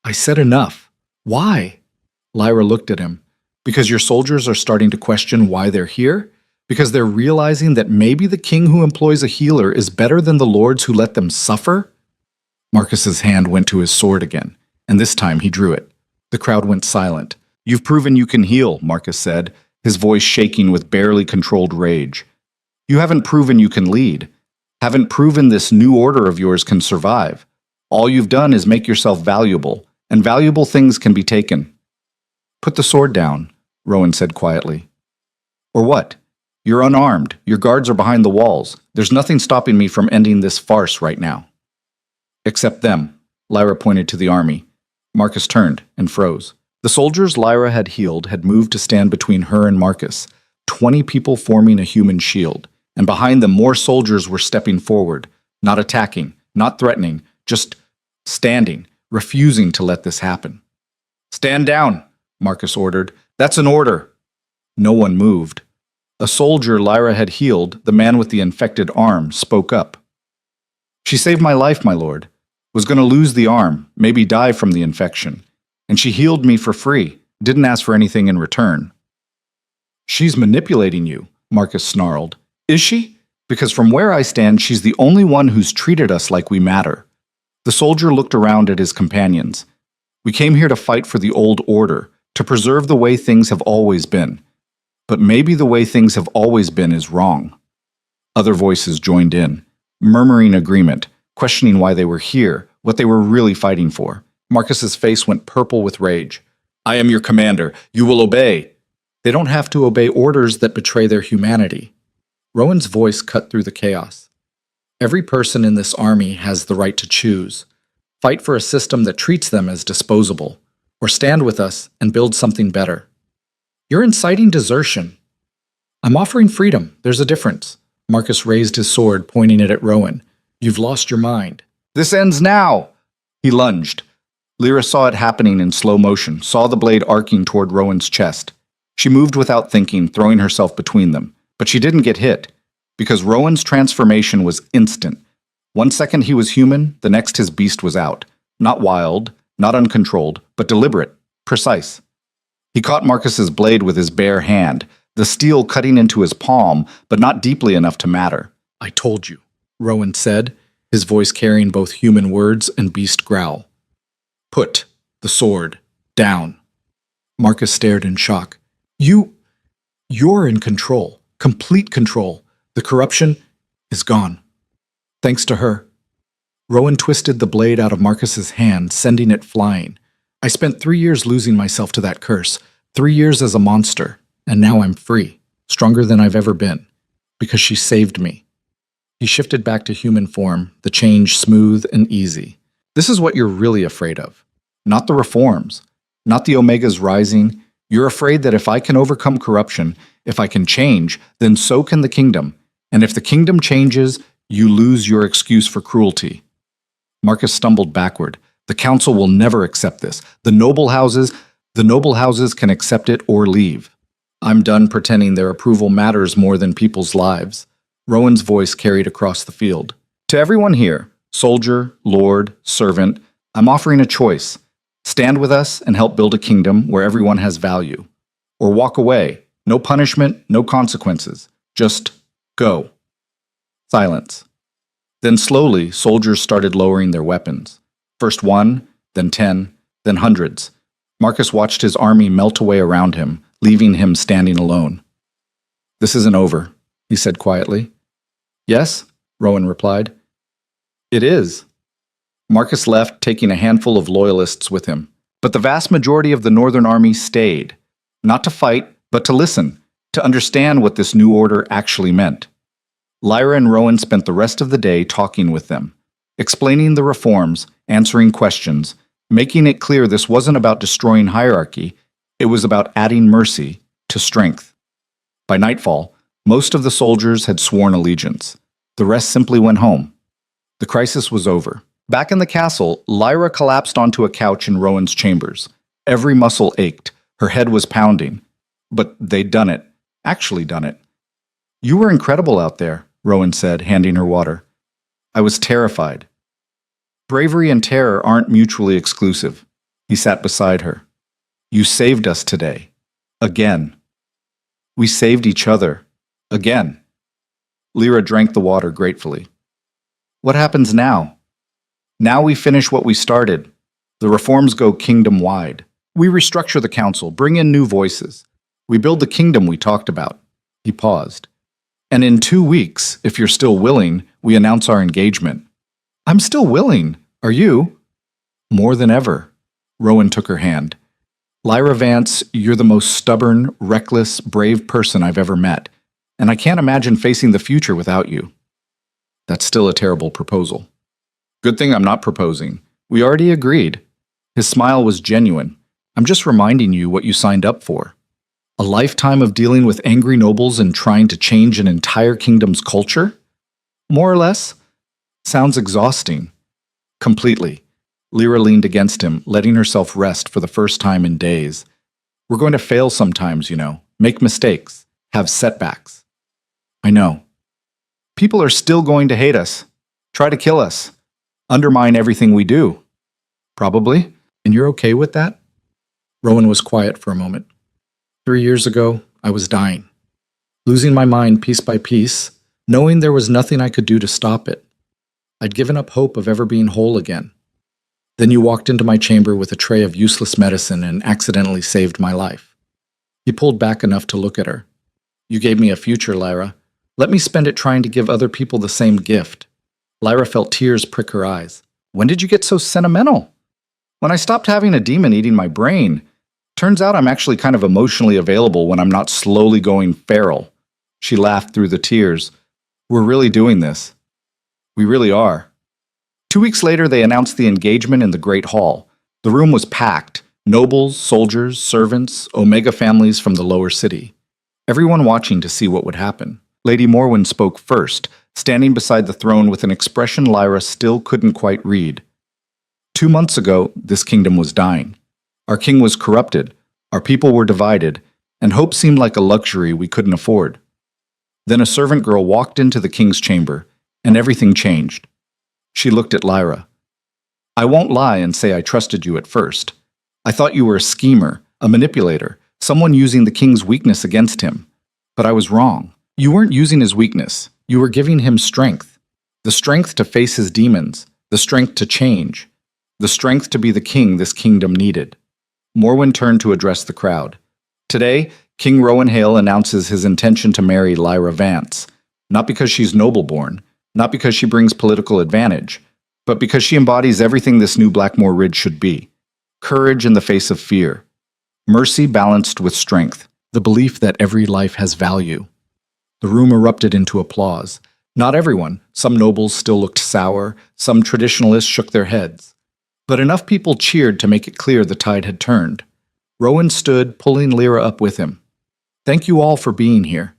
I said enough. Why? Lyra looked at him. Because your soldiers are starting to question why they're here? Because they're realizing that maybe the king who employs a healer is better than the lords who let them suffer? Marcus's hand went to his sword again, and this time he drew it. The crowd went silent. You've proven you can heal, Marcus said, his voice shaking with barely controlled rage. You haven't proven you can lead. Haven't proven this new order of yours can survive. All you've done is make yourself valuable, and valuable things can be taken. Put the sword down, Rowan said quietly. Or what? You're unarmed. Your guards are behind the walls. There's nothing stopping me from ending this farce right now. Except them. Lyra pointed to the army. Marcus turned and froze. The soldiers Lyra had healed had moved to stand between her and Marcus, 20 people forming a human shield, and behind them more soldiers were stepping forward, not attacking, not threatening, just standing, refusing to let this happen. "Stand down," Marcus ordered. "That's an order." No one moved. A soldier Lyra had healed, the man with the infected arm, spoke up. "She saved my life, my lord. Was going to lose the arm, maybe die from the infection. And she healed me for free, didn't ask for anything in return." "She's manipulating you," Marcus snarled. "Is she? Because from where I stand, she's the only one who's treated us like we matter." The soldier looked around at his companions. "We came here to fight for the old order, to preserve the way things have always been. But maybe the way things have always been is wrong." Other voices joined in, murmuring agreement, questioning why they were here, what they were really fighting for. Marcus's face went purple with rage. "I am your commander. You will obey." "They don't have to obey orders that betray their humanity." Rowan's voice cut through the chaos. "Every person in this army has the right to choose. Fight for a system that treats them as disposable, or stand with us and build something better. You're inciting desertion." "I'm offering freedom. There's a difference." Marcus raised his sword, pointing it at Rowan. "You've lost your mind." "This ends now!" He lunged. Lyra saw it happening in slow motion, saw the blade arcing toward Rowan's chest. She moved without thinking, throwing herself between them. But she didn't get hit, because Rowan's transformation was instant. 1 second he was human, the next his beast was out. Not wild, not uncontrolled, but deliberate, precise. He caught Marcus's blade with his bare hand, the steel cutting into his palm, but not deeply enough to matter. "I told you," Rowan said, his voice carrying both human words and beast growl. "Put the sword down." Marcus stared in shock. You're in control. Complete control. The corruption is gone. Thanks to her." Rowan twisted the blade out of Marcus's hand, sending it flying. "I spent 3 years losing myself to that curse, 3 years as a monster, and now I'm free, stronger than I've ever been, because she saved me." He shifted back to human form, the change smooth and easy. "This is what you're really afraid of. Not the reforms, not the Omegas rising. You're afraid that if I can overcome corruption, if I can change, then so can the kingdom. And if the kingdom changes, you lose your excuse for cruelty." Marcus stumbled backward. "The council will never accept this. The noble houses can accept it or leave. I'm done pretending their approval matters more than people's lives." Rowan's voice carried across the field. "To everyone here, soldier, lord, servant, I'm offering a choice. Stand with us and help build a kingdom where everyone has value. Or walk away. No punishment, no consequences. Just go." Silence. Then slowly, soldiers started lowering their weapons. First 1, then 10, then hundreds. Marcus watched his army melt away around him, leaving him standing alone. "This isn't over," he said quietly. "Yes," Rowan replied. "It is." Marcus left, taking a handful of loyalists with him. But the vast majority of the Northern Army stayed, not to fight, but to listen, to understand what this new order actually meant. Lyra and Rowan spent the rest of the day talking with them, explaining the reforms, answering questions, making it clear this wasn't about destroying hierarchy, it was about adding mercy to strength. By nightfall, most of the soldiers had sworn allegiance. The rest simply went home. The crisis was over. Back in the castle, Lyra collapsed onto a couch in Rowan's chambers. Every muscle ached. Her head was pounding. But they'd done it. Actually done it. "You were incredible out there," Rowan said, handing her water. "I was terrified." "Bravery and terror aren't mutually exclusive." He sat beside her. "You saved us today. Again. We saved each other. Again." Lyra drank the water gratefully. "What happens now?" "Now we finish what we started. The reforms go kingdom-wide. We restructure the council, bring in new voices. We build the kingdom we talked about." He paused. "And in 2 weeks, if you're still willing, we announce our engagement." "I'm still willing. Are you?" "More than ever." Rowan took her hand. "Lyra Vance, you're the most stubborn, reckless, brave person I've ever met, and I can't imagine facing the future without you." "That's still a terrible proposal." Good thing I'm not proposing. We already agreed. His smile was genuine. I'm just reminding you what you signed up for. A lifetime of dealing with angry nobles and trying to change an entire kingdom's culture? More or less? Sounds exhausting. Completely. Lyra leaned against him, letting herself rest for the first time in days. We're going to fail sometimes, make mistakes, have setbacks. I know. People are still going to hate us, try to kill us, undermine everything we do. Probably. And you're okay with that? Rowan was quiet for a moment. 3 years ago, I was dying, losing my mind piece by piece, knowing there was nothing I could do to stop it. I'd given up hope of ever being whole again. Then you walked into my chamber with a tray of useless medicine and accidentally saved my life. He pulled back enough to look at her. You gave me a future, Lyra. Let me spend it trying to give other people the same gift. Lyra felt tears prick her eyes. When did you get so sentimental? When I stopped having a demon eating my brain. Turns out I'm actually kind of emotionally available when I'm not slowly going feral. She laughed through the tears. We're really doing this. We really are. 2 weeks later, they announced the engagement in the Great Hall. The room was packed. Nobles, soldiers, servants, Omega families from the lower city. Everyone watching to see what would happen. Lady Morwen spoke first, standing beside the throne with an expression Lyra still couldn't quite read. 2 months ago, this kingdom was dying. Our king was corrupted, our people were divided, and hope seemed like a luxury we couldn't afford. Then a servant girl walked into the king's chamber, and everything changed. She looked at Lyra. I won't lie and say I trusted you at first. I thought you were a schemer, a manipulator, someone using the king's weakness against him. But I was wrong. You weren't using his weakness. You were giving him strength. The strength to face his demons, the strength to change, the strength to be the king this kingdom needed. Morwen turned to address the crowd. Today, King Rowan Hale announces his intention to marry Lyra Vance, not because she's noble-born, not because she brings political advantage, but because she embodies everything this new Blackmoor Ridge should be. Courage in the face of fear. Mercy balanced with strength. The belief that every life has value. The room erupted into applause. Not everyone. Some nobles still looked sour. Some traditionalists shook their heads. But enough people cheered to make it clear the tide had turned. Rowan stood, pulling Lyra up with him. Thank you all for being here,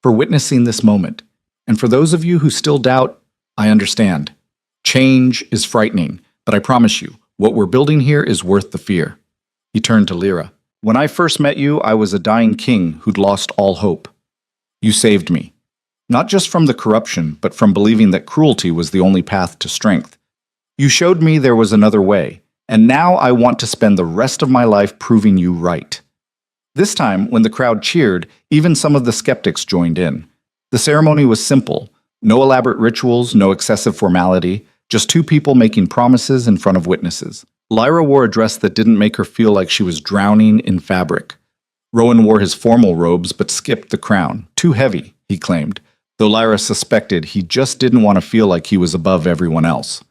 for witnessing this moment. And for those of you who still doubt, I understand. Change is frightening, but I promise you, what we're building here is worth the fear. He turned to Lyra. When I first met you, I was a dying king who'd lost all hope. You saved me. Not just from the corruption, but from believing that cruelty was the only path to strength. You showed me there was another way, and now I want to spend the rest of my life proving you right. This time, when the crowd cheered, even some of the skeptics joined in. The ceremony was simple. No elaborate rituals, no excessive formality, just two people making promises in front of witnesses. Lyra wore a dress that didn't make her feel like she was drowning in fabric. Rowan wore his formal robes but skipped the crown. Too heavy, he claimed, though Lyra suspected he just didn't want to feel like he was above everyone else.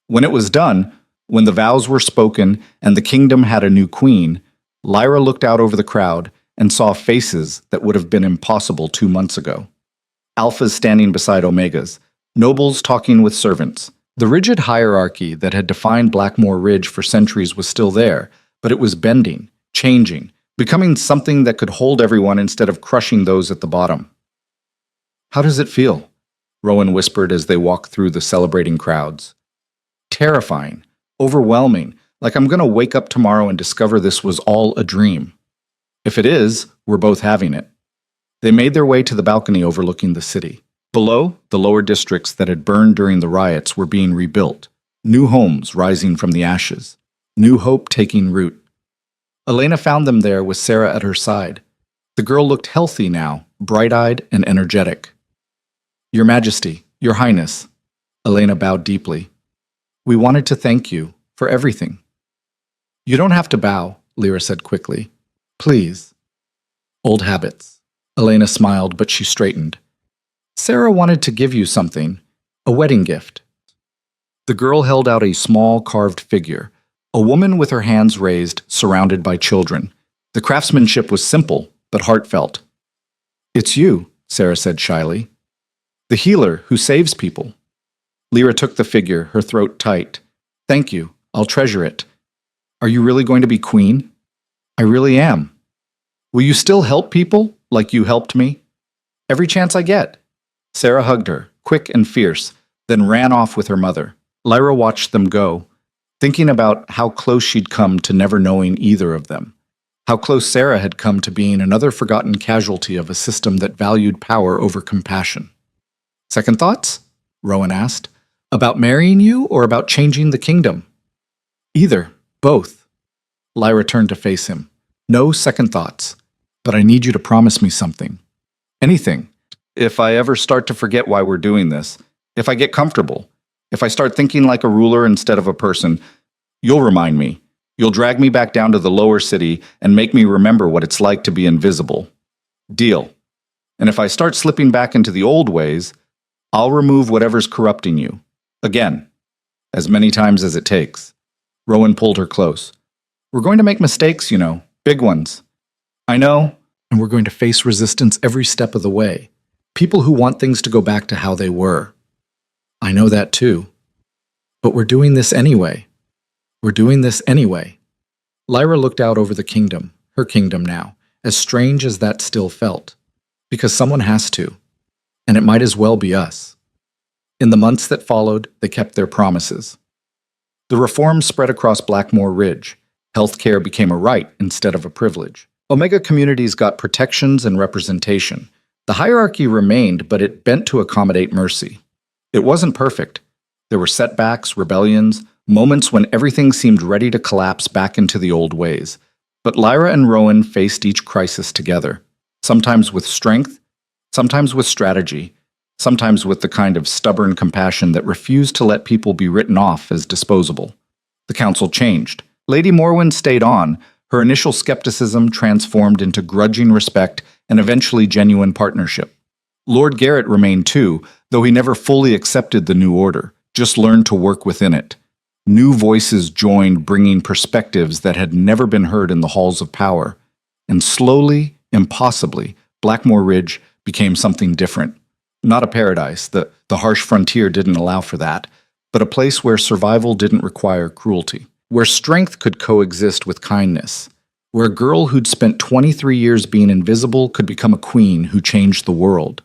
When it was done, when the vows were spoken and the kingdom had a new queen, Lyra looked out over the crowd and saw faces that would have been impossible 2 months ago. Alphas standing beside Omegas, nobles talking with servants. The rigid hierarchy that had defined Blackmoor Ridge for centuries was still there, but it was bending, changing, becoming something that could hold everyone instead of crushing those at the bottom. How does it feel? Rowan whispered as they walked through the celebrating crowds. Terrifying, overwhelming, like I'm going to wake up tomorrow and discover this was all a dream. If it is, we're both having it. They made their way to the balcony overlooking the city. Below, the lower districts that had burned during the riots were being rebuilt, new homes rising from the ashes, new hope taking root. Elena found them there with Sarah at her side. The girl looked healthy now, bright-eyed and energetic. Your Majesty, Your Highness, Elena bowed deeply. We wanted to thank you for everything. You don't have to bow, Lyra said quickly. Please. Old habits. Elena smiled, but she straightened. Sarah wanted to give you something, a wedding gift. The girl held out a small carved figure, a woman with her hands raised, surrounded by children. The craftsmanship was simple, but heartfelt. It's you, Sarah said shyly. The healer who saves people. Lyra took the figure, her throat tight. Thank you. I'll treasure it. Are you really going to be queen? I really am. Will you still help people like you helped me? Every chance I get. Sarah hugged her, quick and fierce, then ran off with her mother. Lyra watched them go, thinking about how close she'd come to never knowing either of them. How close Sarah had come to being another forgotten casualty of a system that valued power over compassion. Second thoughts? Rowan asked. About marrying you or about changing the kingdom? Either. Both. Lyra turned to face him. No second thoughts. But I need you to promise me something. Anything. If I ever start to forget why we're doing this, if I get comfortable, if I start thinking like a ruler instead of a person, you'll remind me. You'll drag me back down to the lower city and make me remember what it's like to be invisible. Deal. And if I start slipping back into the old ways, I'll remove whatever's corrupting you. Again. As many times as it takes. Rowan pulled her close. We're going to make mistakes, you know. Big ones. I know. And we're going to face resistance every step of the way. People who want things to go back to how they were. I know that too. But we're doing this anyway. We're doing this anyway. Lyra looked out over the kingdom, her kingdom now, as strange as that still felt. Because someone has to. And it might as well be us. In the months that followed, they kept their promises. The reforms spread across Blackmore Ridge. Healthcare became a right instead of a privilege. Omega communities got protections and representation. The hierarchy remained, but it bent to accommodate mercy. It wasn't perfect. There were setbacks, rebellions, moments when everything seemed ready to collapse back into the old ways. But Lyra and Rowan faced each crisis together, sometimes with strength, sometimes with strategy, sometimes with the kind of stubborn compassion that refused to let people be written off as disposable. The council changed. Lady Morwen stayed on. Her initial skepticism transformed into grudging respect and eventually genuine partnership. Lord Garrett remained too, though he never fully accepted the new order, just learned to work within it. New voices joined, bringing perspectives that had never been heard in the halls of power. And slowly, impossibly, Blackmore Ridge became something different. Not a paradise, the harsh frontier didn't allow for that, but a place where survival didn't require cruelty, where strength could coexist with kindness, where a girl who'd spent 23 years being invisible could become a queen who changed the world.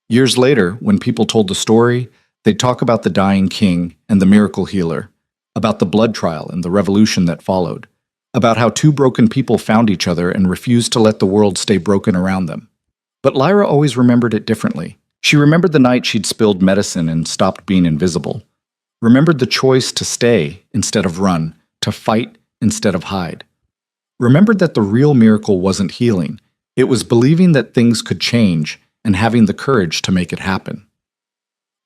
Years later, when people told the story, they'd talk about the dying king and the miracle healer, about the blood trial and the revolution that followed, about how two broken people found each other and refused to let the world stay broken around them. But Lyra always remembered it differently. She remembered the night she'd spilled medicine and stopped being invisible. Remembered the choice to stay instead of run, to fight instead of hide. Remembered that the real miracle wasn't healing. It was believing that things could change and having the courage to make it happen.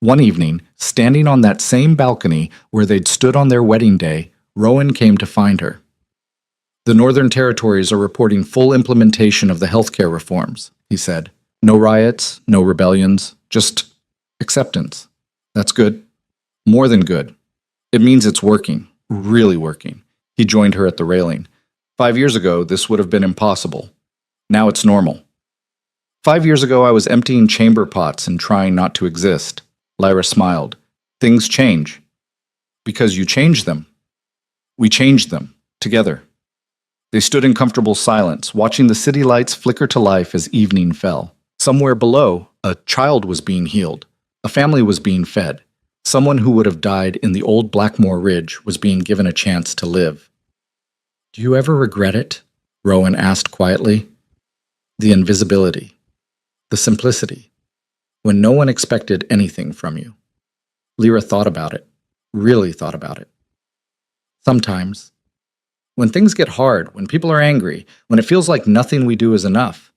One evening, standing on that same balcony where they'd stood on their wedding day, Rowan came to find her. The Northern Territories are reporting full implementation of the healthcare reforms, he said. No riots, no rebellions, just acceptance. That's good. More than good. It means it's working, really working. He joined her at the railing. 5 years ago, this would have been impossible. Now it's normal. 5 years ago, I was emptying chamber pots and trying not to exist. Lyra smiled. Things change. Because you changed them. We changed them, together. They stood in comfortable silence, watching the city lights flicker to life as evening fell. Somewhere below, a child was being healed. A family was being fed. Someone who would have died in the old Blackmore Ridge was being given a chance to live. Do you ever regret it? Rowan asked quietly. The invisibility. The simplicity. When no one expected anything from you. Lyra thought about it. Really thought about it. Sometimes. When things get hard, when people are angry, when it feels like nothing we do is enough.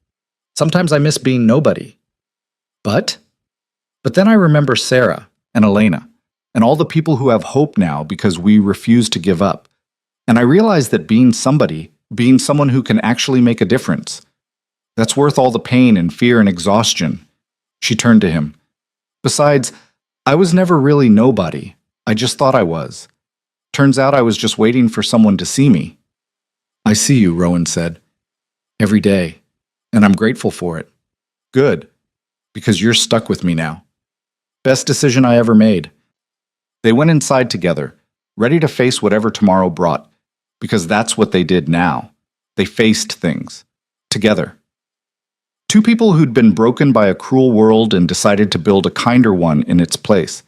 Sometimes I miss being nobody. But then I remember Sarah and Elena and all the people who have hope now because we refuse to give up. And I realize that being somebody, being someone who can actually make a difference, that's worth all the pain and fear and exhaustion. She turned to him. Besides, I was never really nobody. I just thought I was. Turns out I was just waiting for someone to see me. I see you, Rowan said. Every day. And I'm grateful for it. Good. Because you're stuck with me now. Best decision I ever made. They went inside together, ready to face whatever tomorrow brought, because that's what they did now. They faced things. Together. Two people who'd been broken by a cruel world and decided to build a kinder one in its place.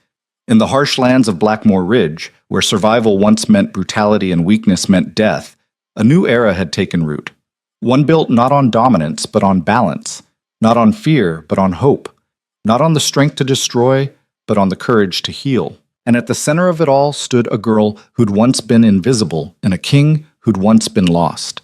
In the harsh lands of Blackmore Ridge, where survival once meant brutality and weakness meant death, a new era had taken root. One built not on dominance, but on balance. Not on fear, but on hope. Not on the strength to destroy, but on the courage to heal. And at the center of it all stood a girl who'd once been invisible and a king who'd once been lost,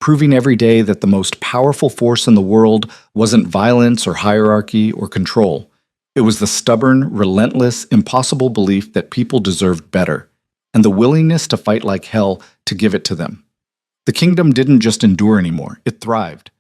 proving every day that the most powerful force in the world wasn't violence or hierarchy or control. It was the stubborn, relentless, impossible belief that people deserved better, and the willingness to fight like hell to give it to them. The kingdom didn't just endure anymore, it thrived.